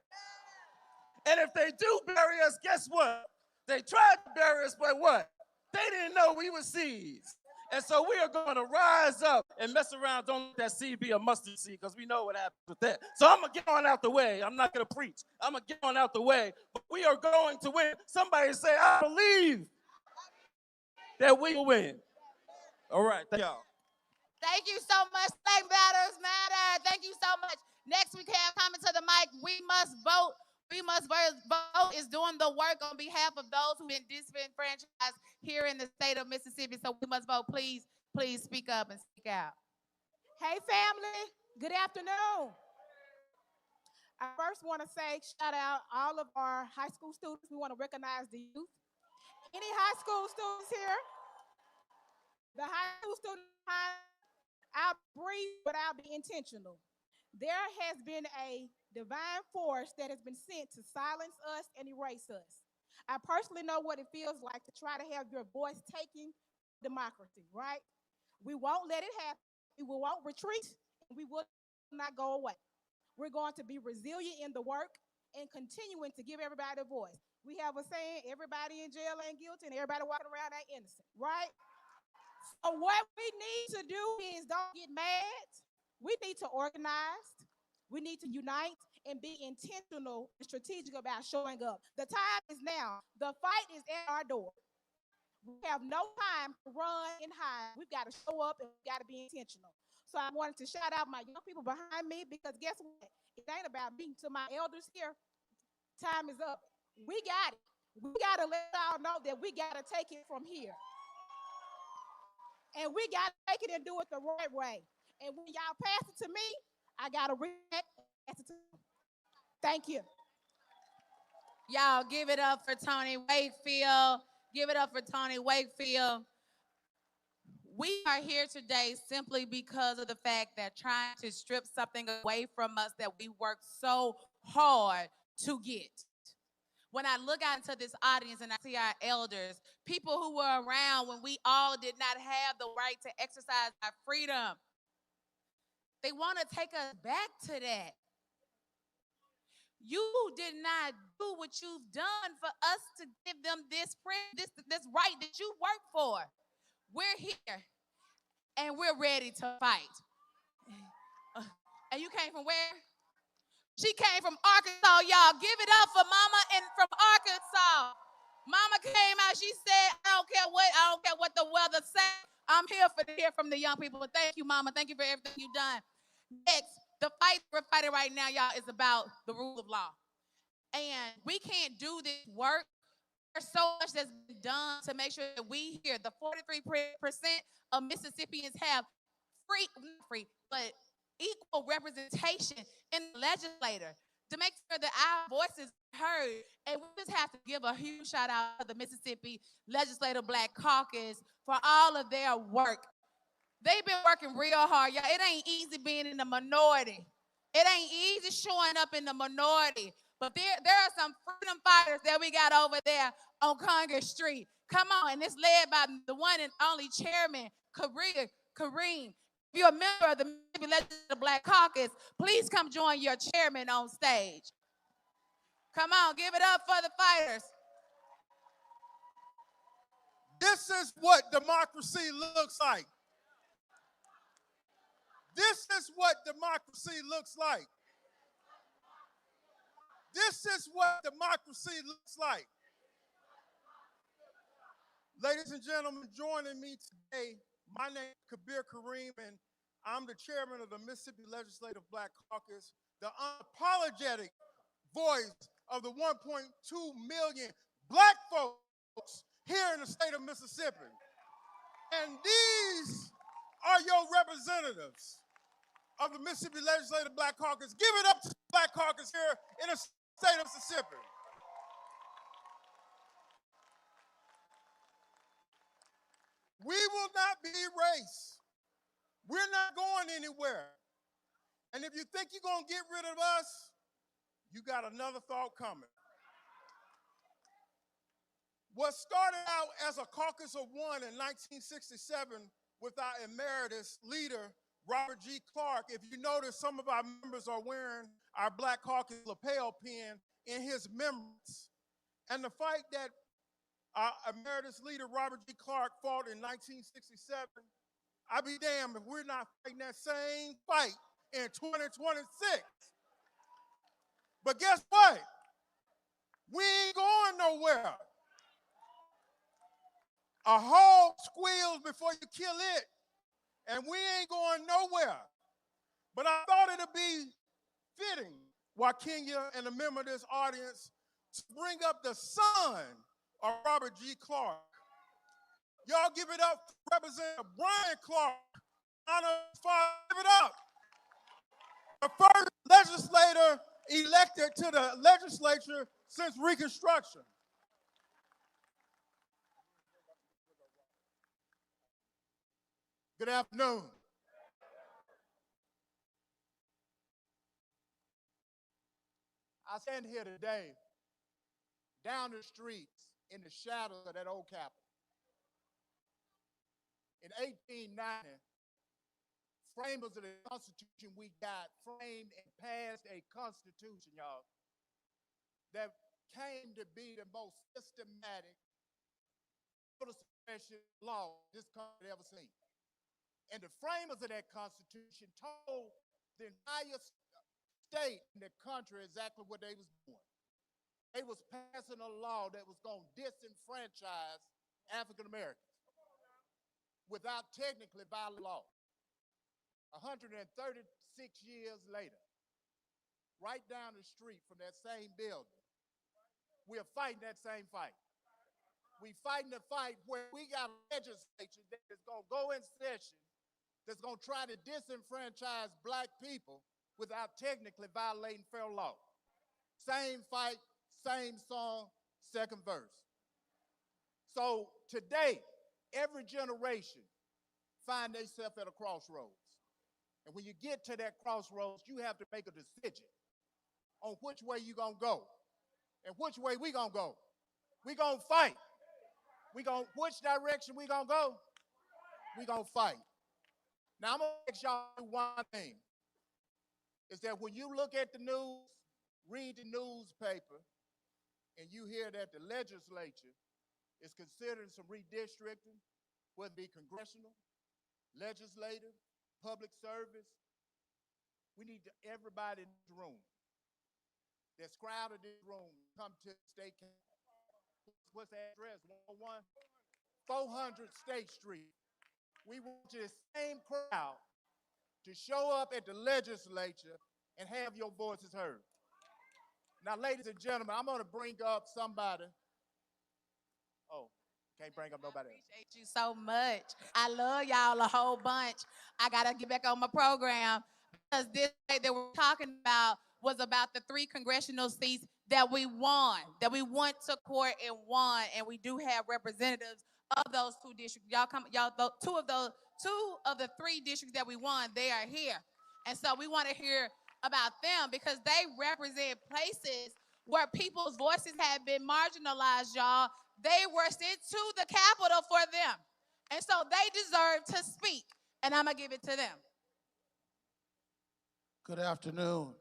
And if they do bury us, guess what? They tried to bury us, but what? They didn't know we were seeds. And so we are going to rise up and mess around. Don't let that seed be a mustard seed, because we know what happens with that. So I'm going to get on out the way. I'm not going to preach. I'm going to get on out the way. But we are going to win. Somebody say, I believe that we will win. All right. Thank y'all. Thank you so much. Black Matters Matter. Thank you so much. Next, we have coming to the mic. We must vote. We must vote is doing the work on behalf of those who've been disenfranchised here in the state of Mississippi. So we must vote. Please, please speak up and speak out. Hey, family. Good afternoon. I first want to say shout out all of our high school students. We want to recognize the youth. Any high school students here? The high school students, I'll breathe, but I'll be intentional. There has been a divine force that has been sent to silence us and erase us. I personally know what it feels like to try to have your voice taken democracy, right? We won't let it happen. We won't retreat, and we will not go away. We're going to be resilient in the work and continuing to give everybody a voice. We have a saying, everybody in jail ain't guilty and everybody walking around ain't innocent, right? So what we need to do is don't get mad. We need to organize. We need to unite and be intentional and strategic about showing up. The time is now. The fight is at our door. We have no time to run and hide. We've got to show up and we've got to be intentional. So I wanted to shout out my young people behind me, because guess what? It ain't about me. To my elders here, time is up. We got it. We got to let y'all know that we got to take it from here. And we got to take it and do it the right way. And when y'all pass it to me, I got to react and pass it to them. Thank you. Y'all give it up for Tony Wakefield. Give it up for Tony Wakefield. We are here today simply because of the fact that trying to strip something away from us that we worked so hard to get. When I look out into this audience and I see our elders, people who were around when we all did not have the right to exercise our freedom, they want to take us back to that. You did not do what you've done for us to give them this right that you worked for. We're here, and we're ready to fight. And you came from where? She came from Arkansas, y'all. Give it up for Mama and from Arkansas. Mama came out, she said, I don't care what the weather says. I'm here to hear from the young people. Thank you, Mama. Thank you for everything you've done. Next, the fight we're fighting right now, y'all, is about the rule of law. And we can't do this work. There's so much that's been done to make sure that we here, the 43% of Mississippians have but equal representation in the legislature, to make sure that our voices are heard. And we just have to give a huge shout out to the Mississippi Legislative Black Caucus for all of their work. They've been working real hard, y'all. It ain't easy being in the minority. It ain't easy showing up in the minority. But there are some freedom fighters that we got over there on Congress Street. Come on, and it's led by the one and only chairman, Kareem. If you're a member of the Mississippi Legislative Black Caucus, please come join your chairman on stage. Come on, give it up for the fighters. This is what democracy looks like. This is what democracy looks like. This is what democracy looks like. Ladies and gentlemen, joining me today, my name is Kabir Kareem, and I'm the chairman of the Mississippi Legislative Black Caucus, the unapologetic voice of the 1.2 million black folks here in the state of Mississippi. And these are your representatives of the Mississippi Legislative Black Caucus. Give it up to the Black Caucus here in the state of Mississippi. We will not be erased. We're not going anywhere. And if you think you're going to get rid of us, you got another thought coming. What started out as a caucus of one in 1967 with our emeritus leader, Robert G. Clark. If you notice, some of our members are wearing our Black Caucus lapel pin in his memories. And the fight that our emeritus leader, Robert G. Clark, fought in 1967, I'll be damned if we're not fighting that same fight in 2026. But guess what? We ain't going nowhere. A hog squeals before you kill it, and we ain't going nowhere. But I thought it'd be fitting, Wakenya and a member of this audience, to bring up the son of Robert G. Clark. Y'all give it up for Representative Brian Clark. Honor his father, give it up. The first legislator elected to the legislature since Reconstruction. Good afternoon. I stand here today down the streets in the shadows of that old Capitol. In 1890, framers of the Constitution we got framed and passed a Constitution, y'all, that came to be the most systematic voter suppression law this country had ever seen. And the framers of that Constitution told the entire state in the country exactly what they was doing. They was passing a law that was going to disenfranchise African Americans without technically violating law. 136 years later, right down the street from that same building, we're fighting that same fight. We fighting the fight where we got a legislature that is going to go in session that's going to try to disenfranchise black people without technically violating federal law. Same fight, same song, second verse. So today, every generation find themselves at a crossroads. And when you get to that crossroads, you have to make a decision on which way you're going to go and which way we going to go. We going to fight. Which direction we going to go? We going to fight. Now, I'm going to ask y'all one thing, is that when you look at the news, read the newspaper, and you hear that the legislature is considering some redistricting, whether it be congressional, legislative, public service, we need everybody in this room that's crowded in this room come to the state capitol. What's the address? 101? 400 State Street. We want the same crowd to show up at the legislature and have your voices heard. Now, ladies and gentlemen, I'm going to bring up somebody. Oh, can't bring up nobody else. Appreciate you so much. I love y'all a whole bunch. I got to get back on my program because this day that we're talking about was about the 3 congressional seats that we won, that we went to court and won, and we do have representatives of those 2 districts. Two of the 3 districts that we won, they are here. And so we want to hear about them because they represent places where people's voices have been marginalized, y'all. They were sent to the Capitol for them. And so they deserve to speak, and I'm going to give it to them. Good afternoon.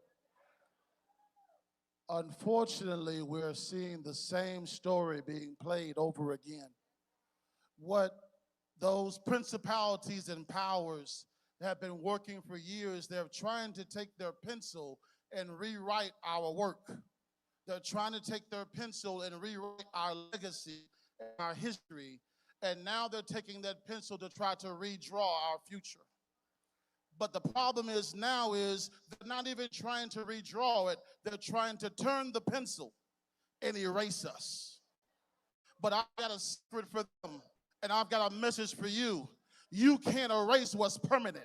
Unfortunately, we're seeing the same story being played over again. What those principalities and powers have been working for years, they're trying to take their pencil and rewrite our work. They're trying to take their pencil and rewrite our legacy, our history, and now they're taking that pencil to try to redraw our future. But the problem is now is they're not even trying to redraw it, they're trying to turn the pencil and erase us. But I've got a secret for them, and I've got a message for you. You can't erase what's permanent.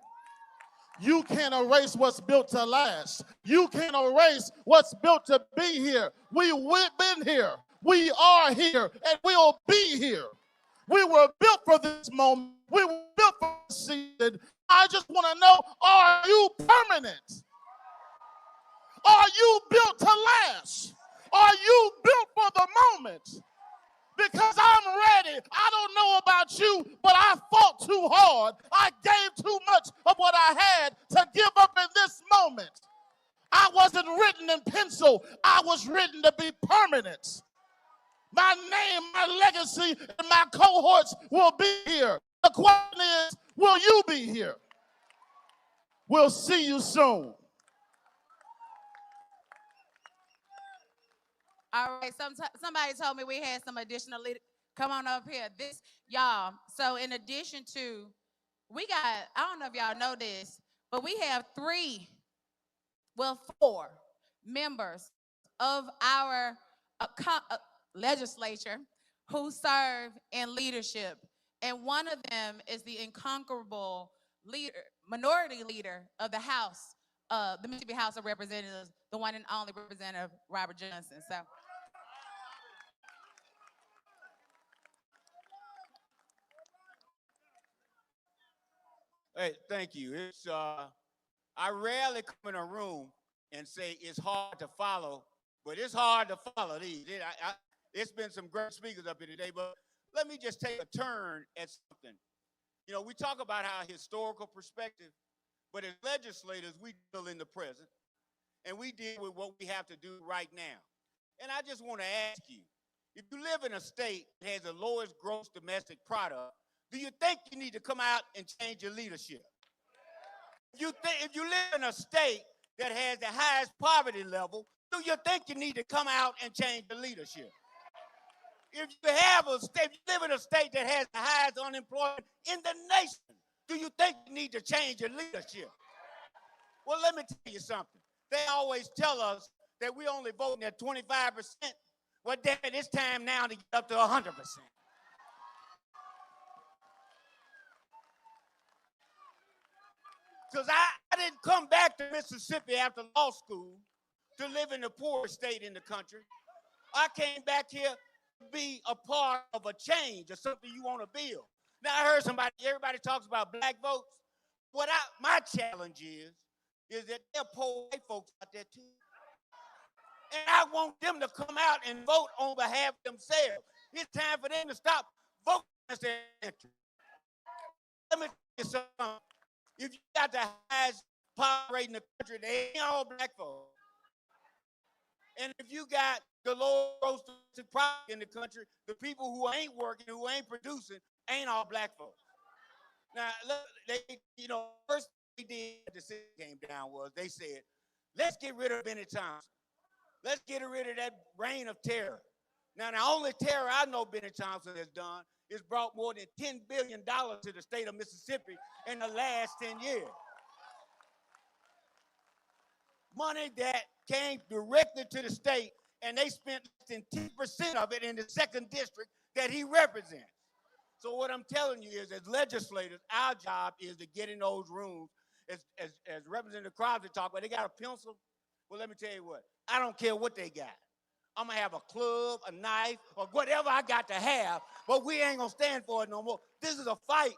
You can't erase what's built to last. You can't erase what's built to be here. We've been here. We are here, and we'll be here. We were built for this moment. We were built for this season. I just want to know, are you permanent? Are you built to last? Are you built for the moment? because I'm ready. I don't know about you, but I fought too hard. I gave too much of what I had to give up in this moment. I wasn't written in pencil. I was written to be permanent. My name, my legacy, and my cohorts will be here. The question is, will you be here? We'll see you soon. All right, somebody told me we had some additional come on up here. Y'all, so in addition to, I don't know if y'all know this, but we have 4 members of our legislature who serve in leadership. And one of them is the incomparable minority leader of the House, the Mississippi House of Representatives, the one and only Representative Robert Johnson. So. Hey, thank you. I rarely come in a room and say it's hard to follow, but it's hard to follow these. It's been some great speakers up here today, but let me just take a turn at something. You know, we talk about our historical perspective, but as legislators, we deal in the present, and we deal with what we have to do right now. And I just want to ask you, if you live in a state that has the lowest gross domestic product, do you think you need to come out and change your leadership? If you live in a state that has the highest poverty level, do you think you need to come out and change the leadership? If you live in a state that has the highest unemployment in the nation, do you think you need to change your leadership? Well, let me tell you something. They always tell us that we're only voting at 25%. Well, damn it, it's time now to get up to 100%. Because I didn't come back to Mississippi after law school to live in the poorest state in the country. I came back here to be a part of a change or something you want to build. Now, I heard everybody talks about black votes. My challenge is that there are poor white folks out there too. And I want them to come out and vote on behalf of themselves. It's time for them to stop voting against their interest. Let me tell you something. If you got the highest poverty rate in the country, they ain't all black folks. And if you got the lowest gross domestic product in the country, the people who ain't working, who ain't producing, ain't all black folks. Now, first thing they did, the city came down was they said, let's get rid of Benny Thompson. Let's get rid of that reign of terror. Now, the only terror I know Benny Thompson has done is brought more than $10 billion to the state of Mississippi in the last 10 years. Money that came directly to the state, and they spent less than 10% of it in the 2nd district that he represents. So what I'm telling you is, as legislators, our job is to get in those rooms. As Representative Crosby talked about, they got a pencil. Well, let me tell you what, I don't care what they got. I'm going to have a club, a knife, or whatever I got to have, but we ain't going to stand for it no more. This is a fight.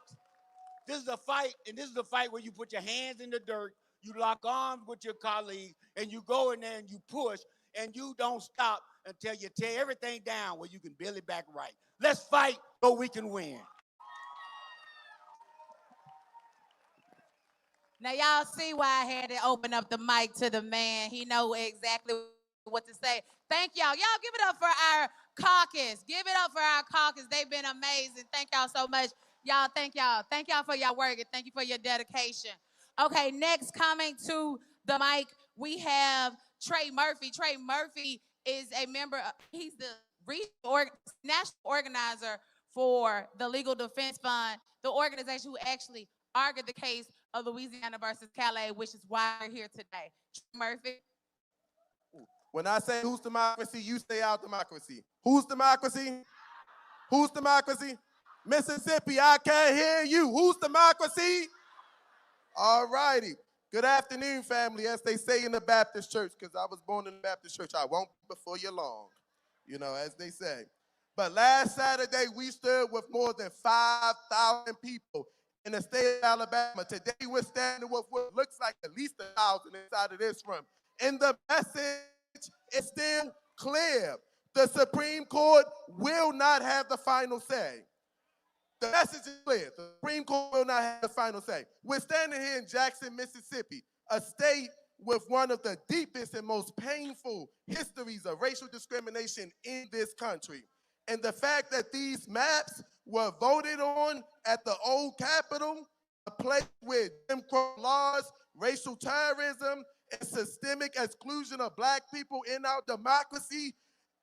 This is a fight, and this is a fight where you put your hands in the dirt, you lock arms with your colleagues, and you go in there and you push, and you don't stop until you tear everything down where you can build it back right. Let's fight so we can win. Now, y'all see why I had to open up the mic to the man. He know exactly what to say. Thank y'all. Y'all give it up for our caucus. Give it up for our caucus. They've been amazing. Thank y'all so much. Y'all, thank y'all. Thank y'all for your work, and thank you for your dedication. Okay, next coming to the mic, we have Trey Murphy. Trey Murphy is a member, he's the national organizer for the Legal Defense Fund, the organization who actually argued the case of Louisiana versus Calais, which is why we're here today. Trey Murphy. When I say who's democracy, you say our democracy. Who's democracy? Who's democracy? Mississippi, I can't hear you. Who's democracy? All righty. Good afternoon, family, as they say in the Baptist church, because I was born in the Baptist church. I won't be before you long, as they say. But last Saturday, we stood with more than 5,000 people in the state of Alabama. Today, we're standing with what looks like at least 1,000 inside of this room. And the message is still clear. The Supreme Court will not have the final say. The message is clear. The Supreme Court will not have the final say. We're standing here in Jackson, Mississippi, a state with one of the deepest and most painful histories of racial discrimination in this country. And the fact that these maps were voted on at the old Capitol, a place where Jim Crow laws, racial terrorism, and systemic exclusion of Black people in our democracy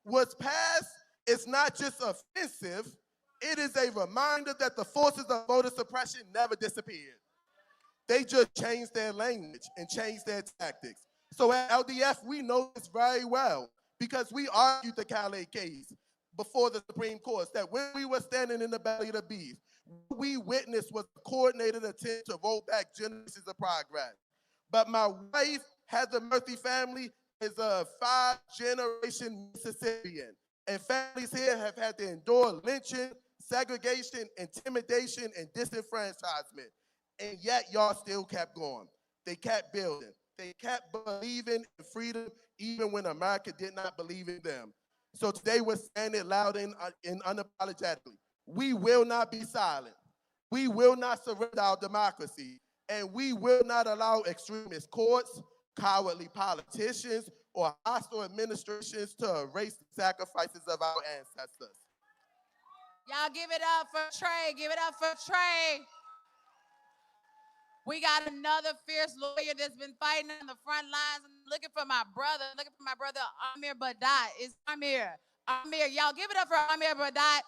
was passed, is not just offensive, it is a reminder that the forces of voter suppression never disappeared. They just changed their language and changed their tactics. So at LDF, we know this very well because we argued the Calais case before the Supreme Court, that when we were standing in the belly of the beast, what we witnessed was a coordinated attempt to roll back generations of progress. But my wife, Heather Murphy family, is a 5-generation Mississippian. And families here have had to endure lynching, segregation, intimidation, and disenfranchisement. And yet y'all still kept going. They kept building. They kept believing in freedom even when America did not believe in them. So today we're standing loud and unapologetically. We will not be silent. We will not surrender our democracy. And we will not allow extremist courts, cowardly politicians, or hostile administrations to erase the sacrifices of our ancestors. Y'all give it up for Trey. Give it up for Trey. We got another fierce lawyer that's been fighting on the front lines. I'm looking for my brother. Amir Badat. It's Amir. Amir, y'all give it up for Amir Badat.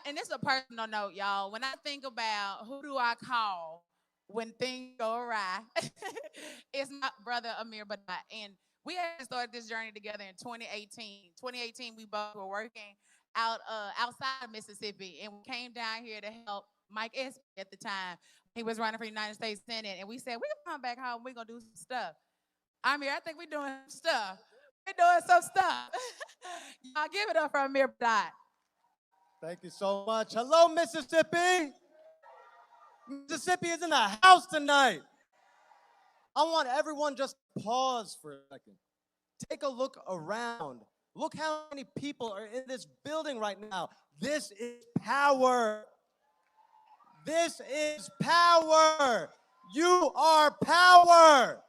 And this is a personal note, y'all. When I think about who do I call when things go awry, it's my brother Amir Badat. And we had started this journey together in 2018. 2018, we both were working outside of Mississippi, and we came down here to help Mike Espy at the time. He was running for the United States Senate, and we said, we're gonna come back home, we're gonna do some stuff. Amir, I think we're doing some stuff. We're doing some stuff. Y'all give it up for Amir Badat. Thank you so much. Hello, Mississippi. Mississippi is in the house tonight. I want everyone just to pause for a second. Take a look around. Look how many people are in this building right now. This is power. This is power. You are power.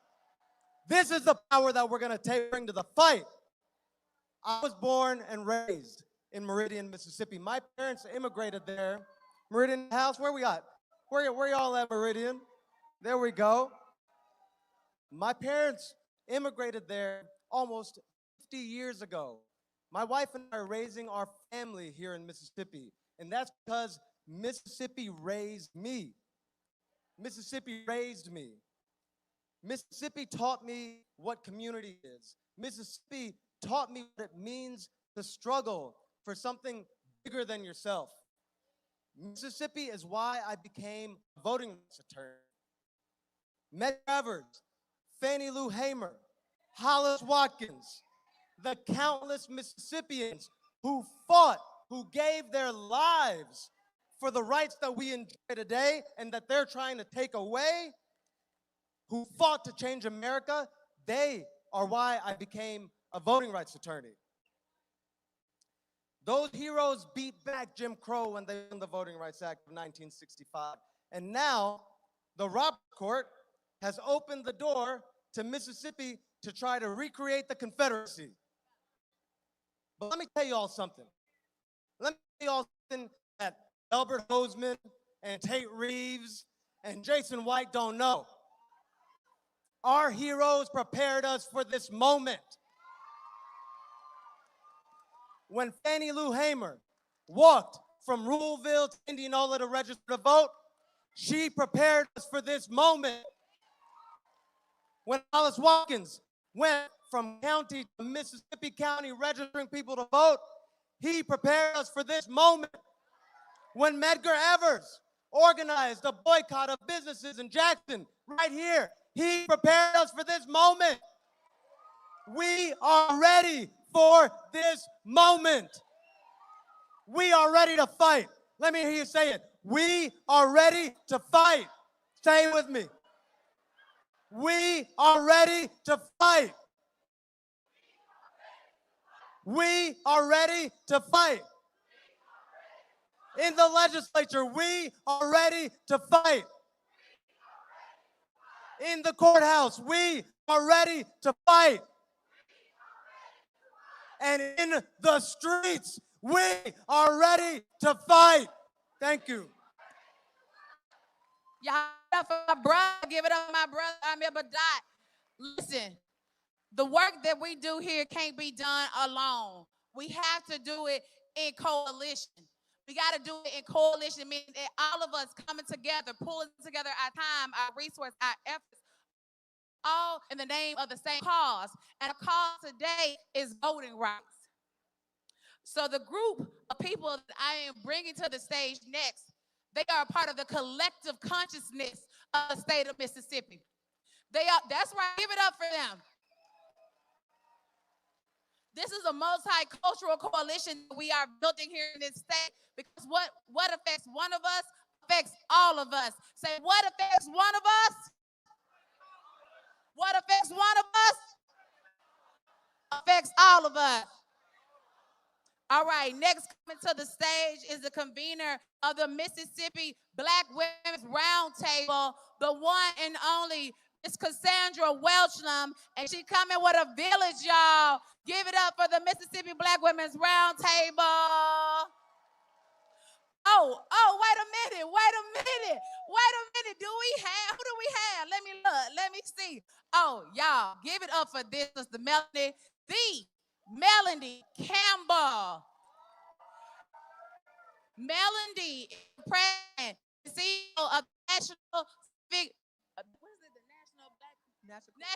This is the power that we're going to bring to the fight. I was born and raised in Meridian, Mississippi. My parents immigrated there. Meridian house, where we at? Where y'all at, Meridian? There we go. My parents immigrated there almost 50 years ago. My wife and I are raising our family here in Mississippi, and that's because Mississippi raised me. Mississippi raised me. Mississippi taught me what community is. Mississippi taught me what it means to struggle for something bigger than yourself. Mississippi is why I became a voting rights attorney. Medgar Evers, Fannie Lou Hamer, Hollis Watkins, the countless Mississippians who fought, who gave their lives for the rights that we enjoy today and that they're trying to take away, who fought to change America, they are why I became a voting rights attorney. Those heroes beat back Jim Crow when they won the Voting Rights Act of 1965. And now the Roberts Court has opened the door to Mississippi to try to recreate the Confederacy. But let me tell you all something. Let me tell you all something that Albert Hoseman and Tate Reeves and Jason White don't know. Our heroes prepared us for this moment. When Fannie Lou Hamer walked from Ruleville to Indianola to register to vote, she prepared us for this moment. When Hollis Watkins went from county to Mississippi County registering people to vote, he prepared us for this moment. When Medgar Evers organized a boycott of businesses in Jackson, right here, he prepared us for this moment. We are ready for this moment. We are ready to fight. Let me hear you say it. We are ready to fight. Say it with me. We are ready to fight. We are ready to fight. In the legislature, we are ready to fight. In the courthouse, we are ready to fight. And in the streets, we are ready to fight. Thank you. Y'all give it up for my brother. Give it up for my brother. I'm here, but listen, the work that we do here can't be done alone. We have to do it in coalition. We got to do it in coalition, meaning that all of us coming together, pulling together our time, our resources, our efforts, all in the name of the same cause. And the cause today is voting rights. So the group of people that I am bringing to the stage next, they are a part of the collective consciousness of the state of Mississippi. That's right, give it up for them. This is a multicultural coalition that we are building here in this state, because what affects one of us affects all of us. Say, what affects one of us? What affects one of us affects all of us. All right, next coming to the stage is the convener of the Mississippi Black Women's Roundtable, the one and only Miss Cassandra Welchlam, and she coming with a village, y'all. Give it up for the Mississippi Black Women's Roundtable. Oh, wait a minute. Who do we have? Let me look, let me see. Oh, y'all, give it up for this, Sister Melanie, the Melanie Campbell. Melanie is president, CEO of National Civic,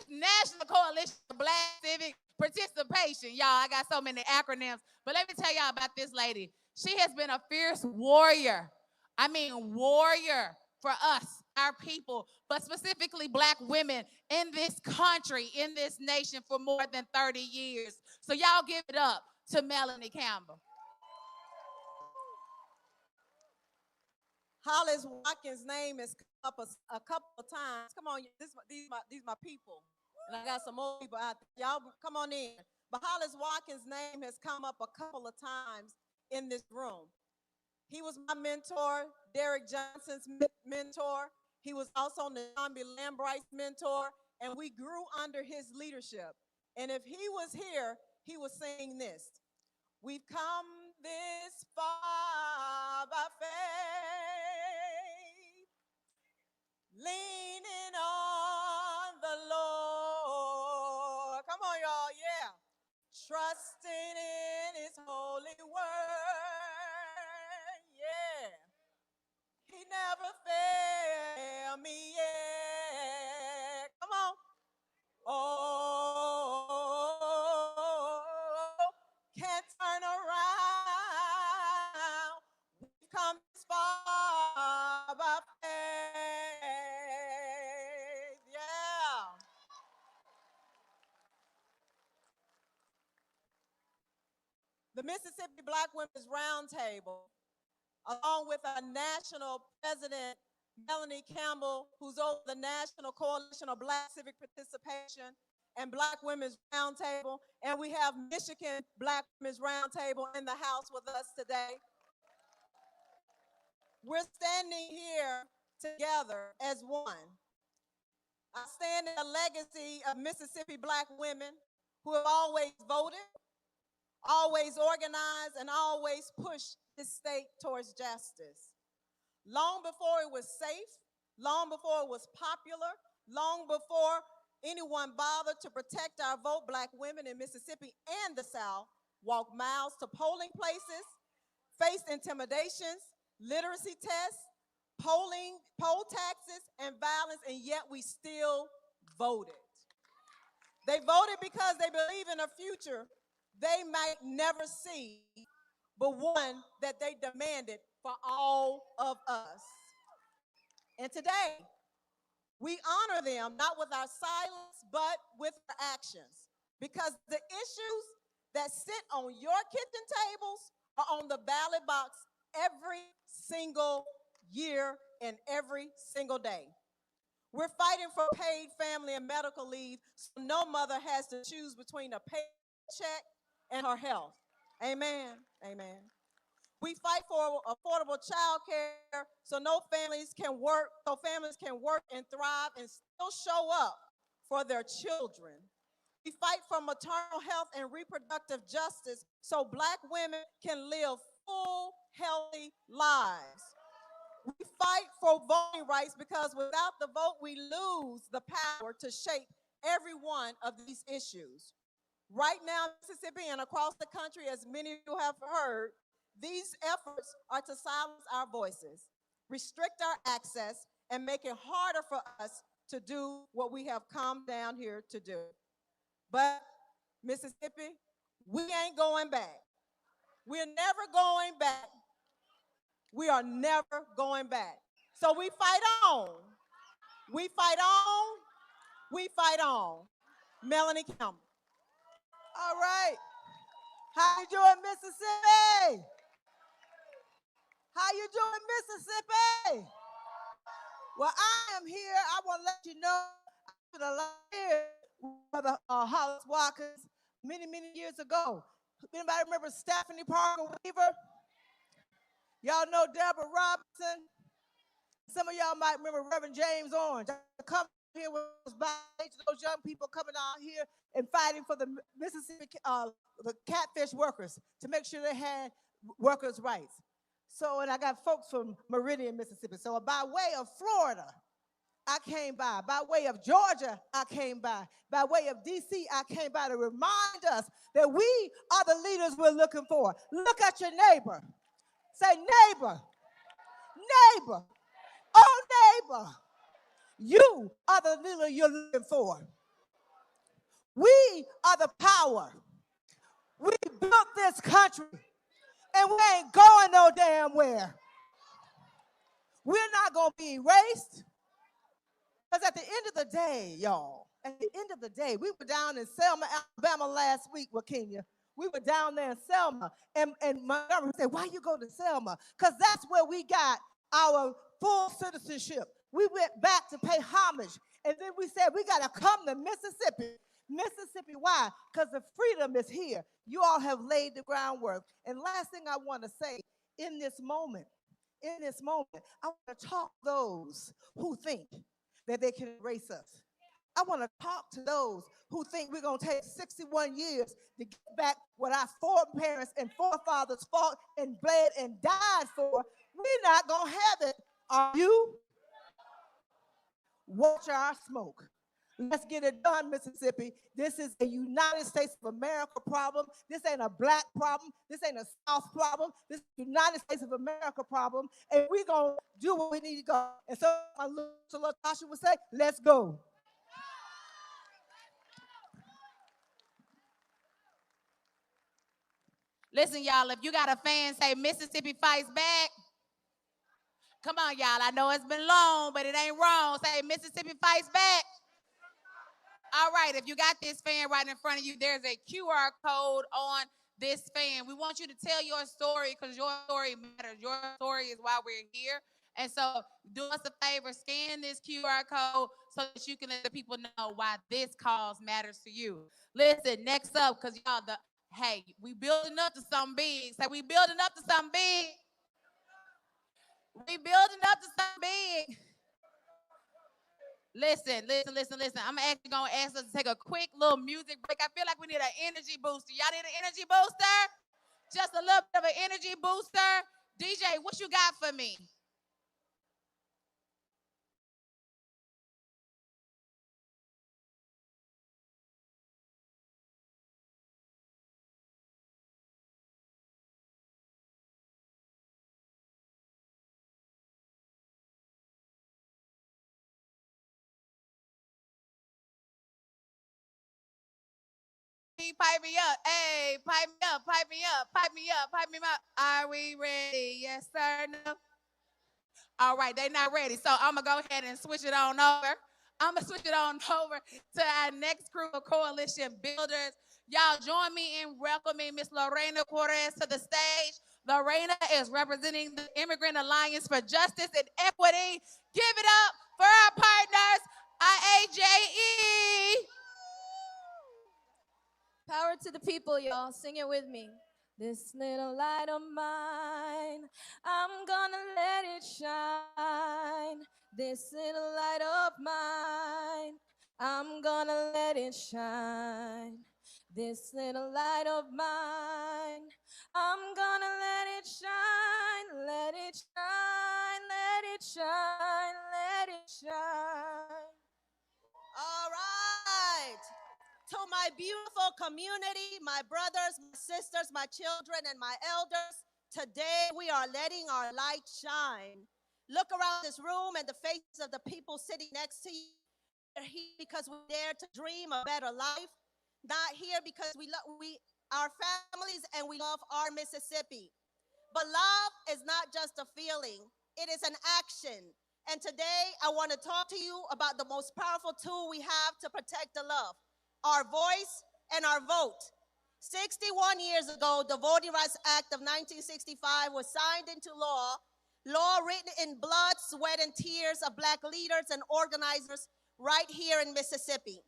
National Coalition for Black Civic Participation. Y'all, I got so many acronyms, but let me tell y'all about this lady. She has been a fierce warrior. I mean, warrior for us, our people, but specifically Black women in this country, in this nation for more than 30 years. So y'all give it up to Melanie Campbell. Hollis Watkins' name has come up a couple of times. Come on, these my people. And I got some more people out there. Y'all come on in. But Hollis Watkins' name has come up a couple of times in this room. He was my mentor, Derek Johnson's mentor. He was also John B. Lambright's mentor, and we grew under his leadership. And if he was here, he was saying this: we've come this far by faith, leaning on the Lord. Come on, y'all, yeah. Trusting in his holy word, yeah. He never failed me yet. Come on. Oh, can't turn around. We've come this far by faith. Yeah. The Mississippi Black Women's Roundtable, along with our national president, Melanie Campbell, who's over the National Coalition of Black Civic Participation and Black Women's Roundtable, and we have Michigan Black Women's Roundtable in the house with us today. We're standing here together as one. I stand in the legacy of Mississippi Black women who have always voted, always organized, and always pushed this state towards justice. Long before it was safe, long before it was popular, long before anyone bothered to protect our vote, Black women in Mississippi and the South walked miles to polling places, faced intimidations, literacy tests, poll taxes, and violence, and yet we still voted. They voted because they believe in a future they might never see, but one that they demanded for all of us. And today, we honor them not with our silence, but with our actions, because the issues that sit on your kitchen tables are on the ballot box every single year and every single day. We're fighting for paid family and medical leave so no mother has to choose between a paycheck and her health. Amen. Amen. We fight for affordable child care so families can work and thrive and still show up for their children. We fight for maternal health and reproductive justice so Black women can live full, healthy lives. We fight for voting rights because without the vote, we lose the power to shape every one of these issues. Right now, Mississippi and across the country, as many of you have heard, these efforts are to silence our voices, restrict our access, and make it harder for us to do what we have come down here to do. But Mississippi, we ain't going back. We're never going back. We are never going back. So we fight on. We fight on. We fight on. Melanie Campbell. All right. How you doing, Mississippi? How you doing, Mississippi? Well, I am here. I want to let you know I've been alive here with the Hollis Walkers many, many years ago. Anybody remember Stephanie Parker Weaver? Y'all know Deborah Robinson? Some of y'all might remember Reverend James Orange. I come here with those young people coming out here and fighting for the Mississippi, the catfish workers to make sure they had workers' rights. So, and I got folks from Meridian, Mississippi. So by way of Florida, I came by. By way of Georgia, I came by. By way of D.C., I came by to remind us that we are the leaders we're looking for. Look at your neighbor. Say, neighbor, neighbor, oh neighbor, you are the leader you're looking for. We are the power. We built this country, and we ain't going no damn where. We're not going to be erased. Because at the end of the day, y'all, at the end of the day, we were down in Selma, Alabama last week with Kenya. We were down there in Selma, and Montgomery said, why you go to Selma? Because that's where we got our full citizenship. We went back to pay homage, and then we said, we got to come to Mississippi. Mississippi, why? Because the freedom is here. You all have laid the groundwork. And last thing I want to say, in this moment, I want to talk to those who think that they can erase us. I want to talk to those who think we're going to take 61 years to get back what our foreparents and forefathers fought and bled and died for. We're not going to have it. Are you? Watch our smoke. Let's get it done, Mississippi. This is a United States of America problem. This ain't a Black problem. This ain't a South problem. This is a United States of America problem. And we're going to do what we need to go. And so my little Latasha would say, let's go. Listen, y'all, if you got a fan say Mississippi fights back, come on, y'all. I know it's been long, but it ain't wrong. Say Mississippi fights back. All right, if you got this fan right in front of you, there's a QR code on this fan. We want you to tell your story because your story matters. Your story is why we're here. And so do us a favor, scan this QR code so that you can let the people know why this cause matters to you. Listen, next up, because y'all, hey, we building up to something big. Say, we building up to something big. We building up to something big. Listen. I'm actually going to ask us to take a quick little music break. I feel like we need an energy booster. Y'all need an energy booster? Just a little bit of an energy booster. DJ, what you got for me? Pipe me up. Hey, pipe me up, pipe me up, pipe me up, pipe me up. Are we ready? Yes, sir, no? All right, they not ready. So I'm going to go ahead and switch it on over. I'm going to switch it on over to our next crew of coalition builders. Y'all join me in welcoming Miss Lorena Cortez to the stage. Lorena is representing the Immigrant Alliance for Justice and Equity. Give it up for our partners, IAJE. Power to the people, y'all. Sing it with me. This little light of mine, I'm gonna let it shine. This little light of mine, I'm gonna let it shine. This little light of mine, I'm gonna let it shine, let it shine, let it shine, let it shine. All right. To my beautiful community, my brothers, my sisters, my children, and my elders, today we are letting our light shine. Look around this room and the faces of the people sitting next to you. We're here because we dare to dream a better life. Not here because we love our families and we love our Mississippi. But love is not just a feeling, it is an action. And today I want to talk to you about the most powerful tool we have to protect the love, our voice and our vote. 61 years ago, the Voting Rights Act of 1965 was signed into law written in blood, sweat, and tears of Black leaders and organizers right here in Mississippi,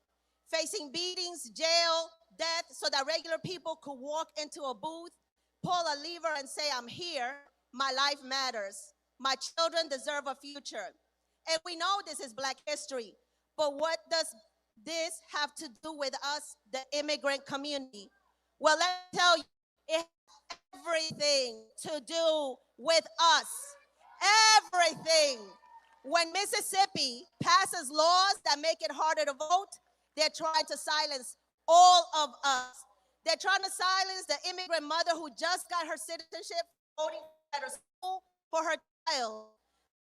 facing beatings, jail, death, so that regular people could walk into a booth, pull a lever, and say, I'm here, my life matters, my children deserve a future. And we know this is Black history, but what does this have to do with us, the immigrant community? Well, let me tell you, it has everything to do with us. Everything. When Mississippi passes laws that make it harder to vote, they're trying to silence all of us. They're trying to silence the immigrant mother who just got her citizenship, voting at her school for her child.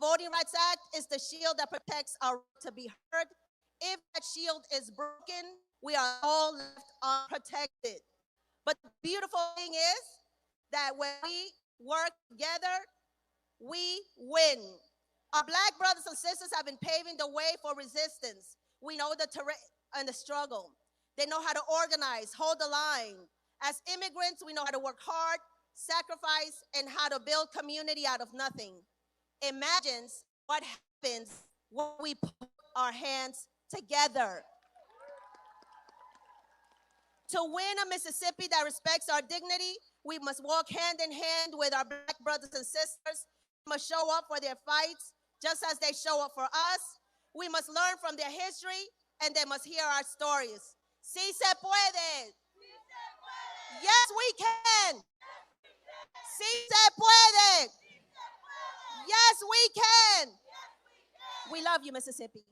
Voting Rights Act is the shield that protects our right to be heard. If that shield is broken, we are all left unprotected. But the beautiful thing is that when we work together, we win. Our Black brothers and sisters have been paving the way for resistance. We know the terrain and the struggle. They know how to organize, hold the line. As immigrants, we know how to work hard, sacrifice, and how to build community out of nothing. Imagine what happens when we put our hands together. To win a Mississippi that respects our dignity, we must walk hand in hand with our Black brothers and sisters. We must show up for their fights just as they show up for us. We must learn from their history and they must hear our stories. Sí se puede. Yes, we can. Sí se puede. Yes, we can. We love you, Mississippi.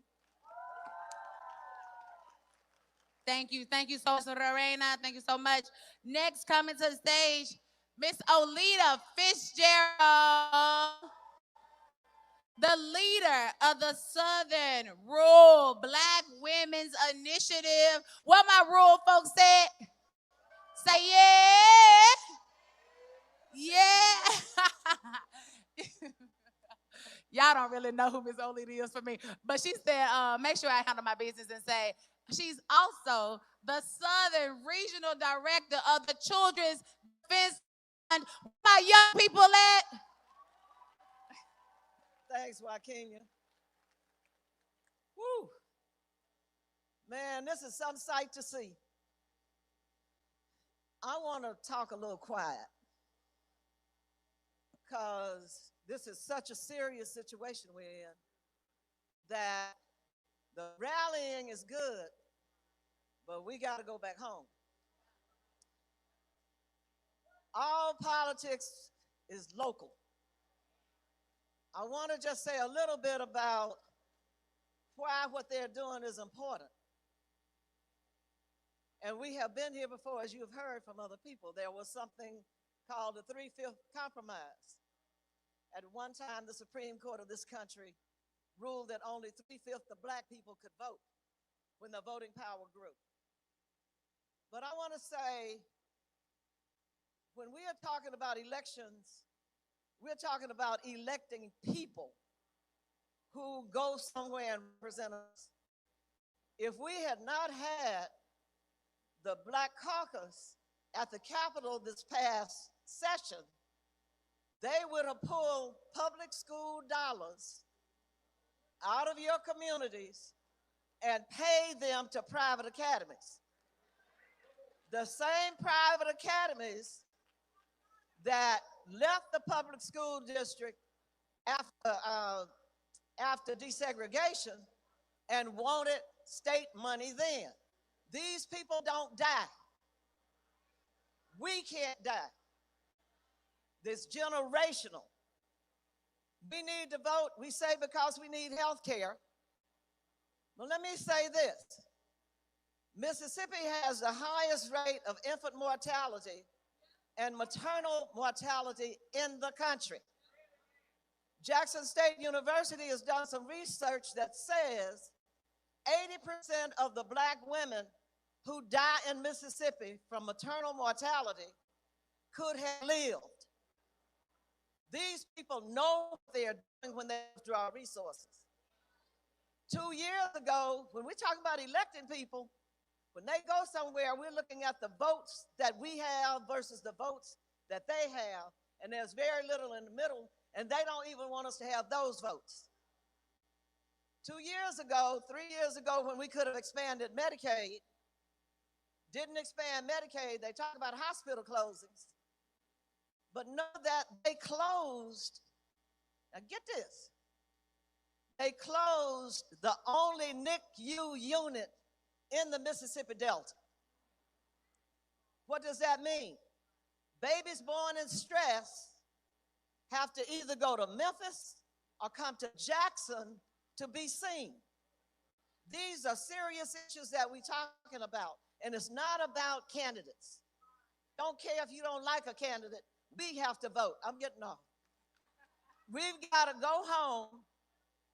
Thank you so much, Lorena. Thank you so much. Next, coming to the stage, Miss Olita Fitzgerald, the leader of the Southern Rural Black Women's Initiative. What my rural folks said? Say yeah. Yeah. Y'all don't really know who Miss Olita is for me. But she said, make sure I handle my business and say, she's also the Southern Regional Director of the Children's Defense Fund. Where my young people at? Thanks, Joaquina. Woo. Man, this is some sight to see. I want to talk a little quiet because this is such a serious situation we're in that the rallying is good, but we got to go back home. All politics is local. I want to just say a little bit about why what they're doing is important. And we have been here before, as you've heard from other people. There was something called the 3/5 compromise. At one time, the Supreme Court of this country ruled that only 3/5 of Black people could vote when the voting power grew. But I want to say, when we are talking about elections, we're talking about electing people who go somewhere and represent us. If we had not had the Black caucus at the Capitol this past session, they would have pulled public school dollars out of your communities and paid them to private academies. The same private academies that left the public school district after desegregation and wanted state money then. These people don't die. We can't die. It's generational. We need to vote, we say because we need health care. But let me say this. Mississippi has the highest rate of infant mortality and maternal mortality in the country. Jackson State University has done some research that says 80% of the black women who die in Mississippi from maternal mortality could have lived. These people know what they're doing when they withdraw resources. 2 years ago, when we talk about electing people, when they go somewhere, we're looking at the votes that we have versus the votes that they have, and there's very little in the middle, and they don't even want us to have those votes. 2 years ago, 3 years ago, when we could have expanded Medicaid, didn't expand Medicaid, they talk about hospital closings, but know that they closed, now get this, they closed the only NICU unit in the Mississippi Delta. What does that mean? Babies born in stress have to either go to Memphis or come to Jackson to be seen. These are serious issues that we're talking about, and it's not about candidates. Don't care if you don't like a candidate, we have to vote. I'm getting off. We've got to go home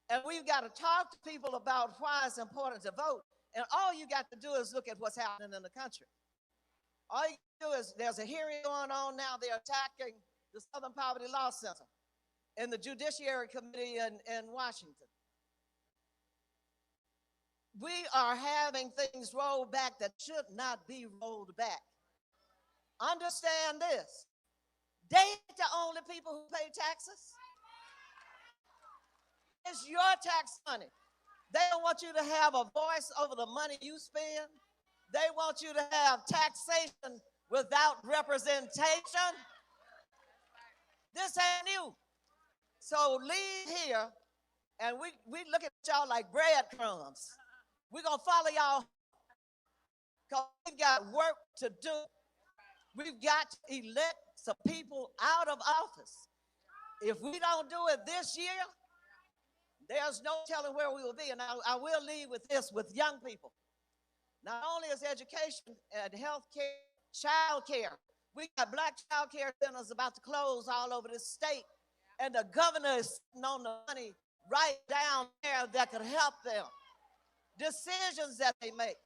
and we've got to talk to people about why it's important to vote. And all you got to do is look at what's happening in the country. All you do is, there's a hearing going on now. They're attacking the Southern Poverty Law Center and the Judiciary Committee in Washington. We are having things rolled back that should not be rolled back. Understand this. They ain't the only people who pay taxes. It's your tax money. They don't want you to have a voice over the money you spend. They want you to have taxation without representation. This ain't new. So leave here, and we look at y'all like breadcrumbs. We're going to follow y'all because we've got work to do. We've got to elect some people out of office. If we don't do it this year, there's no telling where we will be. And I will leave with this, with young people. Not only is education and health care, child care. We got black child care centers about to close all over the state. And the governor is sitting on the money right down there that could help them. Decisions that they make.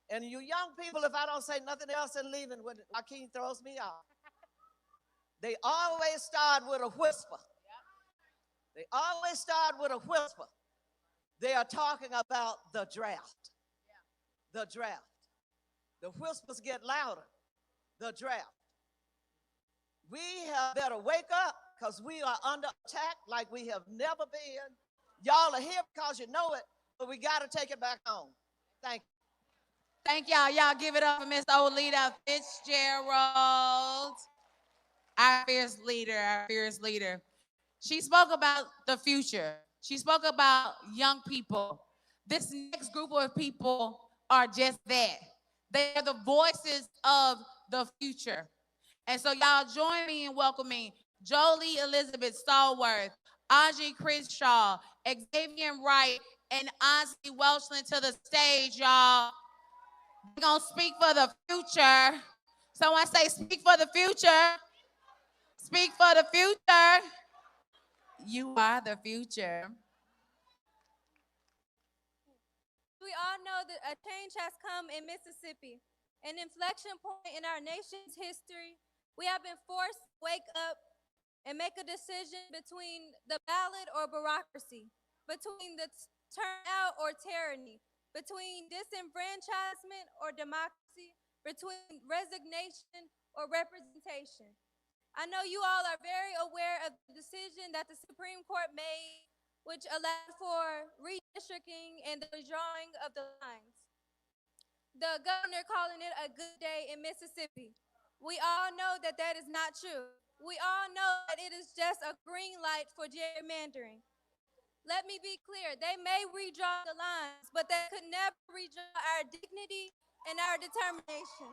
And you young people, if I don't say nothing else and leaving, when Joaquin throws me off, they always start with a whisper. They always start with a whisper. They are talking about the draft. The draft. The whispers get louder. The draft. We have better wake up because we are under attack like we have never been. Y'all are here because you know it, but we got to take it back home. Thank you. Thank y'all. Y'all give it up for Miss Olita Fitzgerald, our fierce leader, our fierce leader. She spoke about the future. She spoke about young people. This next group of people are just that. They are the voices of the future. And so y'all join me in welcoming Jolie Elizabeth Stallworth, Audrey Crenshaw, Xavier Wright, and Ozzy Welchland to the stage, y'all. We're going to speak for the future. Someone say, speak for the future. Speak for the future. You are the future. We all know that a change has come in Mississippi, an inflection point in our nation's history. We have been forced to wake up and make a decision between the ballot or bureaucracy, between the turnout or tyranny, between disenfranchisement or democracy, between resignation or representation. I know you all are very aware of the decision that the Supreme Court made, which allowed for redistricting and the drawing of the lines. the governor calling it a good day in Mississippi. We all know that that is not true. We all know that it is just a green light for gerrymandering. Let me be clear, they may redraw the lines, but they could never redraw our dignity and our determination.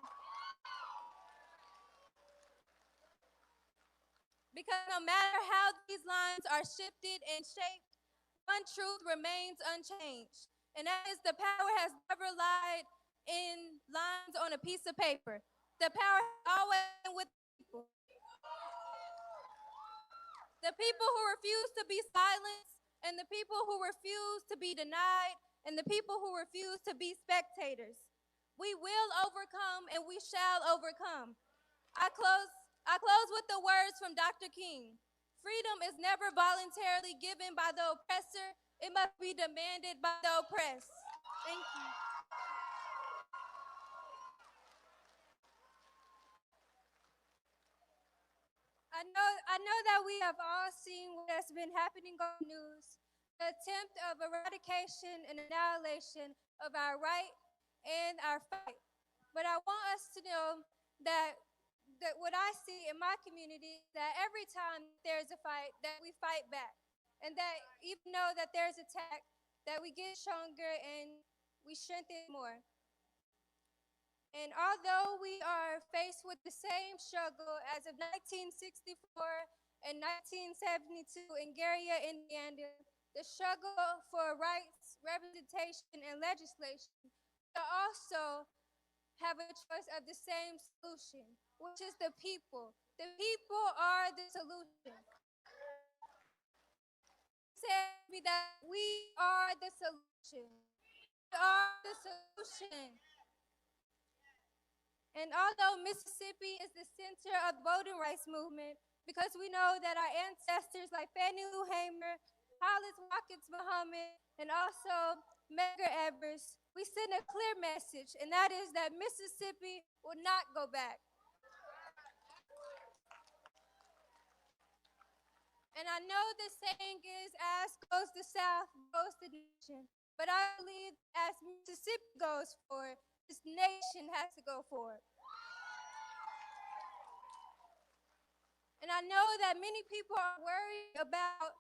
Because no matter how these lines are shifted and shaped, one truth remains unchanged, and that is the power has never lied in lines on a piece of paper. The power has always been with the people. The people who refuse to be silenced, and the people who refuse to be denied, and the people who refuse to be spectators. We will overcome and we shall overcome. I close with the words from Dr. King. Freedom is never voluntarily given by the oppressor. It must be demanded by the oppressed. Thank you. I know that we have all seen what has been happening on the news, the attempt of eradication and annihilation of our right and our fight. But I want us to know that what I see in my community, that every time there's a fight, that we fight back. And that even though that there's attack, that we get stronger and we strengthen more. And although we are faced with the same struggle as of 1964 and 1972 in Gary, Indiana, the struggle for rights, representation, and legislation, we also have a choice of the same solution, which is the people. The people are the solution. Said to me that we are the solution. We are the solution. And although Mississippi is the center of the voting rights movement, because we know that our ancestors like Fannie Lou Hamer, Hollis Watkins Muhammad, and also Medgar Evers, we send a clear message, and that is that Mississippi will not go back. And I know the saying is, as goes the South, goes the nation. But I believe as Mississippi goes forward, this nation has to go forward. And I know that many people are worried about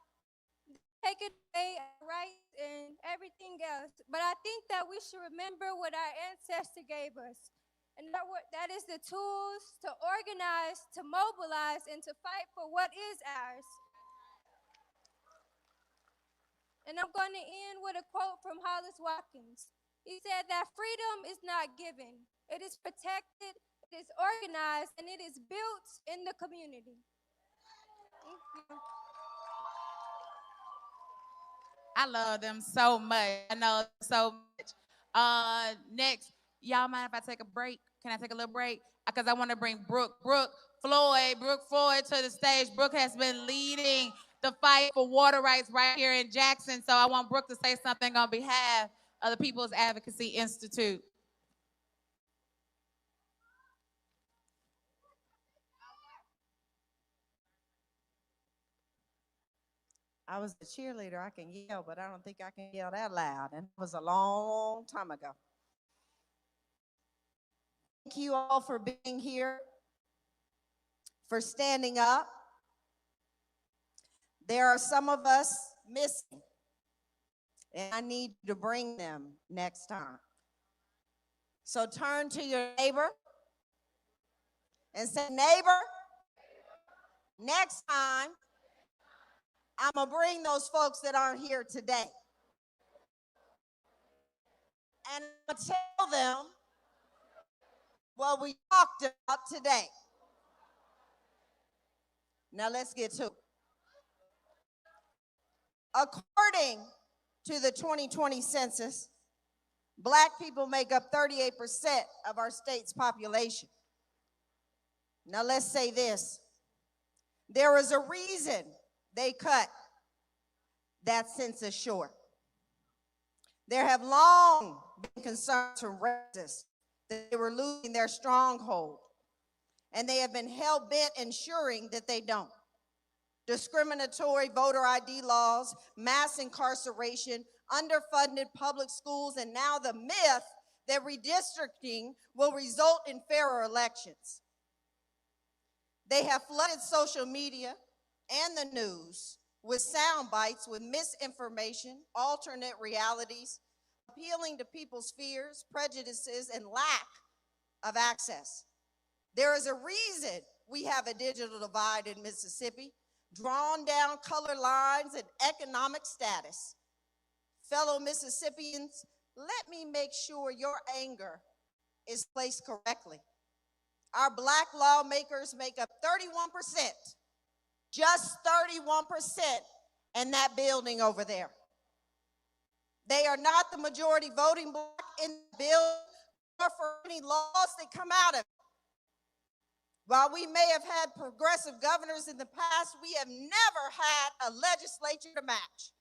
taking away our rights and everything else. But I think that we should remember what our ancestors gave us. And that is the tools to organize, to mobilize, and to fight for what is ours. And I'm going to end with a quote from Hollis Watkins. He said that freedom is not given. It is protected, it is organized, and it is built in the community. Thank you. I love them so much. I know them so much. Next, y'all mind if I take a break? Can I take a little break? Because I want to bring Brooke Floyd to the stage. Brooke has been leading the fight for water rights right here in Jackson. So I want Brooke to say something on behalf of the People's Advocacy Institute. I was a cheerleader. I can yell, but I don't think I can yell that loud. And it was a long time ago. Thank you all for being here, for standing up. There are some of us missing, and I need to bring them next time. So turn to your neighbor and say, neighbor, next time, I'm going to bring those folks that aren't here today. And I'm going to tell them what we talked about today. Now let's get to it. According to the 2020 census, Black people make up 38% of our state's population. Now let's say this. There is a reason they cut that census short. There have long been concerns from racists that they were losing their stronghold, and they have been hell-bent ensuring that they don't. Discriminatory voter ID laws, mass incarceration, underfunded public schools, and now the myth that redistricting will result in fairer elections. They have flooded social media and the news with sound bites with misinformation, alternate realities, appealing to people's fears, prejudices, and lack of access. There is a reason we have a digital divide in Mississippi, drawn down color lines and economic status. Fellow Mississippians, let me make sure your anger is placed correctly. Our black lawmakers make up 31%, just 31% in that building over there. They are not the majority voting bloc in the bill or for any laws that come out of it. While we may have had progressive governors in the past, we have never had a legislature to match.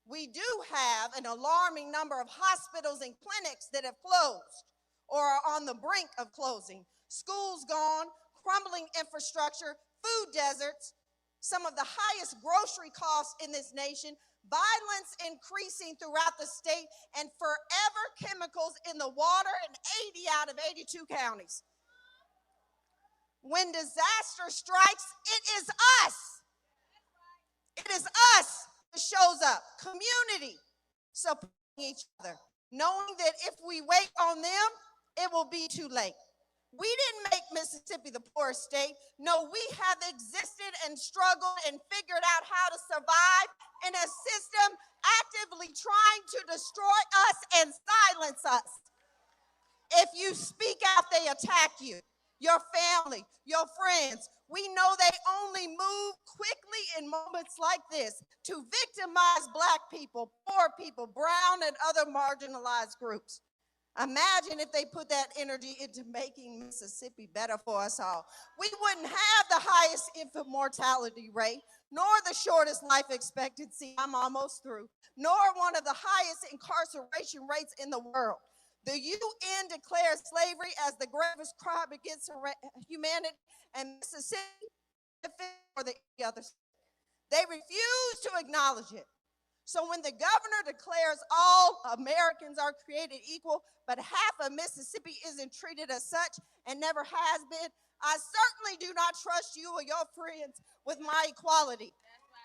We do have an alarming number of hospitals and clinics that have closed or are on the brink of closing. Schools gone, crumbling infrastructure, food deserts, some of the highest grocery costs in this nation, violence increasing throughout the state, and forever chemicals in the water in 80 out of 82 counties. When disaster strikes, it is us. It is us that shows up, community, supporting each other, knowing that if we wait on them, it will be too late. We didn't make Mississippi the poorest state. No, we have existed and struggled and figured out how to survive in a system actively trying to destroy us and silence us. If you speak out, they attack you, your family, your friends. We know they only move quickly in moments like this to victimize Black people, poor people, brown and other marginalized groups. Imagine if they put that energy into making Mississippi better for us all. We wouldn't have the highest infant mortality rate, nor the shortest life expectancy, I'm almost through, nor one of the highest incarceration rates in the world. The UN declares slavery as the gravest crime against humanity, and Mississippi for the other. They refuse to acknowledge it. So when the governor declares all Americans are created equal, but half of Mississippi isn't treated as such and never has been, I certainly do not trust you or your friends with my equality.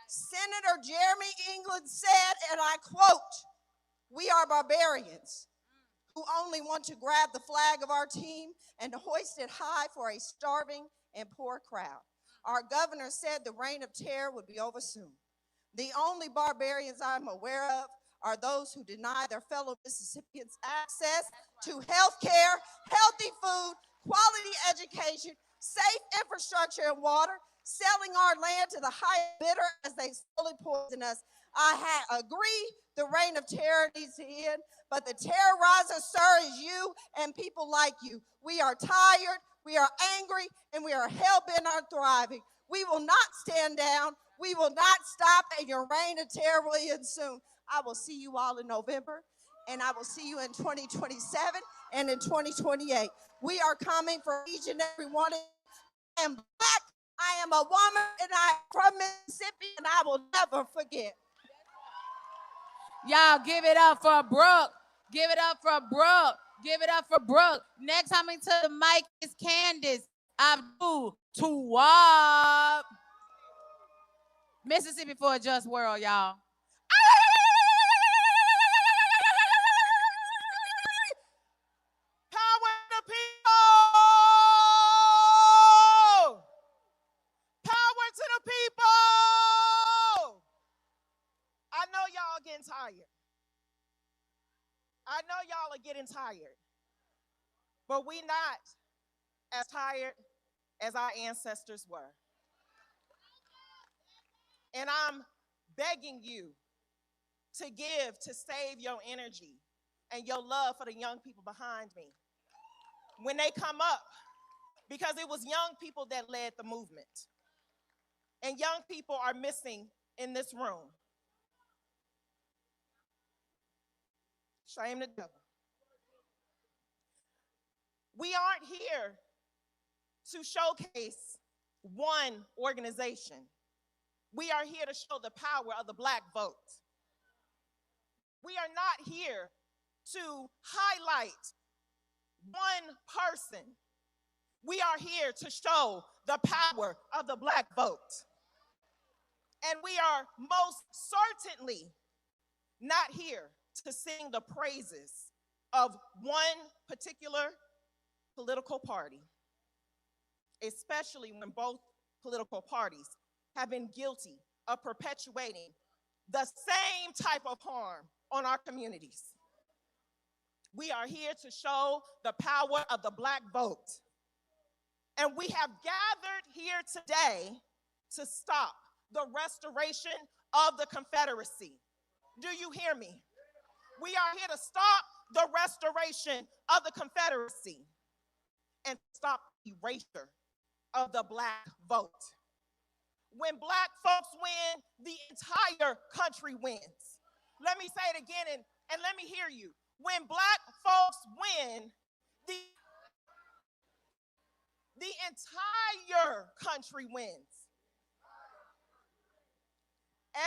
Senator Jeremy England said, and I quote, "We are barbarians who only want to grab the flag of our team and hoist it high for a starving and poor crowd." Our governor said the reign of terror would be over soon. The only barbarians I'm aware of are those who deny their fellow Mississippians access to health care, healthy food, quality education, safe infrastructure and water, selling our land to the highest bidder as they slowly poison us. I agree the reign of terror needs to end, but the terrorizer, sir, is you and people like you. We are tired, we are angry, and we are hell-bent on thriving. We will not stand down. We will not stop, and your reign of terror will end soon. I will see you all in November, and I will see you in 2027 and in 2028. We are coming for each and every one of you. I am Black, I am a woman, and I am from Mississippi, and I will never forget. Y'all give it up for Brooke. Give it up for Brooke. Give it up for Brooke. Next coming to the mic is Candace Abdul Tawab. Mississippi for a just world, y'all. Power to the people! Power to the people! I know y'all are getting tired. I know y'all are getting tired. But we not as tired as our ancestors were. And I'm begging you to give, to save your energy and your love for the young people behind me when they come up, because it was young people that led the movement. And young people are missing in this room. Shame the devil. We aren't here to showcase one organization. We are here to show the power of the Black vote. We are not here to highlight one person. We are here to show the power of the Black vote. And we are most certainly not here to sing the praises of one particular political party, especially when both political parties have been guilty of perpetuating the same type of harm on our communities. We are here to show the power of the Black vote. And we have gathered here today to stop the restoration of the Confederacy. Do you hear me? We are here to stop the restoration of the Confederacy and stop the erasure of the Black vote. When Black folks win, the entire country wins. Let me say it again and let me hear you. When Black folks win, the entire country wins.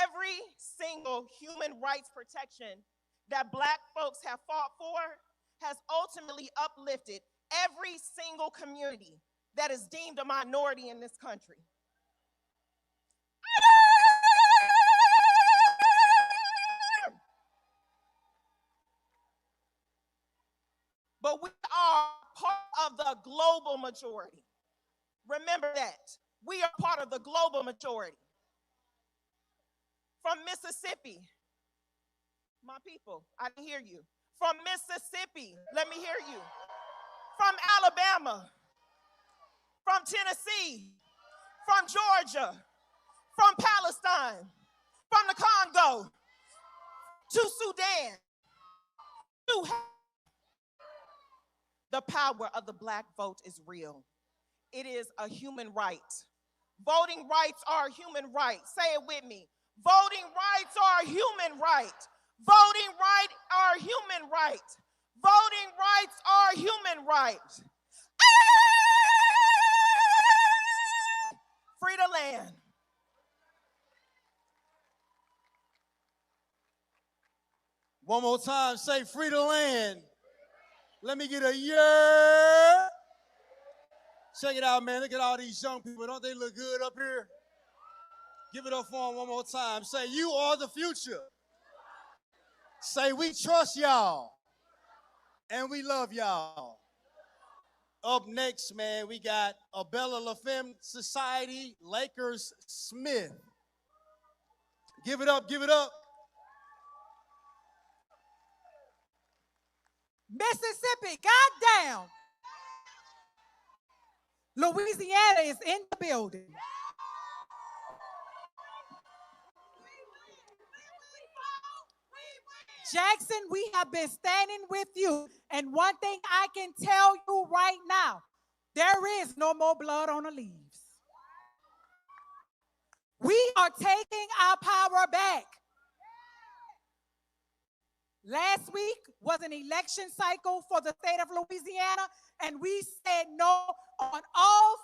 Every single human rights protection that Black folks have fought for has ultimately uplifted every single community that is deemed a minority in this country. But we are part of the global majority. Remember that. We are part of the global majority. From Mississippi, my people, I didn't hear you. From Mississippi, let me hear you. From Alabama, from Tennessee, from Georgia, from Palestine, from the Congo, to Sudan, to the power of the Black vote is real. It is a human right. Voting rights are a human right. Say it with me. Voting rights are a human right. Voting rights are a human right. Voting rights are a human right. Free the land. One more time, say free the land. Let me get a yeah. Check it out, man. Look at all these young people. Don't they look good up here? Give it up for them one more time. Say, you are the future. Say, we trust y'all. And we love y'all. Up next, man, we got Abella LaFemme Society, Lakers Smith. Give it up, give it up. Mississippi, goddamn. Louisiana is in the building. Jackson, we have been standing with you. And one thing I can tell you right now, there is no more blood on the leaves. We are taking our power back. Last week was an election cycle for the state of Louisiana, and we said no on all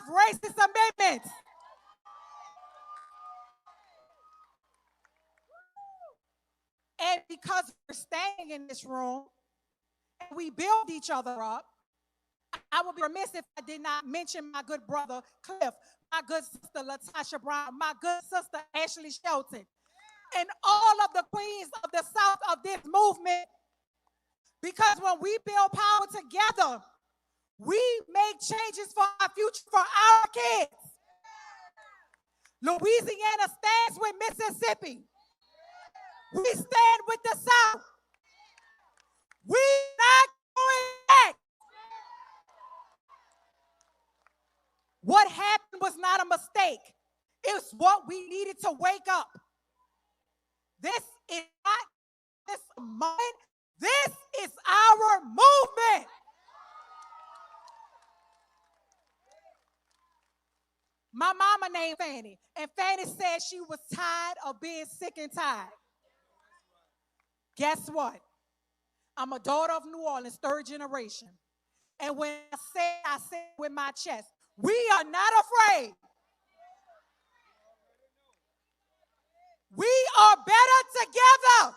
5 racist amendments. And because we're standing in this room and we build each other up, I would be remiss if I did not mention my good brother Cliff, my good sister Latasha Brown, my good sister Ashley Shelton, and all of the queens of the South of this movement. Because when we build power together, we make changes for our future, for our kids. Louisiana stands with Mississippi. We stand with the South. We're not going back. What happened was not a mistake. It's what we needed to wake up. This is not this moment. This is our movement. My mama named Fannie, and Fannie said she was tired of being sick and tired. Guess what? I'm a daughter of New Orleans, 3rd generation. And when I say with my chest, we are not afraid. We are better together.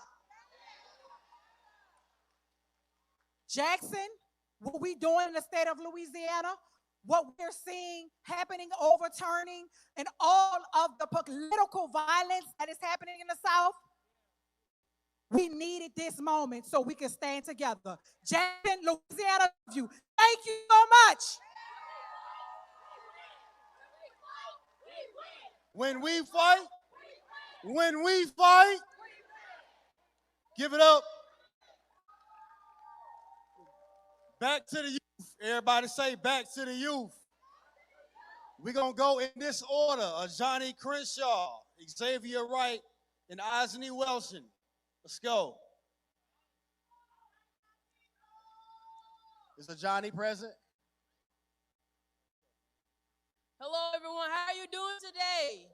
Jackson, what we doing in the state of Louisiana, what we're seeing happening, overturning, and all of the political violence that is happening in the South, we needed this moment so we can stand together. Jackson, Louisiana, love you. Thank you so much. When we fight, give it up. Back to the youth. Everybody say back to the youth. We're going to go in this order. Johnny Crenshaw, Xavier Wright, and Osney Wilson. Let's go. Is Johnny present? Hello, everyone. How are you doing today?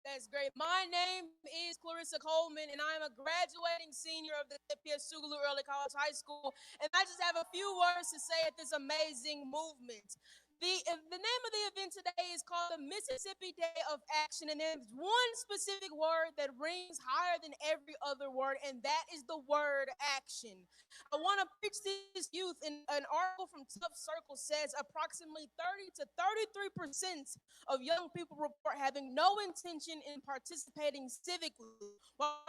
That's great. My name is Clarissa Coleman, and I am a graduating senior of the PS Sugalu Early College High School, and I just have a few words to say at this amazing movement. The name of the event today is called the Mississippi Day of Action, and there's one specific word that rings higher than every other word, and that is the word action. I want to preach this youth. In an article from Tough Circle says approximately 30 to 33% of young people report having no intention in participating civically, while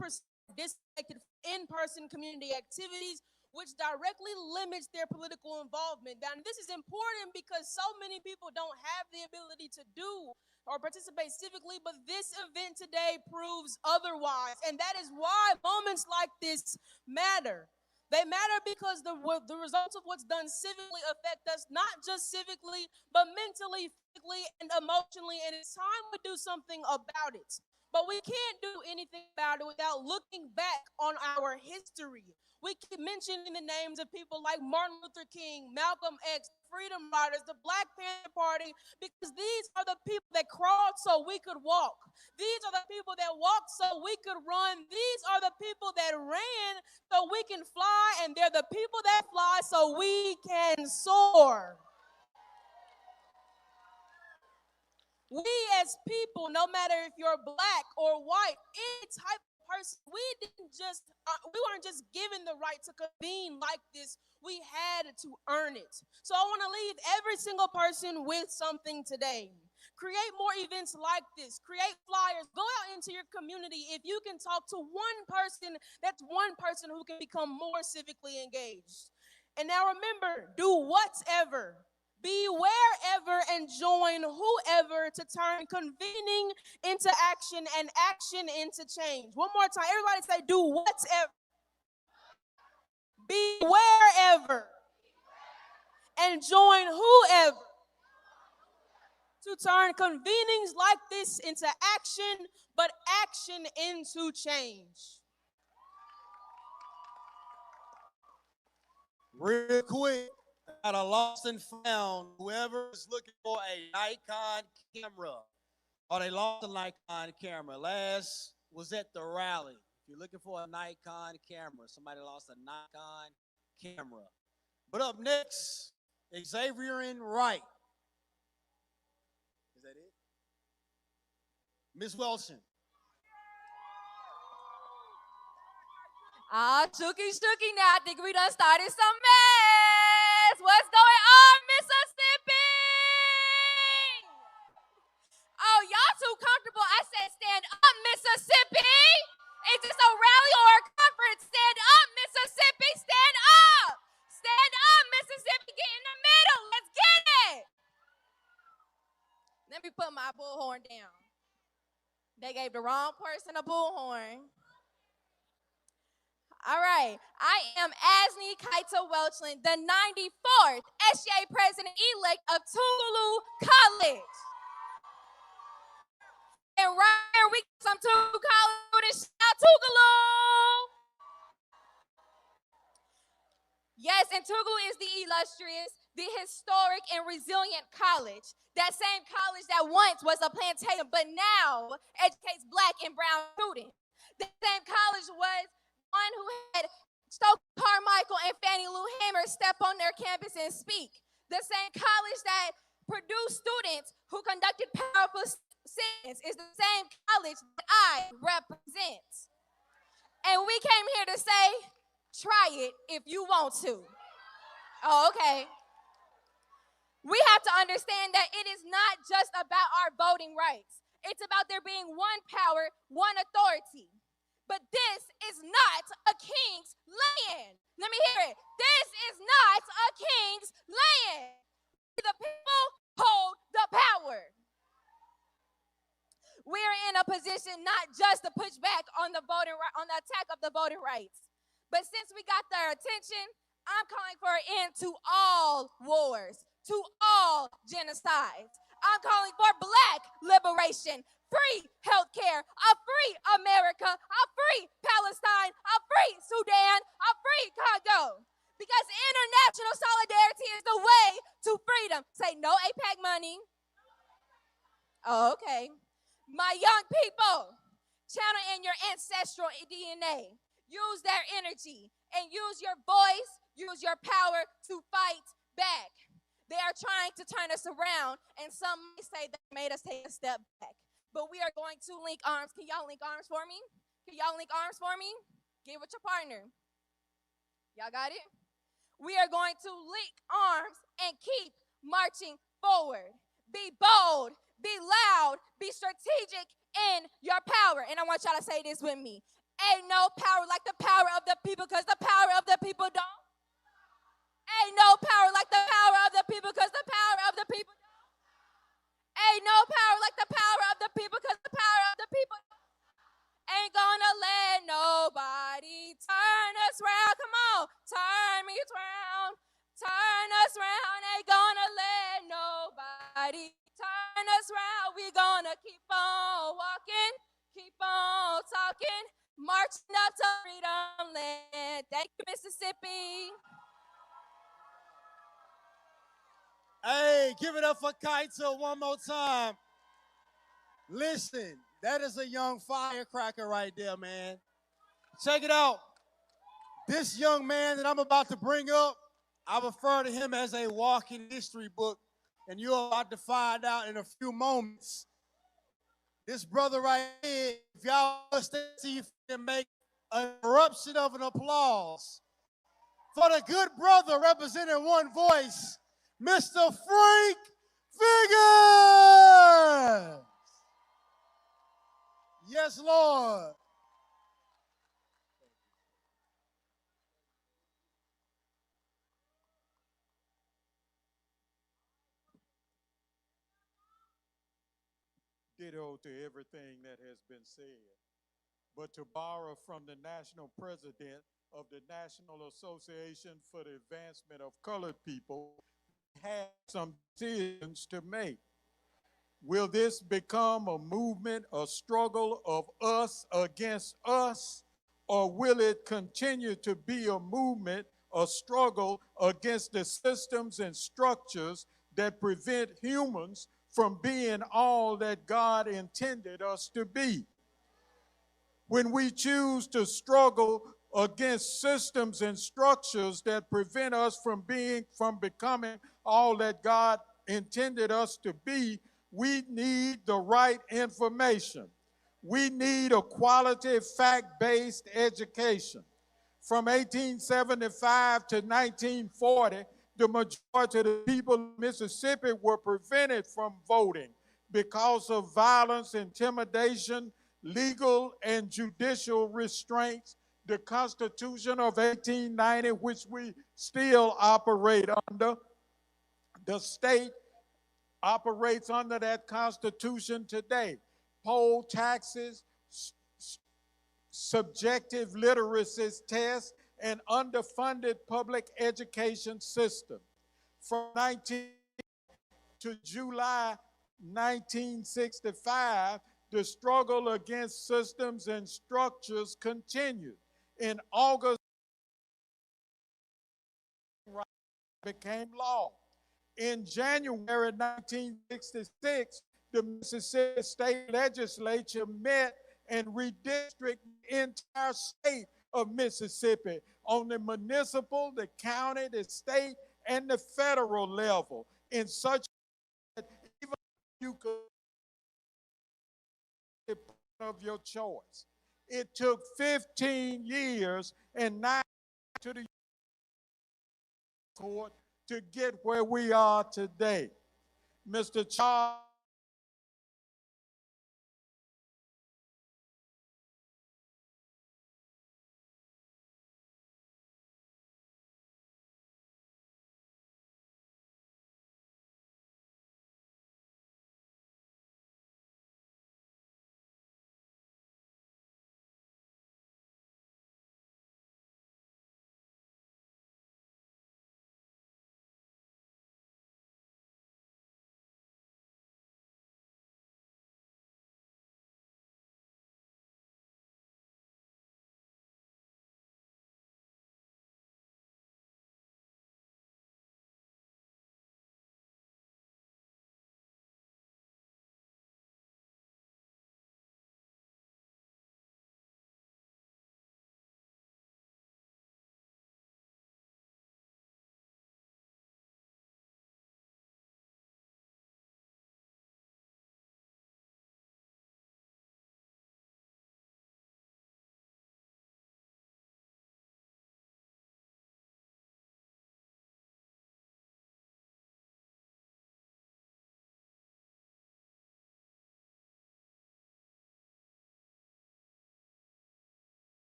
50% disconnected from in-person community activities, which directly limits their political involvement. Now, this is important because so many people don't have the ability to do or participate civically, but this event today proves otherwise. And that is why moments like this matter. They matter because the results of what's done civically affect us not just civically, but mentally, physically, and emotionally, and it's time to do something about it. But we can't do anything about it without looking back on our history. We keep mentioning the names of people like Martin Luther King, Malcolm X, Freedom Riders, the Black Panther Party, because these are the people that crawled so we could walk. These are the people that walked so we could run. These are the people that ran so we can fly, and they're the people that fly so we can soar. We as people, no matter if you're black or white, any type of person, we weren't just given the right to convene like this. We had to earn it. So I want to leave every single person with something today. Create more events like this. Create flyers. Go out into your community. If you can talk to one person, that's one person who can become more civically engaged. And now remember, do whatever. Be wherever and join whoever to turn convening into action and action into change. One more time. Everybody say, do whatever. Be wherever and join whoever to turn convenings like this into action, but action into change. Real quick. Got a lost and found. Whoever is looking for a Nikon camera, or they lost a Nikon camera. Last was at the rally. If you're looking for a Nikon camera, somebody lost a Nikon camera. But up next, Xavier Wright. Is that it? Ms. Wilson. Shooky now. I think we done started some mess. What's going on, Mississippi? Oh, y'all too comfortable. I said stand up, Mississippi. Is this a rally or a conference? Stand up, Mississippi. Stand up. Stand up, Mississippi. Get in the middle. Let's get it. Let me put my bullhorn down. They gave the wrong person a bullhorn. All right, I am Asney Kaita Welchland, the 94th SGA President-elect of Tougaloo College. And right here, we got some Tougaloo College. Shout Tougaloo! Yes, and Tougaloo is the illustrious, the historic, and resilient college. That same college that once was a plantation, but now educates Black and brown students. That same college was one who had Stokely Carmichael and Fannie Lou Hamer step on their campus and speak. The same college that produced students who conducted powerful sins is the same college that I represent. And we came here to say, Try it if you want to. Oh, okay. We have to understand that it is not just about our voting rights. It's about there being one power, one authority. But this is not a king's land. Let me hear it. This is not a king's land. The people hold the power. We're in a position not just to push back on the attack of the voting rights, but since we got their attention, I'm calling for an end to all wars, to all genocides. I'm calling for Black liberation, free healthcare, a free America, a free Palestine, a free Sudan, a free Congo. Because international solidarity is the way to freedom. Say no APAC money. Oh, okay. My young people, channel in your ancestral DNA. Use their energy and use your voice, use your power to fight back. They are trying to turn us around, and some may say they made us take a step back. But we are going to link arms. Can y'all link arms for me? Can y'all link arms for me? Get with your partner. Y'all got it? We are going to link arms and keep marching forward. Be bold, be loud, be strategic in your power. And I want y'all to say this with me. Ain't no power like the power of the people, because the power of the people don't. Ain't no power like the power of the people, because the power of the people don't. Ain't no power like the power of the people, because the power of the people don't. Ain't gonna let nobody turn us round. Come on, turn me round. Turn us round. Ain't gonna let nobody turn us round. We gonna keep on walking, keep on talking, marching up to freedom land. Thank you, Mississippi. Hey, give it up for Kaito one more time. Listen, that is a young firecracker right there, man. Check it out. This young man that I'm about to bring up, I refer to him as a walking history book, and you're about to find out in a few moments. This brother right here, if y'all see if you can make an eruption of an applause for the good brother representing one voice, Mr. Frank Figures. Yes, Lord. Ditto to everything that has been said. But to borrow from the national president of the National Association for the Advancement of Colored People, we have some decisions to make. Will this become a movement, a struggle of us against us, or will it continue to be a movement, a struggle against the systems and structures that prevent humans from being all that God intended us to be? When we choose to struggle against systems and structures that prevent us from becoming all that God intended us to be, we need the right information. We need a quality, fact-based education. From 1875 to 1940, the majority of the people in Mississippi were prevented from voting because of violence, intimidation, legal and judicial restraints. The Constitution of 1890, which we still operate under, the state operates under that Constitution today. Poll taxes, subjective literacy tests, and underfunded public education system. From 19 to July 1965, the struggle against systems and structures continued. In August, became law. In January 1966, the Mississippi State Legislature met and redistricted the entire state of Mississippi on the municipal, the county, the state, and the federal level in such that even you could of your choice. It took 15 years and 9 to the court to get where we are today. Mr. Charles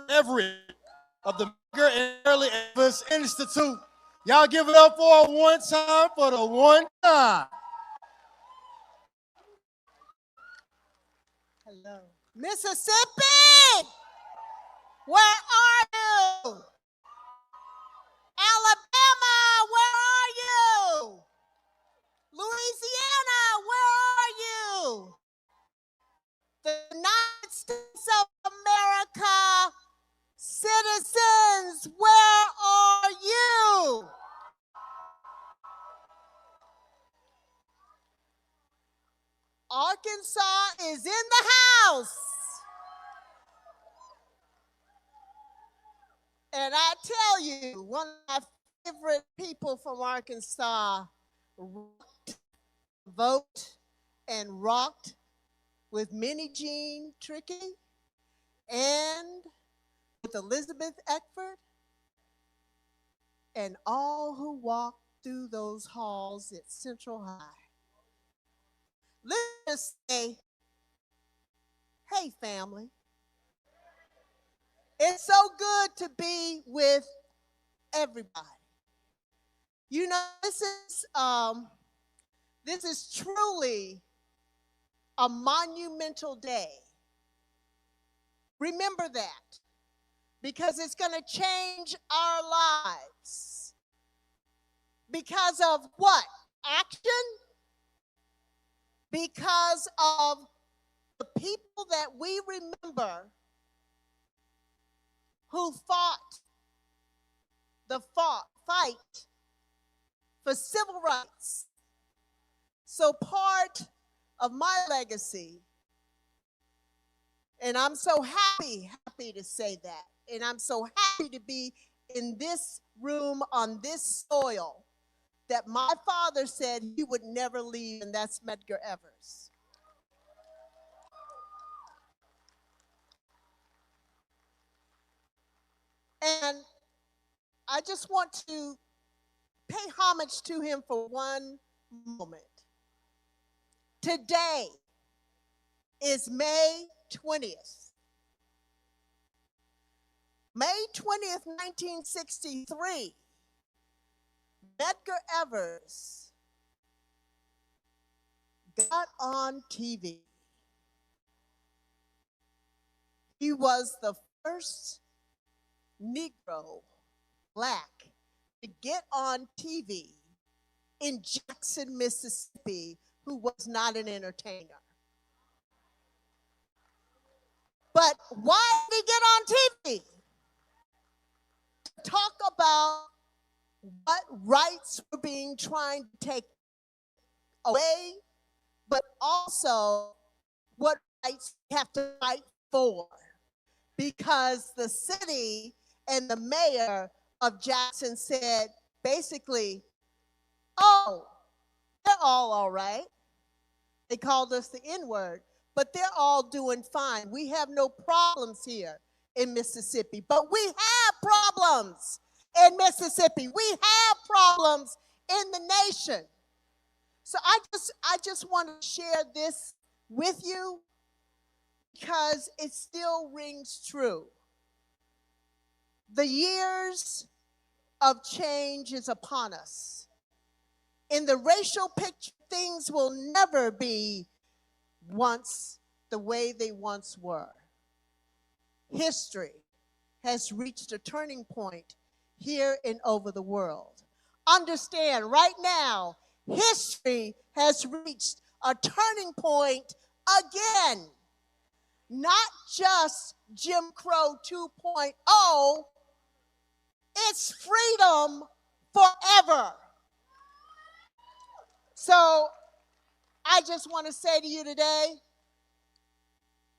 Everett of the Medgar and Early Evans Institute. Y'all give it up for one time for the one time. Hello. Mississippi, where are you? Alabama, where are you? Louisiana, where are you? The United States of America, citizens, where are you? Arkansas is in the house. And I tell you, one of my favorite people from Arkansas rocked, vote and rocked with Minnie Jean Trickey and with Elizabeth Eckford and all who walked through those halls at Central High. Let's say, hey, family. It's so good to be with everybody. You know, this is truly a monumental day. Remember that, because it's going to change our lives. Because of what? Action? Because of the people that we remember who fought the fight for civil rights. So part of my legacy, and I'm so happy to say that, and I'm so happy to be in this room on this soil that my father said he would never leave, and that's Medgar Evers. And I just want to pay homage to him for one moment. Today is May 20th. May 20th, 1963, Medgar Evers got on TV. He was the first Negro, black, to get on TV in Jackson, Mississippi, who was not an entertainer. But why did he get on TV? To talk about what rights were being trying to take away, but also what rights we have to fight for. Because the city and the mayor of Jackson said basically, oh, they're all right. They called us the N-word, but they're all doing fine. We have no problems here in Mississippi, but we have problems in Mississippi. We have problems in the nation. So I just want to share this with you because it still rings true. The years of change is upon us. In the racial picture, things will never be once the way they once were. History has reached a turning point here and over the world. Understand, right now, history has reached a turning point again. Not just Jim Crow 2.0, it's freedom forever. So I just want to say to you today,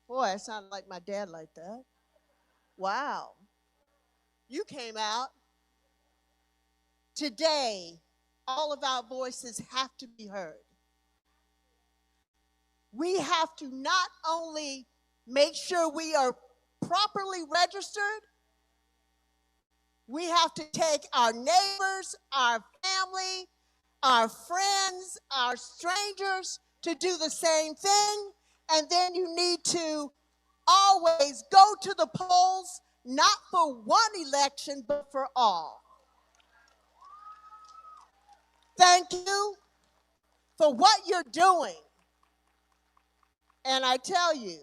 boy, it sounded like my dad like that. Wow. You came out. Today, all of our voices have to be heard. We have to not only make sure we are properly registered, we have to take our neighbors, our family, our friends, our strangers to do the same thing. And then you need to always go to the polls, not for one election, but for all. Thank you for what you're doing. And I tell you,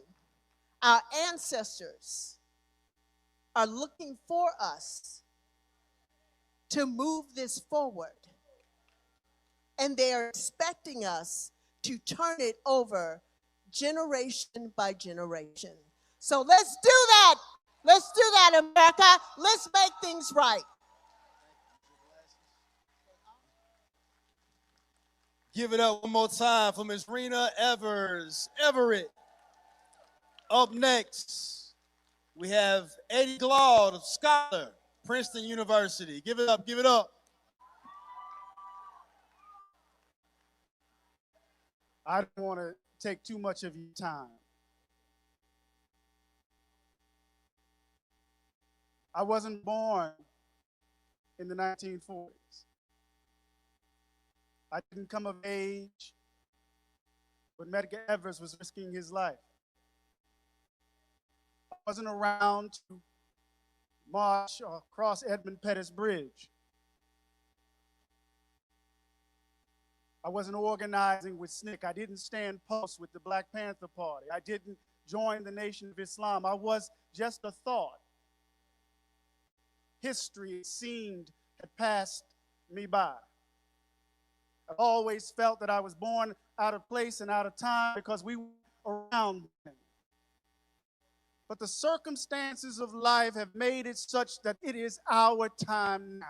our ancestors are looking for us to move this forward. And they are expecting us to turn it over generation by generation. So let's do that. Let's do that, America. Let's make things right. Give it up one more time for Ms. Rena Everett. Up next, we have Eddie Glaude, scholar, Princeton University. Give it up, give it up. I don't want to take too much of your time. I wasn't born in the 1940s. I didn't come of age when Medgar Evers was risking his life. I wasn't around to march or cross Edmund Pettus Bridge. I wasn't organizing with SNCC. I didn't stand post with the Black Panther Party. I didn't join the Nation of Islam. I was just a thought. History, it seemed, had passed me by. I've always felt that I was born out of place and out of time because we were around then. But the circumstances of life have made it such that it is our time now.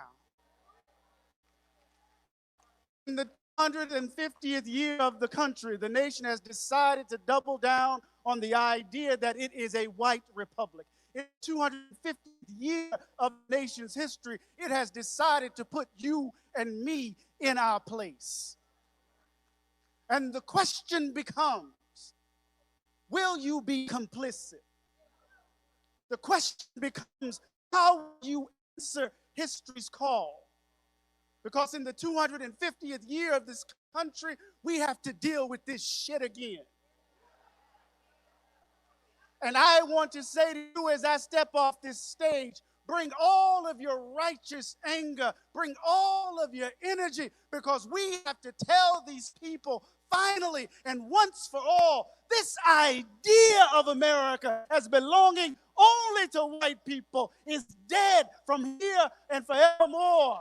In the 150th year of the country, the nation has decided to double down on the idea that it is a white republic. In the 250th year of the nation's history, it has decided to put you and me in our place. And the question becomes, will you be complicit? The question becomes, how will you answer history's call? Because in the 250th year of this country, we have to deal with this shit again. And I want to say to you as I step off this stage, bring all of your righteous anger, bring all of your energy, because we have to tell these people finally and once for all, this idea of America as belonging only to white people is dead from here and forevermore.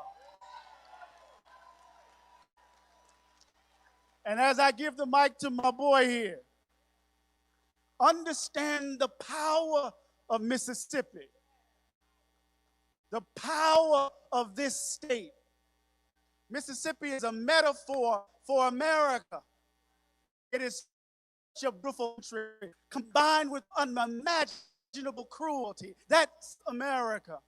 And as I give the mic to my boy here, understand the power of Mississippi, the power of this state. Mississippi is a metaphor for America. It is such a beautiful country combined with unimaginable cruelty. That's America.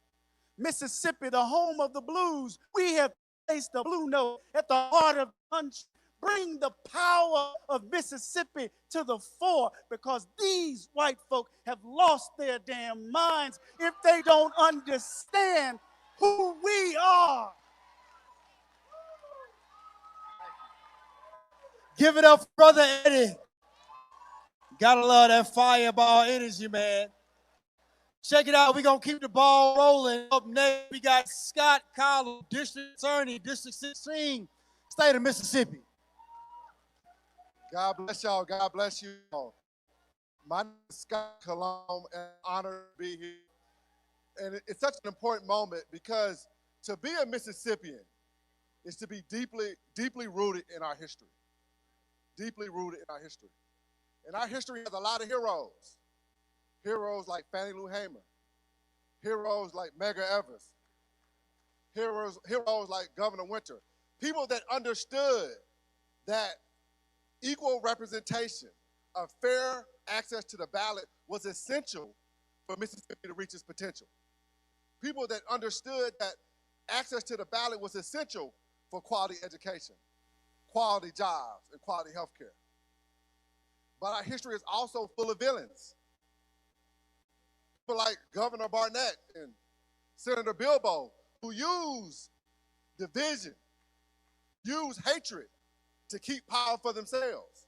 Mississippi, the home of the blues. We have placed the blue note at the heart of the country. Bring the power of Mississippi to the fore, because these white folk have lost their damn minds if they don't understand who we are. Give it up for Brother Eddie. Gotta love that fireball energy, man. Check it out. We're going to keep the ball rolling. Up next, we got Scott Collins, District Attorney, District 16, State of Mississippi. God bless y'all. God bless you all. My name is Scott Collins, and I'm honored to be here. And it's such an important moment, because to be a Mississippian is to be deeply, deeply rooted in our history. Deeply rooted in our history. And our history has a lot of heroes. Heroes like Fannie Lou Hamer. Heroes like Medgar Evers. Heroes like Governor Winter. People that understood that equal representation of fair access to the ballot was essential for Mississippi to reach its potential. People that understood that access to the ballot was essential for quality education, quality jobs, and quality health care. But our history is also full of villains. People like Governor Barnett and Senator Bilbo, who use division, use hatred to keep power for themselves.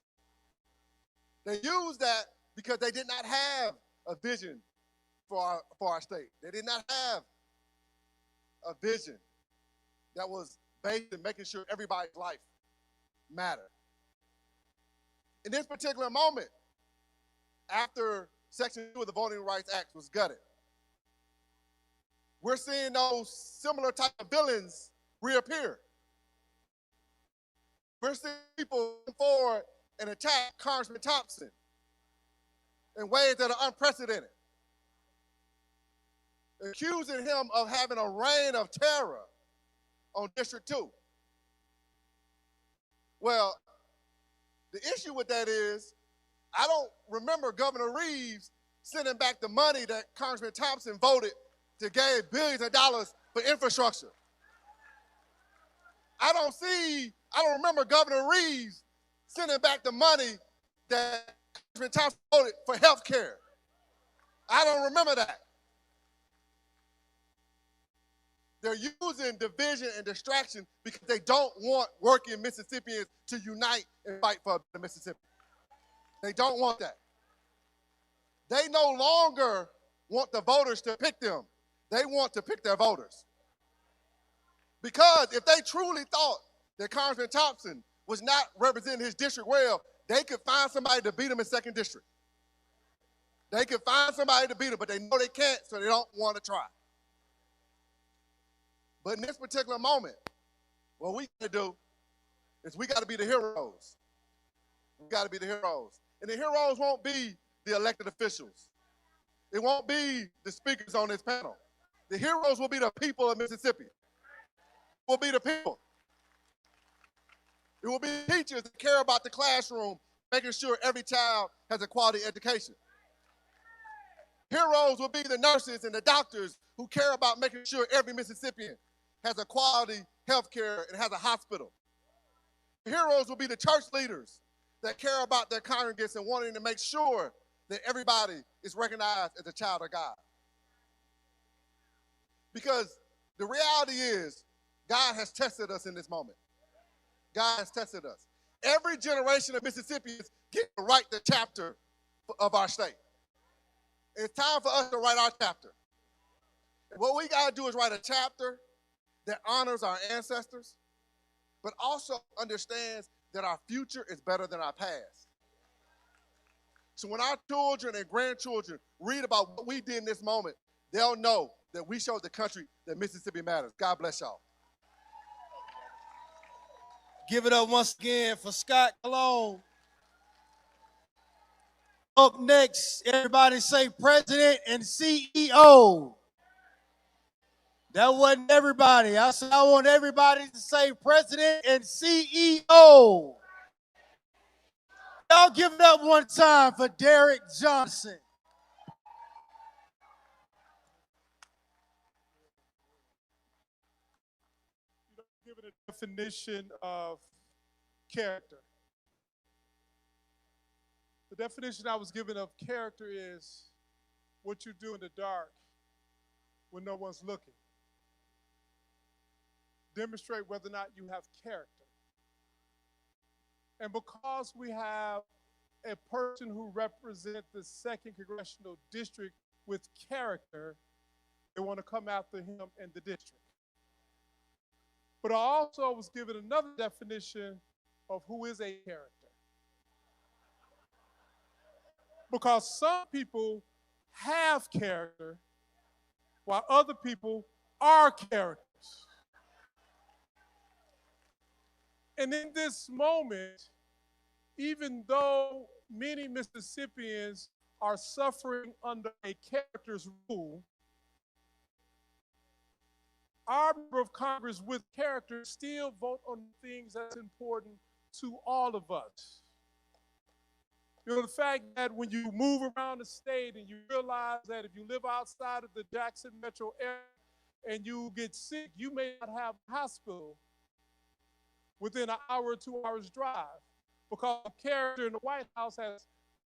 They use that because they did not have a vision for our state. They did not have a vision that was based in making sure everybody's life mattered. In this particular moment, after Section 2 of the Voting Rights Act was gutted, we're seeing those similar type of villains reappear. We're seeing people come forward and attack Congressman Thompson in ways that are unprecedented, accusing him of having a reign of terror on District 2. Well, the issue with that is, I don't remember Governor Reeves sending back the money that Congressman Thompson voted to give billions of dollars for infrastructure. I don't remember Governor Reeves sending back the money that Congressman Thompson voted for health care. I don't remember that. They're using division and distraction because they don't want working Mississippians to unite and fight for Mississippi. They don't want that. They no longer want the voters to pick them. They want to pick their voters. Because if they truly thought that Congressman Thompson was not representing his district well, they could find somebody to beat him in 2nd District. They could find somebody to beat him, but they know they can't, so they don't want to try. But in this particular moment, what we got to do is we got to be the heroes. We got to be the heroes. And the heroes won't be the elected officials. It won't be the speakers on this panel. The heroes will be the people of Mississippi. It will be the people. It will be teachers that care about the classroom, making sure every child has a quality education. Heroes will be the nurses and the doctors who care about making sure every Mississippian has a quality health care and has a hospital. Heroes will be the church leaders that care about their congregants and wanting to make sure that everybody is recognized as a child of God. Because the reality is, God has tested us in this moment. God has tested us. Every generation of Mississippians get to write the chapter of our state. It's time for us to write our chapter. And what we got to do is write a chapter that honors our ancestors, but also understands that our future is better than our past. So when our children and grandchildren read about what we did in this moment, they'll know that we showed the country that Mississippi matters. God bless y'all. Give it up once again for Scott Cologne. Up next, everybody say president and CEO. That wasn't everybody. I said I want everybody to say president and CEO. Y'all give it up one time for Derek Johnson. Given a definition of character. The definition I was given of character is what you do in the dark when no one's looking. Demonstrate whether or not you have character. And because we have a person who represents the 2nd Congressional District with character, they want to come after him in the district. But I also was given another definition of who is a character. Because some people have character while other people are characters. And in this moment, even though many Mississippians are suffering under a character's rule, our member of Congress with character still vote on things that's important to all of us. You know, the fact that when you move around the state and you realize that if you live outside of the Jackson metro area and you get sick, you may not have a hospital within an hour or 2 hours drive because the character in the White House has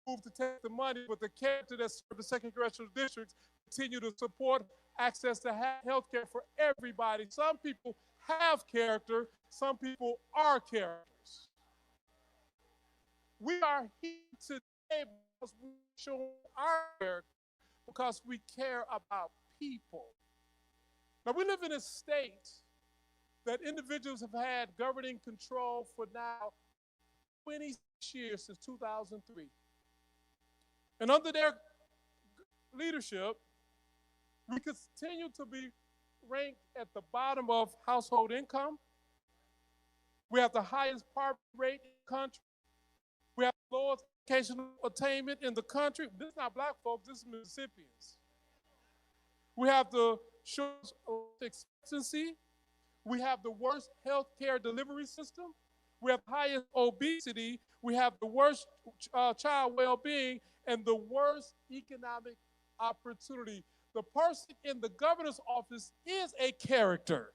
moved to take the money, but the character that served the 2nd Congressional District continue to support access to health care for everybody. Some people have character, some people are characters. We are here today because we show our character, because we care about people. Now, we live in a state that individuals have had governing control for now 26 years, since 2003. And under their leadership, we continue to be ranked at the bottom of household income. We have the highest poverty rate in the country. We have the lowest educational attainment in the country. This is not black folks, this is Mississippians. We have the shortest life expectancy. We have the worst health care delivery system. We have the highest obesity. We have the worst child well-being and the worst economic opportunity. The person in the governor's office is a character.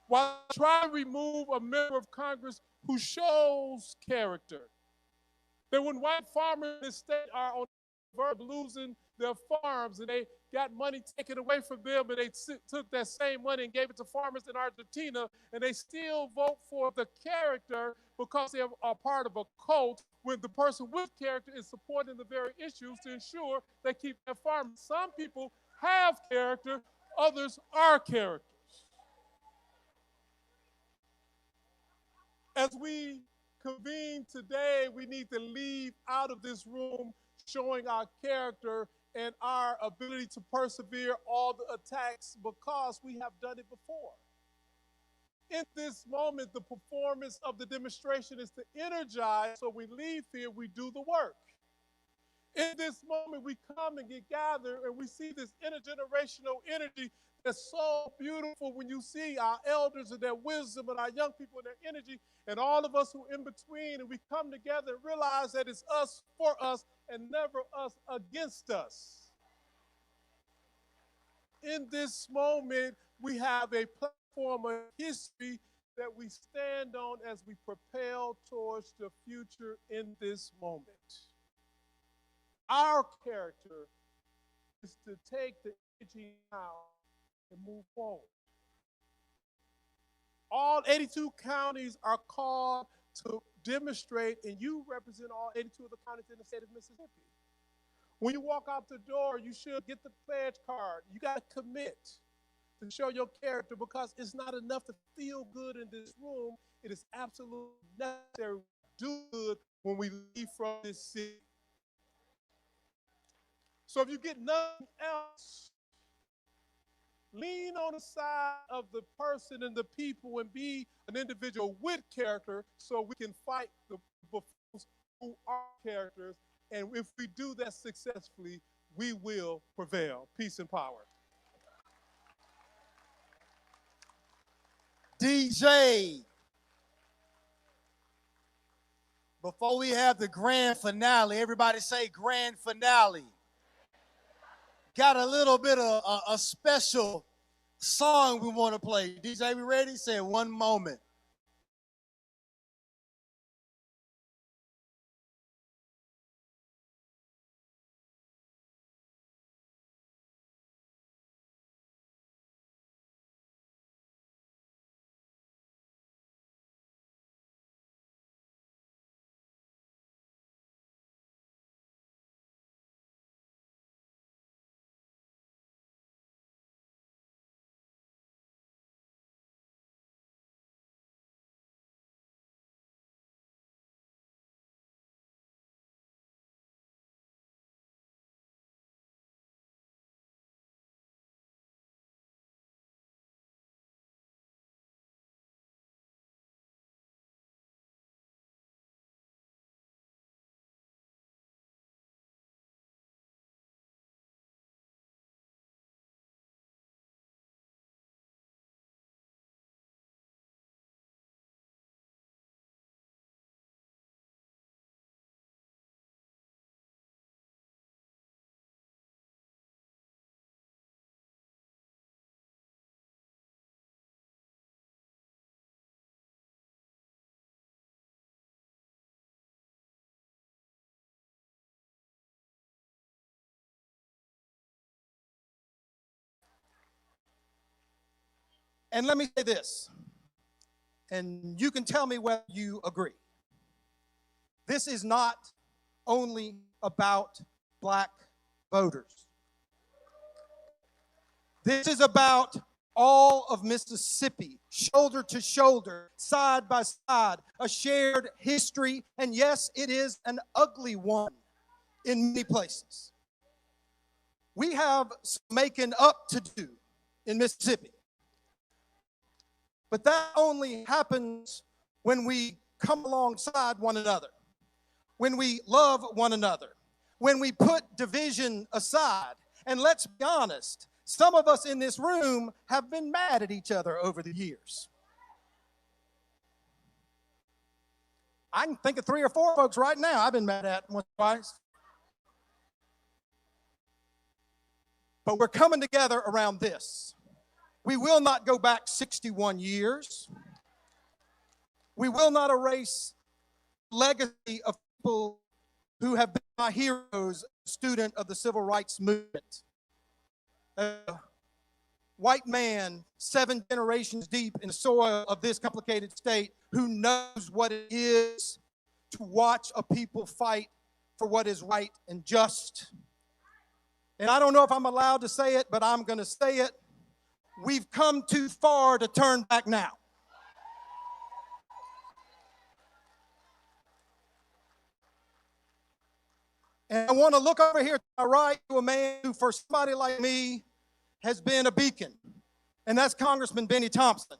While trying to remove a member of Congress who shows character. That when white farmers in this state are on the verge of losing their farms and they got money taken away from them and they took that same money and gave it to farmers in Argentina and they still vote for the character because they are part of a cult when the person with character is supporting the very issues to ensure they keep their farmers. Some people have character, others are characters. As we convene today, we need to leave out of this room showing our character and our ability to persevere all the attacks because we have done it before. In this moment, the performance of the demonstration is to energize, so we leave here, we do the work. In this moment, we come and get gathered and we see this intergenerational energy that's so beautiful when you see our elders and their wisdom and our young people and their energy and all of us who are in between, and we come together and realize that it's us for us and never us against us. In this moment, we have a platform of history that we stand on as we propel towards the future in this moment. Our character is to take the energy now and move forward. All 82 counties are called to demonstrate, and you represent all 82 of the counties in the state of Mississippi. When you walk out the door, you should get the pledge card. You got to commit to show your character because it's not enough to feel good in this room. It is absolutely necessary to do good when we leave from this city. So if you get nothing else, Lean on the side of the person and the people and be an individual with character so we can fight the buffoons who are characters. And if we do that successfully, we will prevail. Peace and power. DJ, before we have the grand finale, everybody say grand finale. Got a little bit of a special song we want to play. DJ, we ready? Say one moment. And let me say this, and you can tell me whether you agree. This is not only about black voters. This is about all of Mississippi, shoulder to shoulder, side by side, a shared history, and yes, it is an ugly one in many places. We have some making up to do in Mississippi. But that only happens when we come alongside one another, when we love one another, when we put division aside. And let's be honest, some of us in this room have been mad at each other over the years. I can think of 3 or 4 folks right now I've been mad at once or twice. But we're coming together around this. We will not go back 61 years. We will not erase the legacy of people who have been my heroes, student of the civil rights movement. A white man, 7 generations deep in the soil of this complicated state, who knows what it is to watch a people fight for what is right and just. And I don't know if I'm allowed to say it, but I'm going to say it. We've come too far to turn back now. And I want to look over here to my right to a man who, for somebody like me, has been a beacon. And that's Congressman Benny Thompson.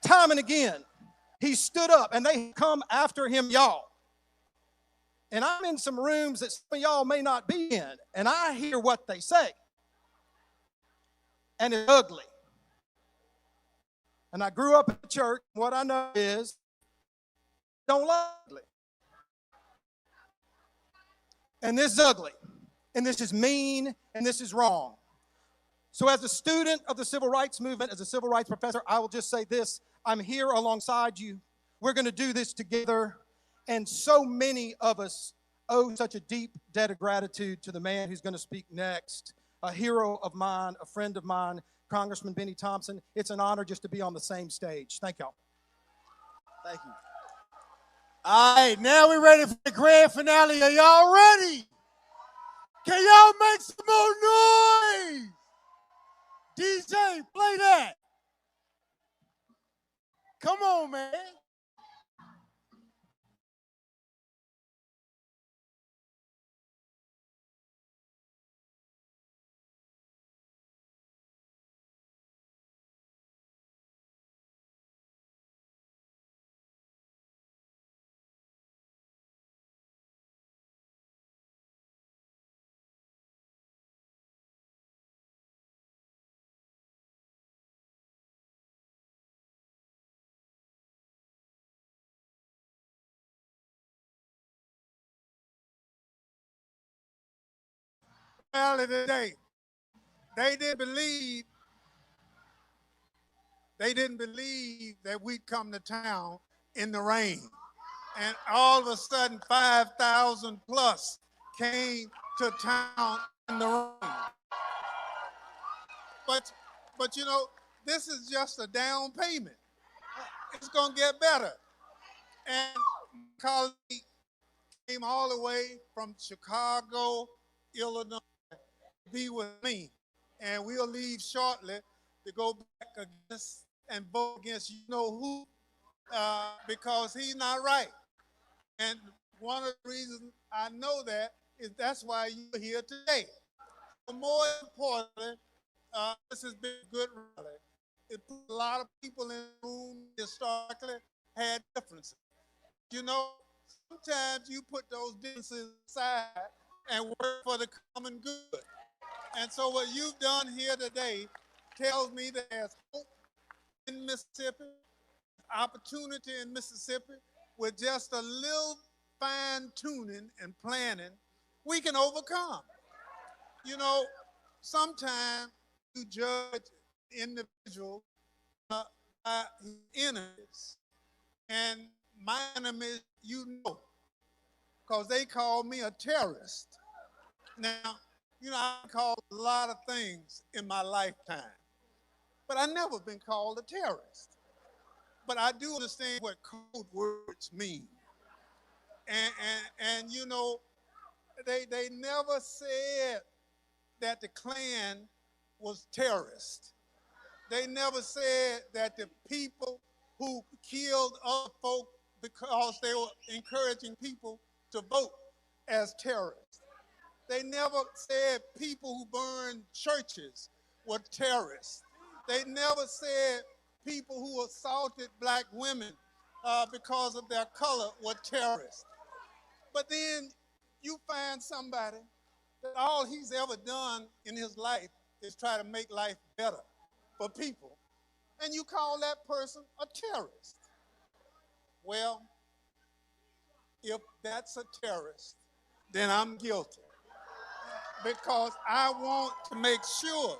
Time and again, he stood up, and they come after him, y'all. And I'm in some rooms that some of y'all may not be in, and I hear what they say. And it's ugly. And I grew up in the church. What I know is, don't like ugly. And this is ugly. And this is mean. And this is wrong. So as a student of the civil rights movement, as a civil rights professor, I will just say this. I'm here alongside you. We're going to do this together. And so many of us owe such a deep debt of gratitude to the man who's going to speak next. A hero of mine, a friend of mine, Congressman Benny Thompson. It's an honor just to be on the same stage. Thank y'all. Thank you. All right, now we're ready for the grand finale. Are y'all ready? Can y'all make some more noise? DJ, play that. Come on, man. rally today. They didn't believe that we'd come to town in the rain. And all of a sudden, 5,000 plus came to town in the rain. But you know, this is just a down payment. It's gonna get better. And my colleague came all the way from Chicago, Illinois, to be with me. And we'll leave shortly to go back against and vote against you know who, because he's not right. And one of the reasons I know that is that's why you're here today. But more importantly, this has been a good rally. It put a lot of people in the room historically had differences. You know, sometimes you put those differences aside and work for the common good. And so what you've done here today tells me that there's hope in Mississippi, opportunity in Mississippi, with just a little fine tuning and planning, we can overcome. You know, sometimes you judge individual by his enemies. And my enemies, you know, because they call me a terrorist. Now, you know, I've been called a lot of things in my lifetime, but I've never been called a terrorist. But I do understand what code words mean. And you know, they never said that the Klan was terrorist. They never said that the people who killed other folk because they were encouraging people to vote as terrorists. They never said people who burned churches were terrorists. They never said people who assaulted black women because of their color were terrorists. But then you find somebody that all he's ever done in his life is try to make life better for people, and you call that person a terrorist. Well, if that's a terrorist, then I'm guilty because I want to make sure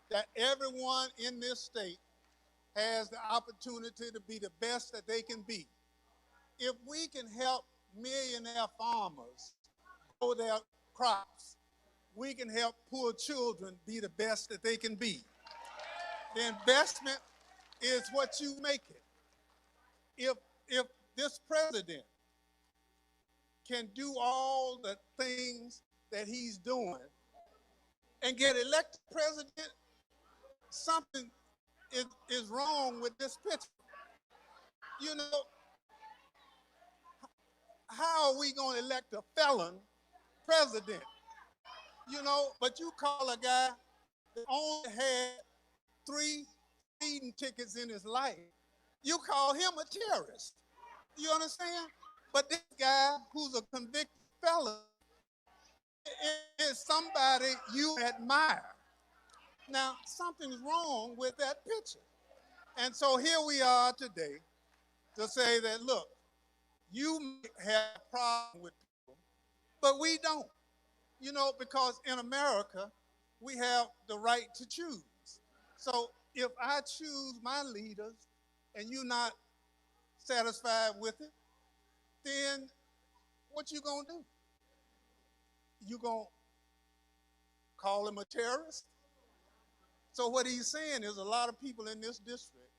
that everyone in this state has the opportunity to be the best that they can be. If we can help millionaire farmers grow their crops, we can help poor children be the best that they can be. The investment is what you make it. If this president can do all the things that he's doing and get elected president, something is wrong with this picture. You know, how are we going to elect a felon president? You know, but you call a guy that only had 3 speeding tickets in his life, you call him a terrorist. You understand? But this guy who's a convicted felon is somebody you admire. Now, something's wrong with that picture. And so here we are today to say that, look, you may have a problem with people, but we don't. You know, because in America, we have the right to choose. So if I choose my leaders and you're not satisfied with it, then what you gonna do? You gonna call him a terrorist? So what he's saying is a lot of people in this district,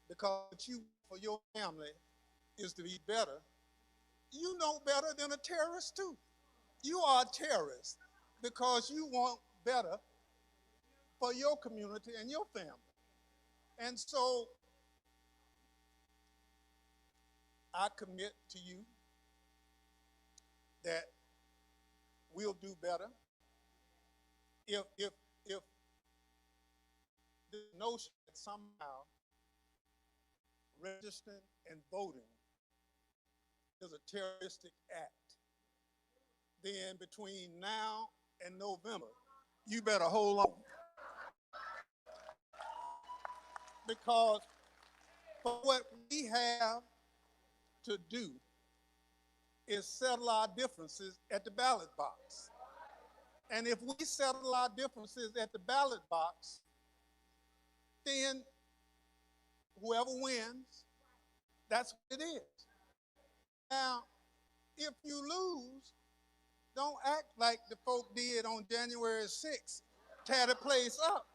because you for your family is to be better, you know better than a terrorist too. You are a terrorist because you want better for your community and your family. And so I commit to you that we'll do better if the notion that somehow registering and voting is a terroristic act, then between now and November, you better hold on. Because for what we have to do is settle our differences at the ballot box. And if we settle our differences at the ballot box, then whoever wins, that's what it is. Now, if you lose, don't act like the folk did on January 6th, tear the place up,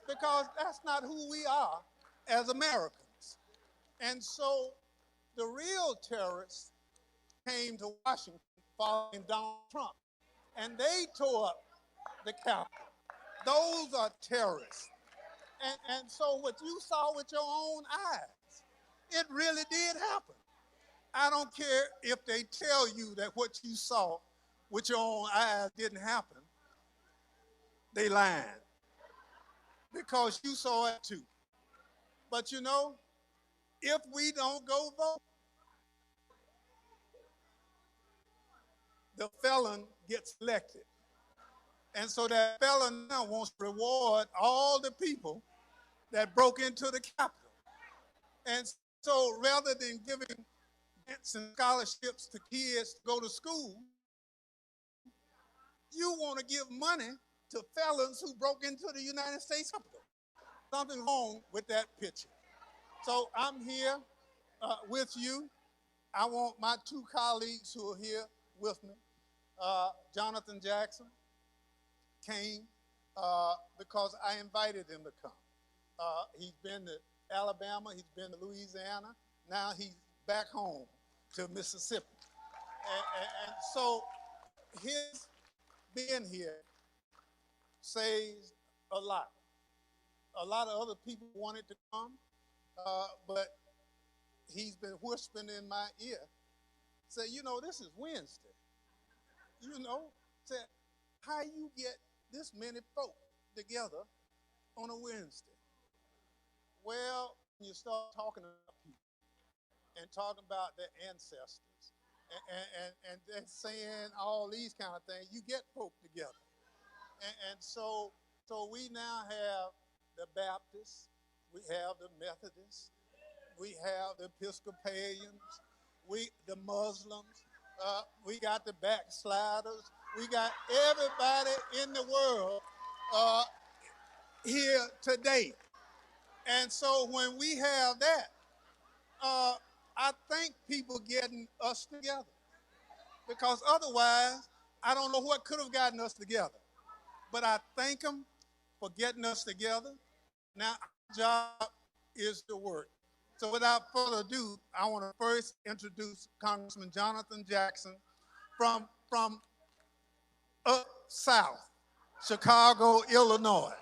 because that's not who we are as Americans. And so the real terrorists came to Washington following Donald Trump, and they tore up the Capitol. Those are terrorists. And so what you saw with your own eyes, it really did happen. I don't care if they tell you that what you saw with your own eyes didn't happen. They lying, because you saw it too. But you know, if we don't go vote, the felon gets elected. And so that felon now wants to reward all the people that broke into the Capitol. And so rather than giving grants and scholarships to kids to go to school, you want to give money to felons who broke into the United States Capitol. Something wrong with that picture. So I'm here with you. I want my two colleagues who are here with me. Jonathan Jackson came because I invited him to come. He's been to Alabama, he's been to Louisiana, now he's back home to Mississippi. And so his being here says a lot. A lot of other people wanted to come, but he's been whispering in my ear, say, you know, this is Wednesday. You know, say, how you get this many folk together on a Wednesday? Well, you start talking about people and talking about their ancestors and then saying all these kind of things, you get folk together. And so we now have the Baptists, we have the Methodists, we have the Episcopalians, the Muslims, we got the backsliders, we got everybody in the world here today. And so when we have that, I thank people getting us together, because otherwise, I don't know what could have gotten us together. But I thank them for getting us together. Now, our job is to work. So without further ado, I want to first introduce Congressman Jonathan Jackson from up south, Chicago, Illinois.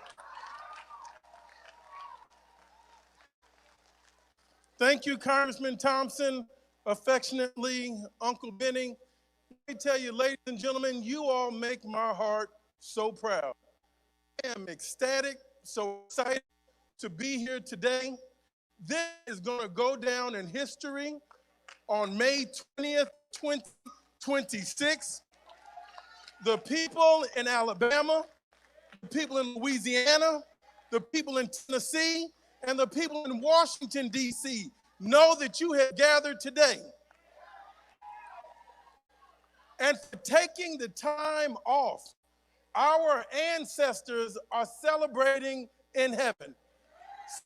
Thank you, Congressman Thompson, affectionately, Uncle Benny. Let me tell you, ladies and gentlemen, you all make my heart so proud. I am ecstatic, so excited to be here today. This is going to go down in history on May 20th, 2026. The people in Alabama, the people in Louisiana, the people in Tennessee, and the people in Washington, D.C. know that you have gathered today. And for taking the time off, our ancestors are celebrating in heaven.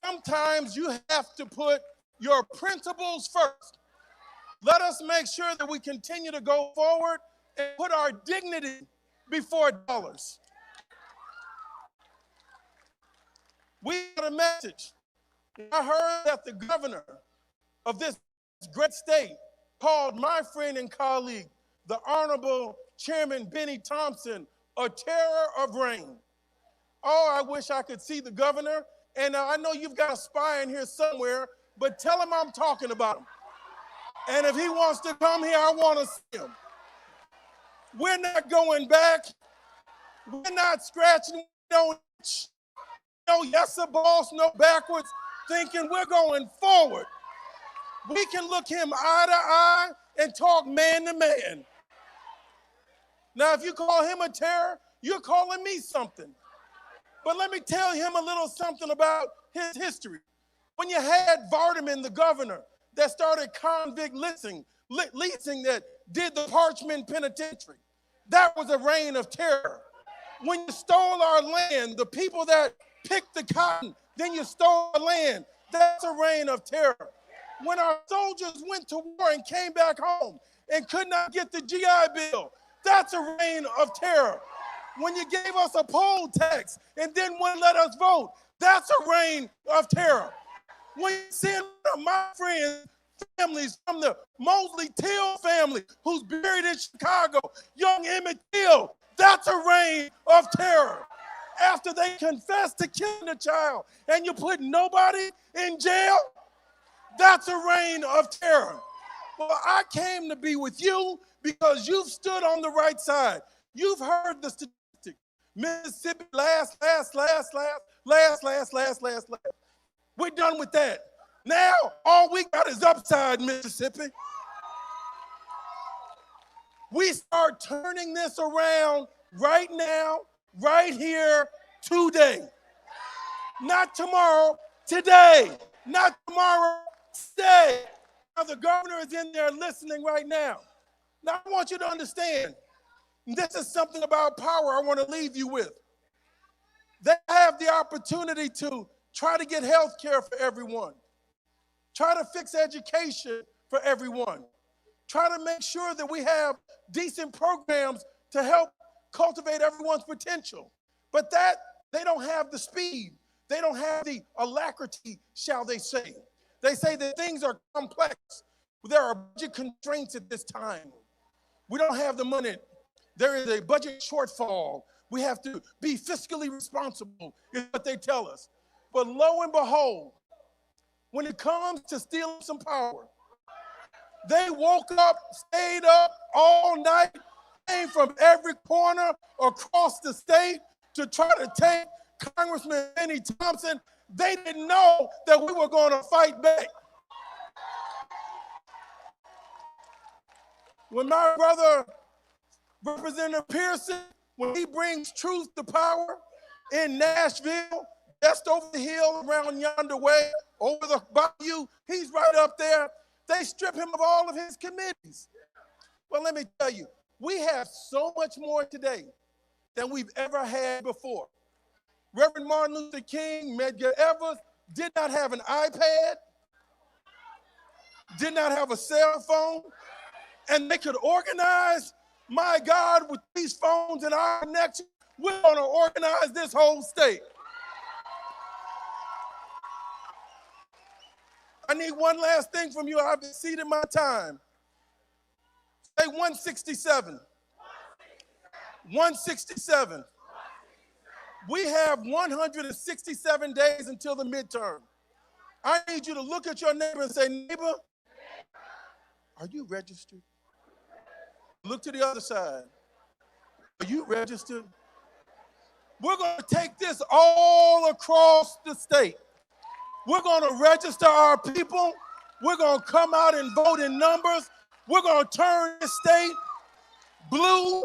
Sometimes you have to put your principles first. Let us make sure that we continue to go forward and put our dignity before dollars. We got a message. I heard that the governor of this great state called my friend and colleague, the Honorable Chairman Benny Thompson, a terror of rain. Oh, I wish I could see the governor. And I know you've got a spy in here somewhere, but tell him I'm talking about him. And if he wants to come here, I want to see him. We're not going back. We're not scratching no itch. No yes, sir, boss, no backwards thinking. We're going forward. We can look him eye to eye and talk man to man. Now, if you call him a terror, you're calling me something. But let me tell him a little something about his history. When you had Vardaman, the governor, that started convict leasing that did the Parchment Penitentiary, that was a reign of terror. When you stole our land, the people that picked the cotton, then you stole our land. That's a reign of terror. When our soldiers went to war and came back home and could not get the GI Bill, that's a reign of terror. When you gave us a poll tax and then wouldn't let us vote, that's a reign of terror. When you send my friends, families from the Mosley Till family who's buried in Chicago, young Emmett Till, that's a reign of terror. After they confess to killing a child and you put nobody in jail, that's a reign of terror. Well, I came to be with you because you've stood on the right side. You've heard the statistic. Mississippi last. We're done with that. Now, all we got is upside, Mississippi. We start turning this around right now, right here, today. Not tomorrow, today. Not tomorrow, today. Now, the governor is in there listening right now. Now, I want you to understand, this is something about power I want to leave you with. They have the opportunity to try to get health care for everyone. Try to fix education for everyone. Try to make sure that we have decent programs to help cultivate everyone's potential. But that, they don't have the speed. They don't have the alacrity, shall they say. They say that things are complex. There are budget constraints at this time. We don't have the money. There is a budget shortfall. We have to be fiscally responsible, is what they tell us. But lo and behold, when it comes to stealing some power, they woke up, stayed up all night, came from every corner across the state to try to take Congressman Benny Thompson. They didn't know that we were going to fight back. When my brother, Representative Pearson, when he brings truth to power in Nashville, just over the hill around yonder way, over the bayou, he's right up there. They strip him of all of his committees. Well, let me tell you, we have so much more today than we've ever had before. Reverend Martin Luther King, Medgar Evers did not have an iPad, did not have a cell phone, and they could organize, my God, with these phones and our connection, we're going to organize this whole state. I need one last thing from you. I've exceeded my time. Say 167. 167. We have 167 days until the midterm. I need you to look at your neighbor and say, neighbor, are you registered? Look to the other side. Are you registered? We're going to take this all across the state. We're going to register our people. We're going to come out and vote in numbers. We're going to turn this state blue.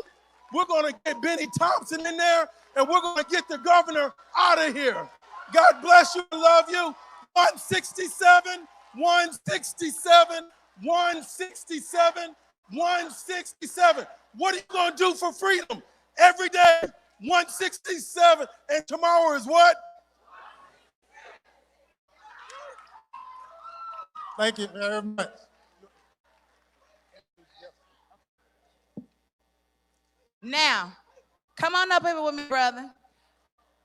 We're going to get Benny Thompson in there, and we're going to get the governor out of here. God bless you and love you. 167, 167, 167, 167. What are you going to do for freedom? Every day, 167, and tomorrow is what? Thank you very much. Now, come on up here with me, brother.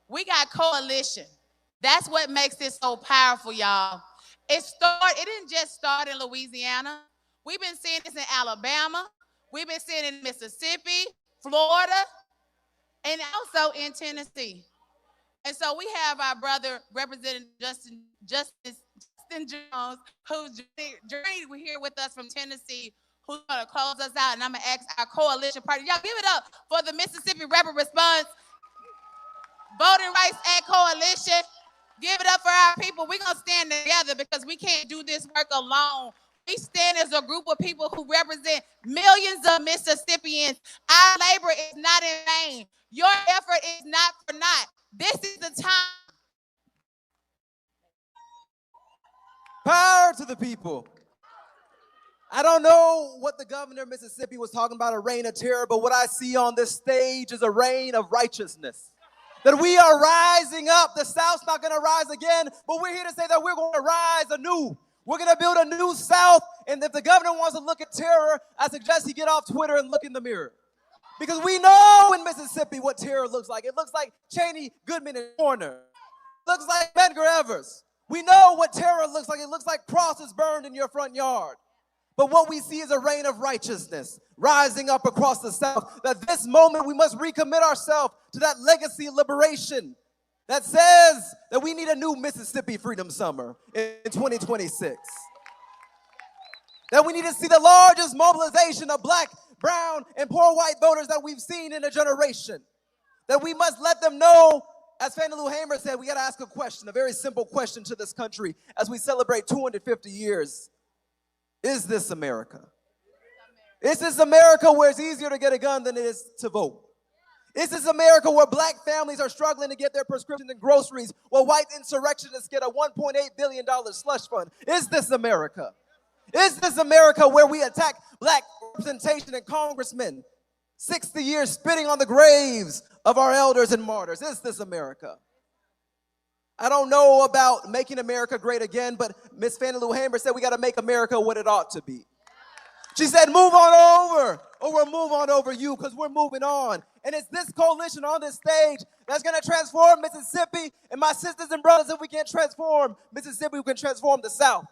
We got coalition. That's what makes this so powerful, y'all. It didn't just start in Louisiana. We've been seeing this in Alabama. We've been seeing it in Mississippi, Florida, and also in Tennessee. And so we have our brother, Representative Justin Jones, who's journeyed here with us from Tennessee, who's going to close us out. And I'm going to ask our coalition party. Y'all give it up for the Mississippi Rapid Response Voting Rights Act Coalition. Give it up for our people. We're going to stand together because we can't do this work alone. We stand as a group of people who represent millions of Mississippians. Our labor is not in vain. Your effort is not for naught. This is the time. Power to the people. I don't know what the governor of Mississippi was talking about, a reign of terror, but what I see on this stage is a reign of righteousness. That we are rising up. The South's not going to rise again, but we're here to say that we're going to rise anew. We're going to build a new South, and if the governor wants to look at terror, I suggest he get off Twitter and look in the mirror. Because we know in Mississippi what terror looks like. It looks like Cheney, Goodman, and Warner. It looks like Medgar Evers. We know what terror looks like. It looks like crosses burned in your front yard. But what we see is a reign of righteousness rising up across the South. That this moment we must recommit ourselves to that legacy of liberation that says that we need a new Mississippi Freedom Summer in 2026. That we need to see the largest mobilization of black, brown, and poor white voters that we've seen in a generation. That we must let them know, as Fannie Lou Hamer said, we got to ask a question, a very simple question to this country as we celebrate 250 years. Is this America? Is this America where it's easier to get a gun than it is to vote? Is this America where black families are struggling to get their prescriptions and groceries while white insurrectionists get a $1.8 billion slush fund? Is this America? Is this America where we attack black representation and congressmen 60 years spitting on the graves of our elders and martyrs? Is this America? I don't know about making America great again, but Miss Fannie Lou Hamer said we got to make America what it ought to be. She said, move on over, or we'll move on over you, because we're moving on. And it's this coalition on this stage that's going to transform Mississippi. And my sisters and brothers, if we can't transform Mississippi, we can transform the South.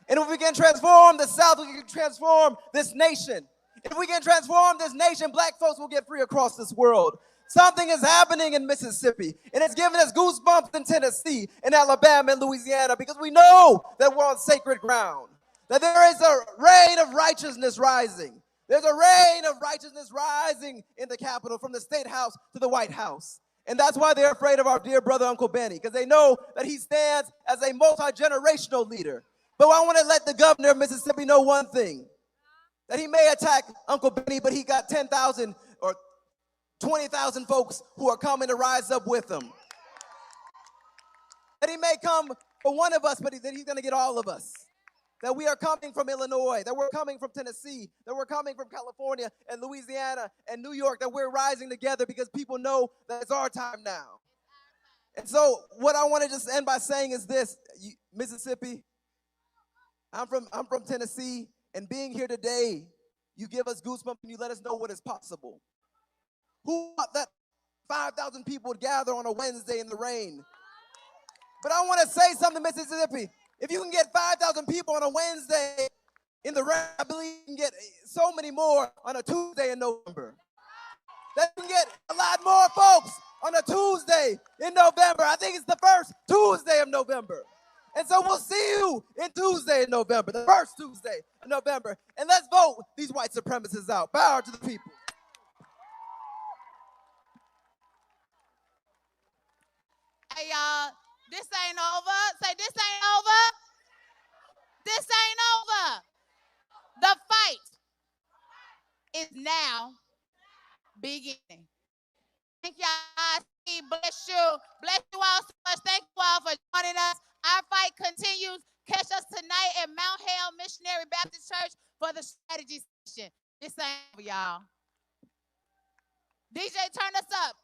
And if we can transform the South, we can transform this nation. If we can transform this nation, black folks will get free across this world. Something is happening in Mississippi, and it's giving us goosebumps in Tennessee, in Alabama, and Louisiana, because we know that we're on sacred ground, that there is a reign of righteousness rising. There's a reign of righteousness rising in the Capitol, from the State House to the White House. And that's why they're afraid of our dear brother, Uncle Benny, because they know that he stands as a multi-generational leader. But I want to let the governor of Mississippi know one thing, that he may attack Uncle Benny, but he got 10,000 or 20,000 folks who are coming to rise up with him. That he may come for one of us, but that he's going to get all of us. That we are coming from Illinois, that we're coming from Tennessee, that we're coming from California and Louisiana and New York, that we're rising together because people know that it's our time now. And so what I want to just end by saying is this, Mississippi, I'm from Tennessee, and being here today, you give us goosebumps and you let us know what is possible. Who thought that 5,000 people would gather on a Wednesday in the rain? But I want to say something, Mississippi. If you can get 5,000 people on a Wednesday in the rain, I believe you can get so many more on a Tuesday in November. That you can get a lot more folks on a Tuesday in November. I think it's the first Tuesday of November. And so we'll see you in Tuesday in November, the first Tuesday in November. And let's vote these white supremacists out. Power to the people. Hey, y'all, this ain't over. Say, this ain't over. This ain't over. The fight is now beginning. Thank y'all. Bless you. Bless you all so much. Thank you all for joining us. Our fight continues. Catch us tonight at Mount Hale Missionary Baptist Church for the strategy session. This ain't over, y'all. DJ, turn us up.